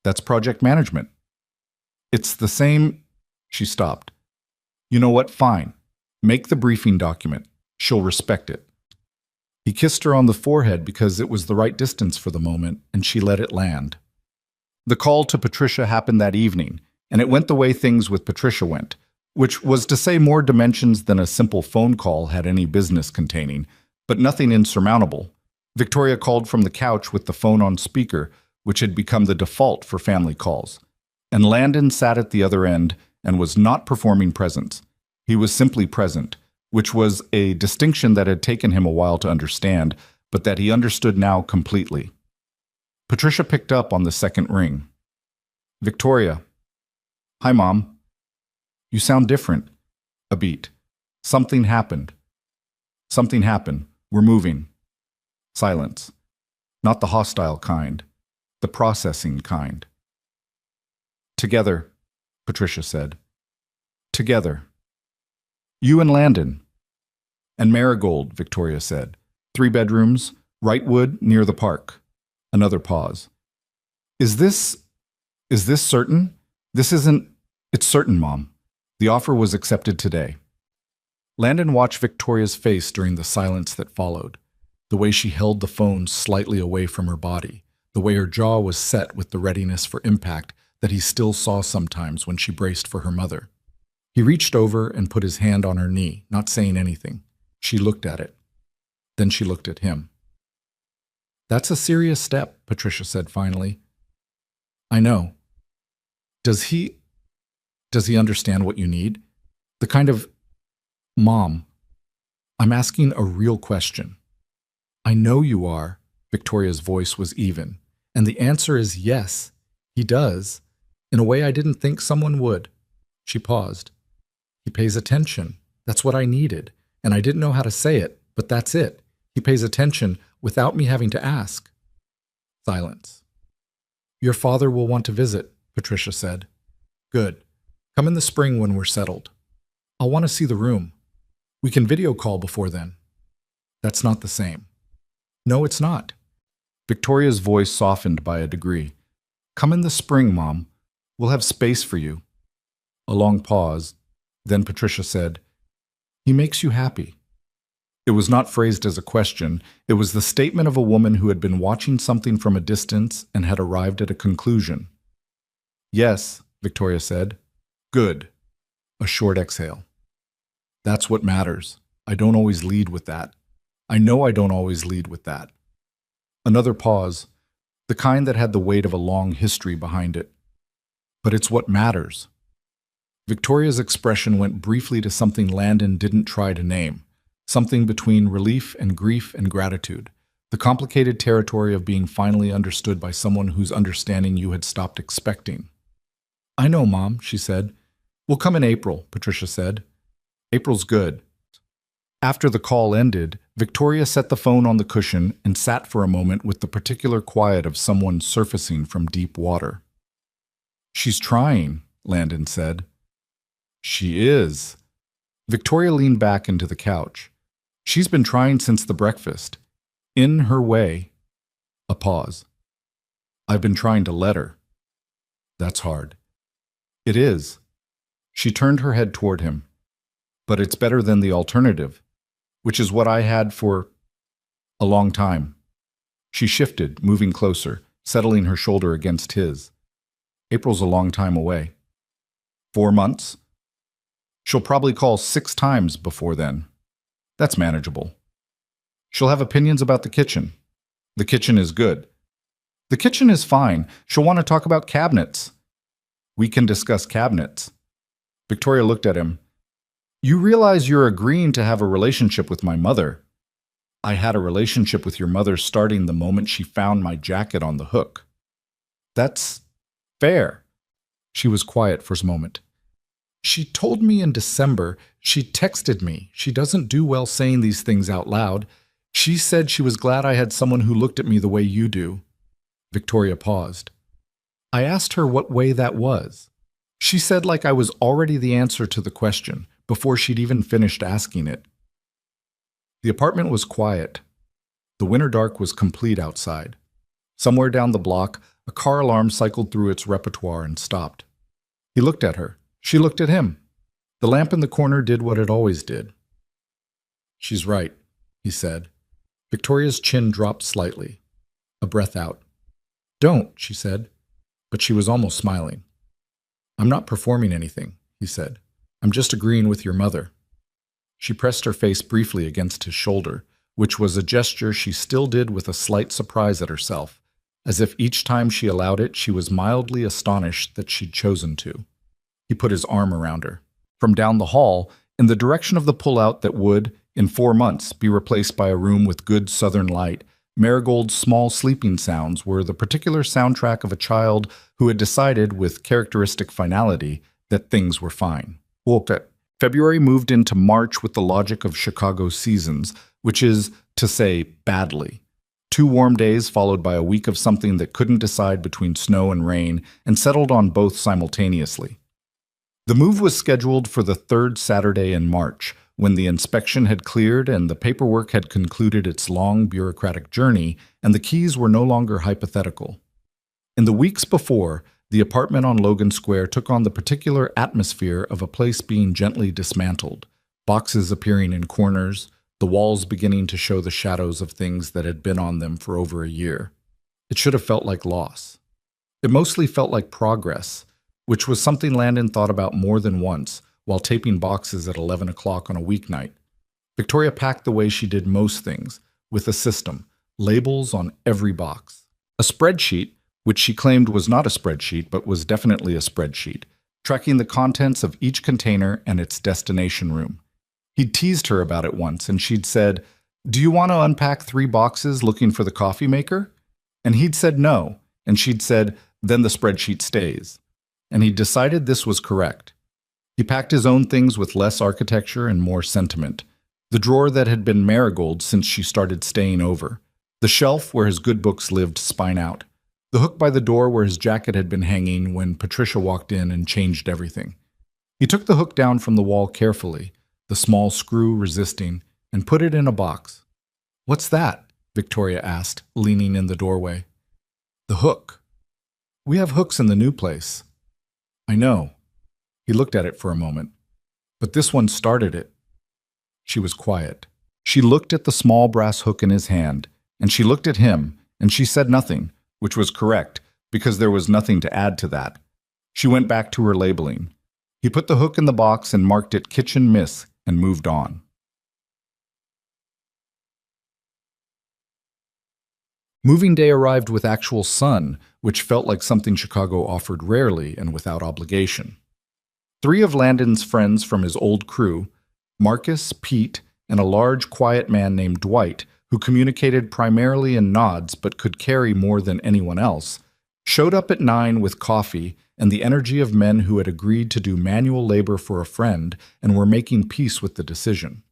"That's project management." "It's the same—" She stopped. "You know what? Fine. Make the briefing document. She'll respect it." He kissed her on the forehead because it was the right distance for the moment, and she let it land. The call to Patricia happened that evening, and it went the way things with Patricia went, which was to say more dimensions than a simple phone call had any business containing, but nothing insurmountable. Victoria called from the couch with the phone on speaker, which had become the default for family calls. And Landon sat at the other end and was not performing presence. He was simply present, which was a distinction that had taken him a while to understand, but that he understood now completely. Patricia picked up on the second ring. "Victoria." "Hi, Mom." "You sound different." A beat. "Something happened." "Something happened. We're moving." Silence. Not the hostile kind. the processing kind. Together, Patricia said. Together. You and Landon. And Marigold, Victoria said. 3 bedrooms, Wrightwood, near the park. Another pause. Is this certain? This isn't... It's certain, Mom. The offer was accepted today. Landon watched Victoria's face during the silence that followed, the way she held the phone slightly away from her body, the way her jaw was set with the readiness for impact that he still saw sometimes when she braced for her mother. He reached over and put his hand on her knee, not saying anything. She looked at it. Then she looked at him. That's a serious step, Patricia said finally. I know. Does he understand what you need? The kind of... Mom, I'm asking a real question. I know you are. Victoria's voice was even. And the answer is yes, he does, in a way I didn't think someone would. She paused. He pays attention. That's what I needed. And I didn't know how to say it, but that's it. He pays attention without me having to ask. Silence. Your father will want to visit, Patricia said. Good. Come in the spring when we're settled. I'll want to see the room. We can video call before then. That's not the same. No, it's not. Victoria's voice softened by a degree. Come in the spring, Mom. We'll have space for you. A long pause. Then Patricia said, He makes you happy. It was not phrased as a question. It was the statement of a woman who had been watching something from a distance and had arrived at a conclusion. Yes, Victoria said. Good. A short exhale. That's what matters. I don't always lead with that. I know I don't always lead with that. Another pause, the kind that had the weight of a long history behind it. But it's what matters. Victoria's expression went briefly to something Landon didn't try to name, something between relief and grief and gratitude, the complicated territory of being finally understood by someone whose understanding you had stopped expecting. I know, Mom, she said. We'll come in April, Patricia said. April's good. After the call ended, Victoria set the phone on the cushion and sat for a moment with the particular quiet of someone surfacing from deep water. She's trying, Landon said. She is. Victoria leaned back into the couch. She's been trying since the breakfast. In her way. A pause. I've been trying to let her. That's hard. It is. She turned her head toward him. But it's better than the alternative, which is what I had for a long time. She shifted, moving closer, settling her shoulder against his. April's a long time away. 4 months? She'll probably call 6 times before then. That's manageable. She'll have opinions about the kitchen. The kitchen is good. The kitchen is fine. She'll want to talk about cabinets. We can discuss cabinets. Victoria looked at him. You realize you're agreeing to have a relationship with my mother. I had a relationship with your mother starting the moment she found my jacket on the hook. That's fair. She was quiet for a moment. She told me in December. She texted me. She doesn't do well saying these things out loud. She said she was glad I had someone who looked at me the way you do. Victoria paused. I asked her what way that was. She said like I was already the answer to the question, before she'd even finished asking it. The apartment was quiet. The winter dark was complete outside. Somewhere down the block, a car alarm cycled through its repertoire and stopped. He looked at her. She looked at him. The lamp in the corner did what it always did. She's right, he said. Victoria's chin dropped slightly. A breath out. Don't, she said. But she was almost smiling. I'm not performing anything, he said. I'm just agreeing with your mother. She pressed her face briefly against his shoulder, which was a gesture she still did with a slight surprise at herself, as if each time she allowed it, she was mildly astonished that she'd chosen to. He put his arm around her. From down the hall, in the direction of the pullout that would, in 4 months, be replaced by a room with good southern light, Marigold's small sleeping sounds were the particular soundtrack of a child who had decided, with characteristic finality, that things were fine. February moved into March with the logic of Chicago seasons, which is to say badly. 2 warm days followed by a week of something that couldn't decide between snow and rain and settled on both simultaneously. The move was scheduled for the third Saturday in March, when the inspection had cleared and the paperwork had concluded its long bureaucratic journey and the keys were no longer hypothetical. In the weeks before, the apartment on Logan Square took on the particular atmosphere of a place being gently dismantled, boxes appearing in corners, the walls beginning to show the shadows of things that had been on them for over a year. It should have felt like loss. It mostly felt like progress, which was something Landon thought about more than once while taping boxes at 11 o'clock on a weeknight. Victoria packed the way she did most things, with a system, labels on every box. A spreadsheet, which she claimed was not a spreadsheet but was definitely a spreadsheet, tracking the contents of each container and its destination room. He'd teased her about it once, and she'd said, "Do you want to unpack 3 boxes looking for the coffee maker?" And he'd said no, and she'd said, "Then the spreadsheet stays." And he'd decided this was correct. He packed his own things with less architecture and more sentiment. The drawer that had been Marigold since she started staying over. The shelf where his good books lived spine out. The hook by the door where his jacket had been hanging when Patricia walked in and changed everything. He took the hook down from the wall carefully, the small screw resisting, and put it in a box. "What's that?" Victoria asked, leaning in the doorway. "The hook. We have hooks in the new place." "I know." He looked at it for a moment. "But this one started it." She was quiet. She looked at the small brass hook in his hand, and she looked at him, and she said nothing, which was correct, because there was nothing to add to that. She went back to her labeling. He put the hook in the box and marked it Kitchen Miss and moved on. Moving day arrived with actual sun, which felt like something Chicago offered rarely and without obligation. 3 of Landon's friends from his old crew, Marcus, Pete, and a large, quiet man named Dwight, who communicated primarily in nods but could carry more than anyone else, showed up at 9 with coffee and the energy of men who had agreed to do manual labor for a friend and were making peace with the decision.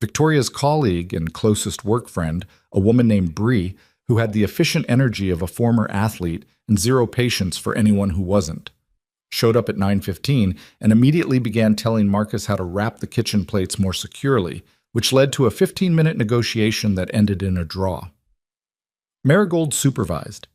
Victoria's colleague and closest work friend, a woman named Bree, who had the efficient energy of a former athlete and zero patience for anyone who wasn't, showed up at 9:15 and immediately began telling Marcus how to wrap the kitchen plates more securely, which led to a 15-minute negotiation that ended in a draw. Marigold supervised.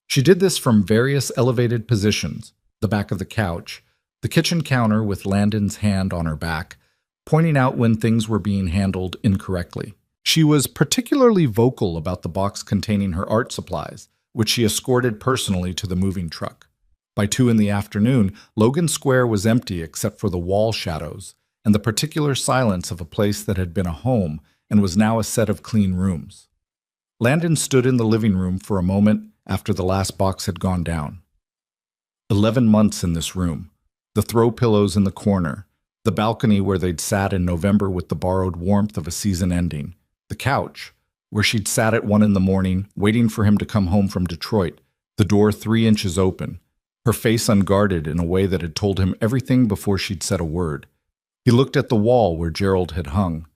She did this from various elevated positions, the back of the couch, the kitchen counter with Landon's hand on her back, pointing out when things were being handled incorrectly. She was particularly vocal about the box containing her art supplies, which she escorted personally to the moving truck. By 2 in the afternoon, Logan Square was empty except for the wall shadows and the particular silence of a place that had been a home and was now a set of clean rooms. Landon stood in the living room for a moment after the last box had gone down. 11 months in this room, the throw pillows in the corner, the balcony where they'd sat in November with the borrowed warmth of a season ending, the couch, where she'd sat at 1 in the morning, waiting for him to come home from Detroit, the door 3 inches open, her face unguarded in a way that had told him everything before she'd said a word. He looked at the wall where Gerald had hung.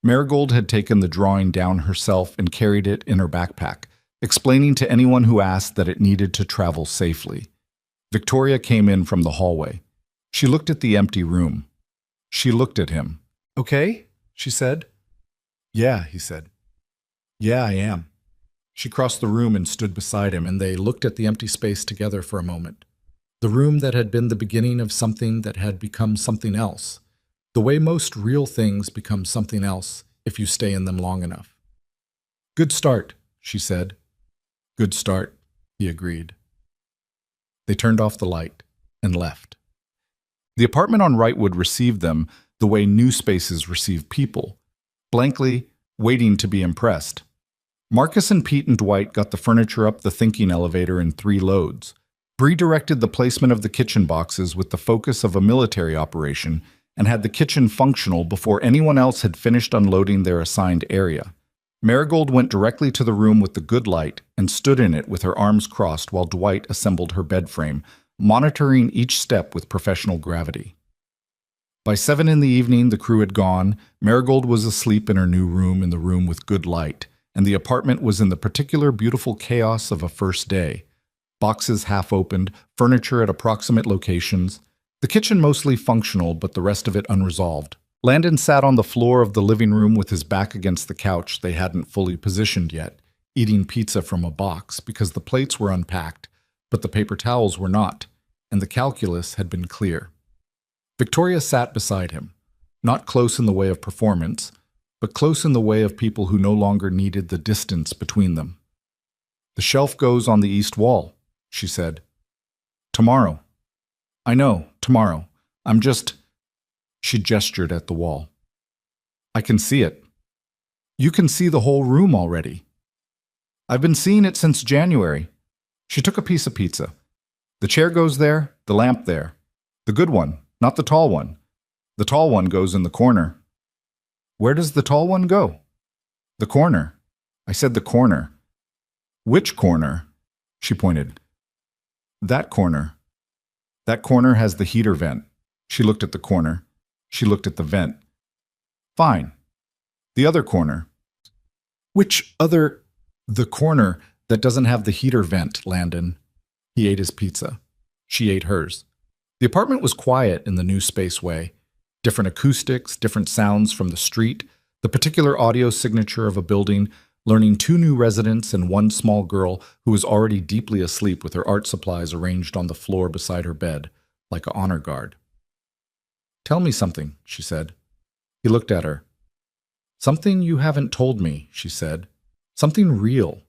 Marigold had taken the drawing down herself and carried it in her backpack, explaining to anyone who asked that it needed to travel safely. Victoria came in from the hallway. She looked at the empty room. She looked at him. "Okay?" she said. "Yeah," he said. "Yeah, I am." She crossed the room and stood beside him, and they looked at the empty space together for a moment. The room that had been the beginning of something that had become something else. The way most real things become something else if you stay in them long enough. "Good start," she said. "Good start," he agreed. They turned off the light and left. The apartment on Wrightwood received them the way new spaces receive people, blankly, waiting to be impressed. Marcus and Pete and Dwight got the furniture up the thinking elevator in 3 loads. Bree directed the placement of the kitchen boxes with the focus of a military operation and had the kitchen functional before anyone else had finished unloading their assigned area. Marigold went directly to the room with the good light and stood in it with her arms crossed while Dwight assembled her bed frame, monitoring each step with professional gravity. By 7 in the evening, the crew had gone. Marigold was asleep in her new room in the room with good light, and the apartment was in the particular beautiful chaos of a first day. Boxes half opened, furniture at approximate locations, the kitchen mostly functional but the rest of it unresolved. Landon sat on the floor of the living room with his back against the couch they hadn't fully positioned yet, eating pizza from a box because the plates were unpacked, but the paper towels were not, and the calculus had been clear. Victoria sat beside him, not close in the way of performance, but close in the way of people who no longer needed the distance between them. "The shelf goes on the east wall," she said. "Tomorrow." "I know, tomorrow. I'm just—" She gestured at the wall. "I can see it." "You can see the whole room already." "I've been seeing it since January." She took a piece of pizza. "The chair goes there, the lamp there. The good one, not the tall one. The tall one goes in the corner." "Where does the tall one go?" "The corner." "I said the corner." "Which corner?" She pointed. "That corner. That corner has the heater vent." She looked at the corner. She looked at the vent. "Fine. The other corner." "Which other—" "The corner that doesn't have the heater vent, Landon." He ate his pizza. She ate hers. The apartment was quiet in the new space way. Different acoustics, different sounds from the street, the particular audio signature of a building, learning 2 new residents and 1 small girl who was already deeply asleep with her art supplies arranged on the floor beside her bed, like an honor guard. "Tell me something," she said. He looked at her. "Something you haven't told me," she said. "Something real.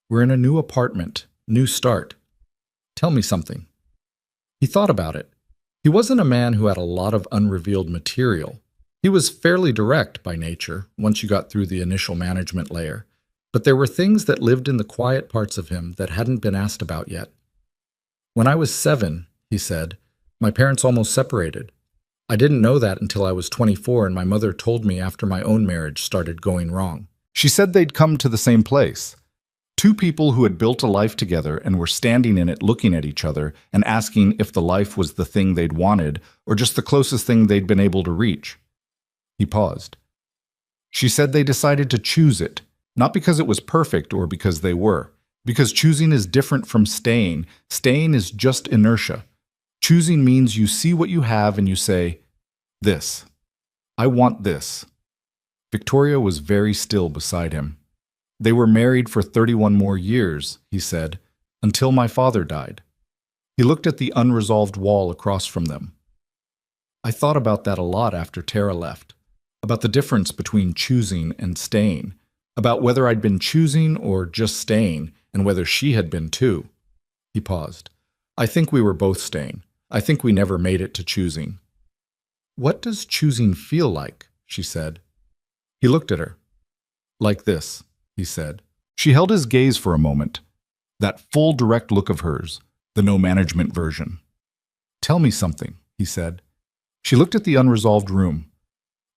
We're in a new apartment, new start. Tell me something." He thought about it. He wasn't a man who had a lot of unrevealed material. He was fairly direct by nature, once you got through the initial management layer. But there were things that lived in the quiet parts of him that hadn't been asked about yet. "When I was 7, he said, "my parents almost separated. I didn't know that until I was 24 and my mother told me after my own marriage started going wrong." She said they'd come to the same place. 2 people who had built a life together and were standing in it looking at each other and asking if the life was the thing they'd wanted or just the closest thing they'd been able to reach. He paused. She said they decided to choose it, not because it was perfect or because they were, because choosing is different from staying. Staying is just inertia. Choosing means you see what you have and you say, "This. I want this." Victoria was very still beside him. "They were married for 31 more years," he said, "until my father died." He looked at the unresolved wall across from them. "I thought about that a lot after Tara left, about the difference between choosing and staying, about whether I'd been choosing or just staying, and whether she had been too." He paused. "I think we were both staying. I think we never made it to choosing." "What does choosing feel like?" she said. He looked at her. "Like this," he said. She held his gaze for a moment, that full direct look of hers, the no-management version. "Tell me something," he said. She looked at the unresolved room.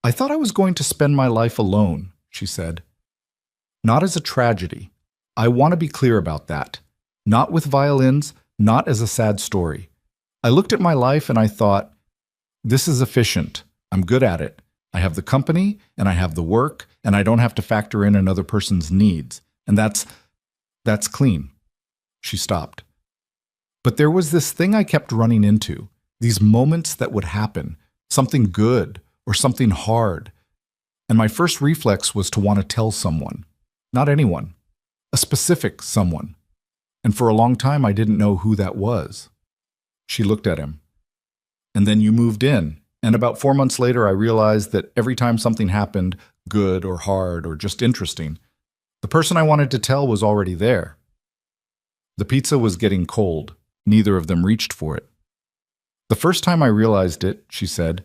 "I thought I was going to spend my life alone," she said. "Not as a tragedy. I want to be clear about that. Not with violins, not as a sad story. I looked at my life and I thought, this is efficient. I'm good at it. I have the company, and I have the work, and I don't have to factor in another person's needs. And that's clean." She stopped. But there was this thing I kept running into, these moments that would happen, something good or something hard. And my first reflex was to want to tell someone, not anyone, a specific someone. And for a long time, I didn't know who that was. She looked at him. "And then you moved in. And about 4 months later, I realized that every time something happened, good or hard or just interesting, the person I wanted to tell was already there." The pizza was getting cold. Neither of them reached for it. "The first time I realized it," she said,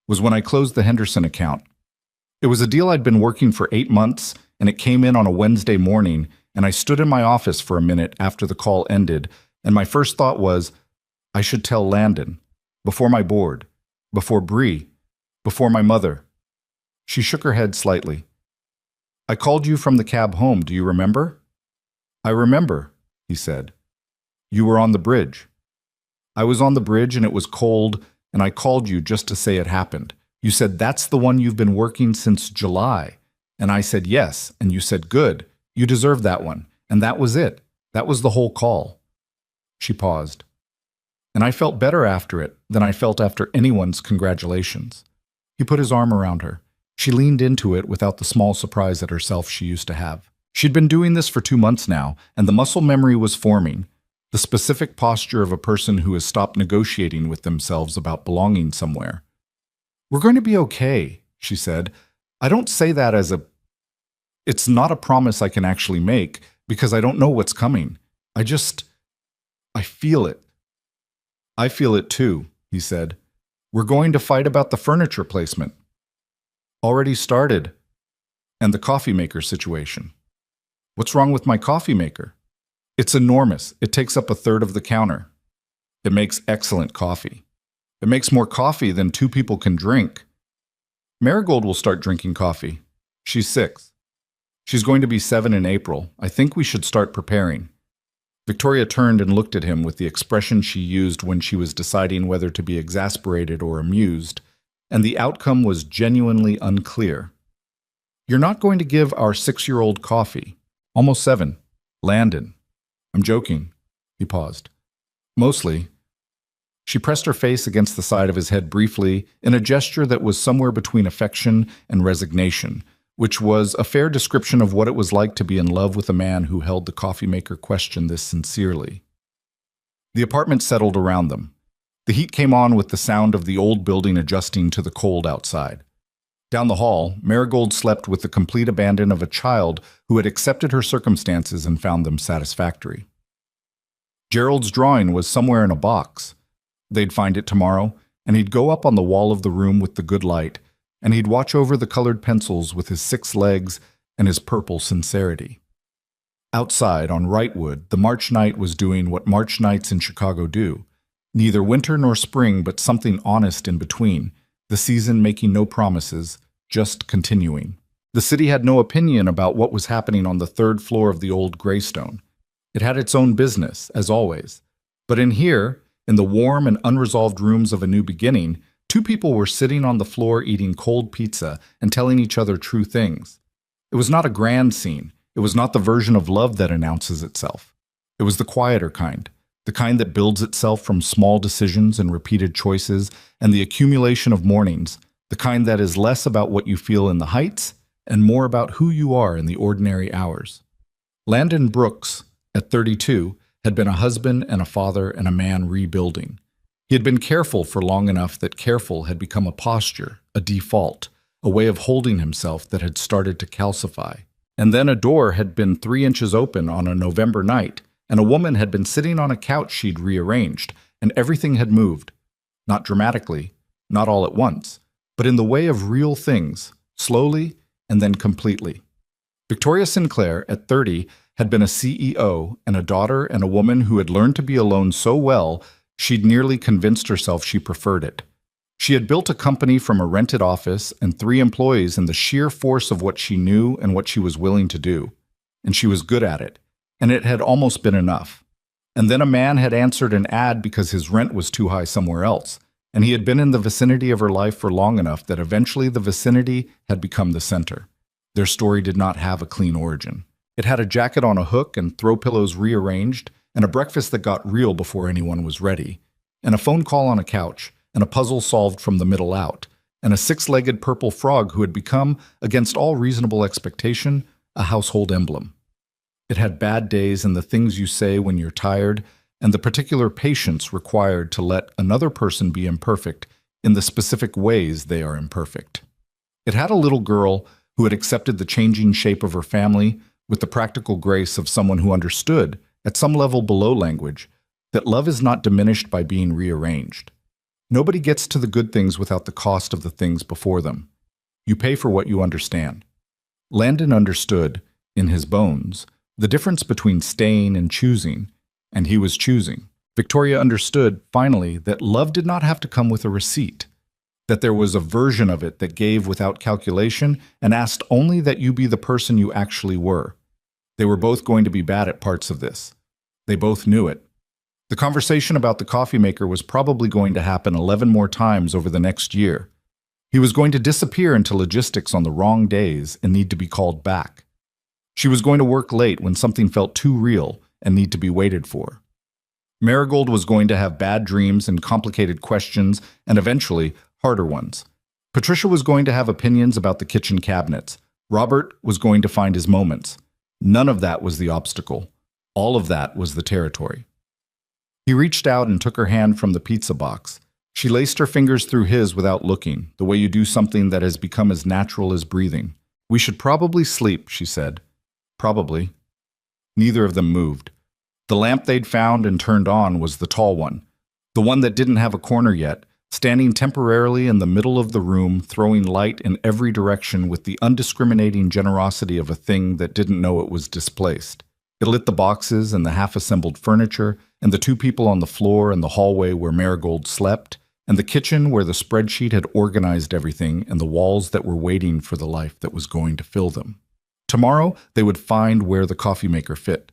"was when I closed the Henderson account. It was a deal I'd been working for 8 months, and it came in on a Wednesday morning, and I stood in my office for a minute after the call ended, and my first thought was, I should tell Landon, before my board, before Bree, before my mother." She shook her head slightly. "I called you from the cab home, do you remember?" "I remember," he said. "You were on the bridge." "I was on the bridge and it was cold, and I called you just to say it happened. You said that's the one you've been working since July. And I said yes, and you said good. You deserve that one. And that was it. That was the whole call. She paused. And I felt better after it than I felt after anyone's congratulations. He put his arm around her. She leaned into it without the small surprise at herself she used to have. She'd been doing this for 2 months now, and the muscle memory was forming, the specific posture of a person who has stopped negotiating with themselves about belonging somewhere. We're going to be okay, she said. I don't say that as it's not a promise I can actually make, because I don't know what's coming. I feel it. I feel it too, he said. We're going to fight about the furniture placement. Already started. And the coffee maker situation. What's wrong with my coffee maker? It's enormous. It takes up 1/3 of the counter. It makes excellent coffee. It makes more coffee than 2 people can drink. Marigold will start drinking coffee. She's 6. She's going to be 7 in April. I think we should start preparing. Victoria turned and looked at him with the expression she used when she was deciding whether to be exasperated or amused, and the outcome was genuinely unclear. You're not going to give our 6-year-old coffee. Almost 7. Landon. I'm joking. He paused. Mostly. She pressed her face against the side of his head briefly in a gesture that was somewhere between affection and resignation, which was a fair description of what it was like to be in love with a man who held the coffee maker question this sincerely. The apartment settled around them. The heat came on with the sound of the old building adjusting to the cold outside. Down the hall, Marigold slept with the complete abandon of a child who had accepted her circumstances and found them satisfactory. Gerald's drawing was somewhere in a box. They'd find it tomorrow, and he'd go up on the wall of the room with the good light, and he'd watch over the colored pencils with his 6 legs and his purple sincerity. Outside, on Wrightwood, the March night was doing what March nights in Chicago do. Neither winter nor spring, but something honest in between, the season making no promises, just continuing. The city had no opinion about what was happening on the 3rd floor of the old Greystone. It had its own business, as always. But in here, in the warm and unresolved rooms of a new beginning, 2 people were sitting on the floor eating cold pizza and telling each other true things. It was not a grand scene. It was not the version of love that announces itself. It was the quieter kind, the kind that builds itself from small decisions and repeated choices and the accumulation of mornings, the kind that is less about what you feel in the heights and more about who you are in the ordinary hours. Landon Brooks, at 32, had been a husband and a father and a man rebuilding. He had been careful for long enough that careful had become a posture, a default, a way of holding himself that had started to calcify. And then a door had been 3 inches open on a November night, and a woman had been sitting on a couch she'd rearranged, and everything had moved. Not dramatically, not all at once, but in the way of real things, slowly and then completely. Victoria Sinclair, at 30, had been a CEO and a daughter and a woman who had learned to be alone so well she'd nearly convinced herself she preferred it. She had built a company from a rented office and 3 employees in the sheer force of what she knew and what she was willing to do. And she was good at it. And it had almost been enough. And then a man had answered an ad because his rent was too high somewhere else. And he had been in the vicinity of her life for long enough that eventually the vicinity had become the center. Their story did not have a clean origin. It had a jacket on a hook and throw pillows rearranged, and a breakfast that got real before anyone was ready, and a phone call on a couch, and a puzzle solved from the middle out, and a 6-legged purple frog who had become, against all reasonable expectation, a household emblem. It had bad days and the things you say when you're tired, and the particular patience required to let another person be imperfect in the specific ways they are imperfect. It had a little girl who had accepted the changing shape of her family with the practical grace of someone who understood, at some level below language, that love is not diminished by being rearranged. Nobody gets to the good things without the cost of the things before them. You pay for what you understand. Landon understood, in his bones, the difference between staying and choosing, and he was choosing. Victoria understood, finally, that love did not have to come with a receipt, that there was a version of it that gave without calculation and asked only that you be the person you actually were. They were both going to be bad at parts of this. They both knew it. The conversation about the coffee maker was probably going to happen 11 more times over the next year. He was going to disappear into logistics on the wrong days and need to be called back. She was going to work late when something felt too real and need to be waited for. Marigold was going to have bad dreams and complicated questions and eventually harder ones. Patricia was going to have opinions about the kitchen cabinets. Robert was going to find his moments. None of that was the obstacle. All of that was the territory. He reached out and took her hand from the pizza box. She laced her fingers through his without looking, the way you do something that has become as natural as breathing. "We should probably sleep," she said. "Probably." Neither of them moved. The lamp they'd found and turned on was the tall one, the one that didn't have a corner yet, standing temporarily in the middle of the room, throwing light in every direction with the undiscriminating generosity of a thing that didn't know it was displaced. It lit the boxes and the half-assembled furniture, and the two people on the floor and the hallway where Marigold slept, and the kitchen where the spreadsheet had organized everything, and the walls that were waiting for the life that was going to fill them. Tomorrow, they would find where the coffee maker fit.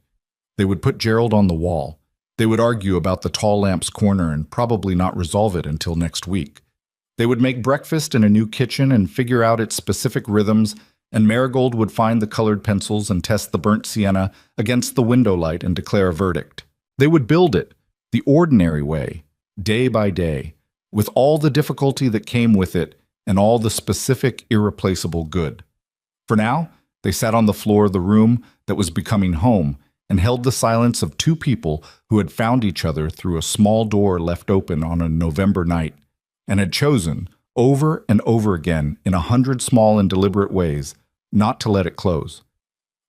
They would put Gerald on the wall. They would argue about the tall lamp's corner and probably not resolve it until next week. They would make breakfast in a new kitchen and figure out its specific rhythms, and Marigold would find the colored pencils and test the burnt sienna against the window light and declare a verdict. They would build it, the ordinary way, day by day, with all the difficulty that came with it and all the specific, irreplaceable good. For now, they sat on the floor of the room that was becoming home and held the silence of two people who had found each other through a small door left open on a November night and had chosen, over and over again, in 100 small and deliberate ways, not to let it close.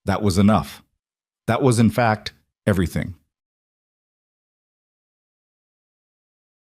That was enough. That was, in fact, everything.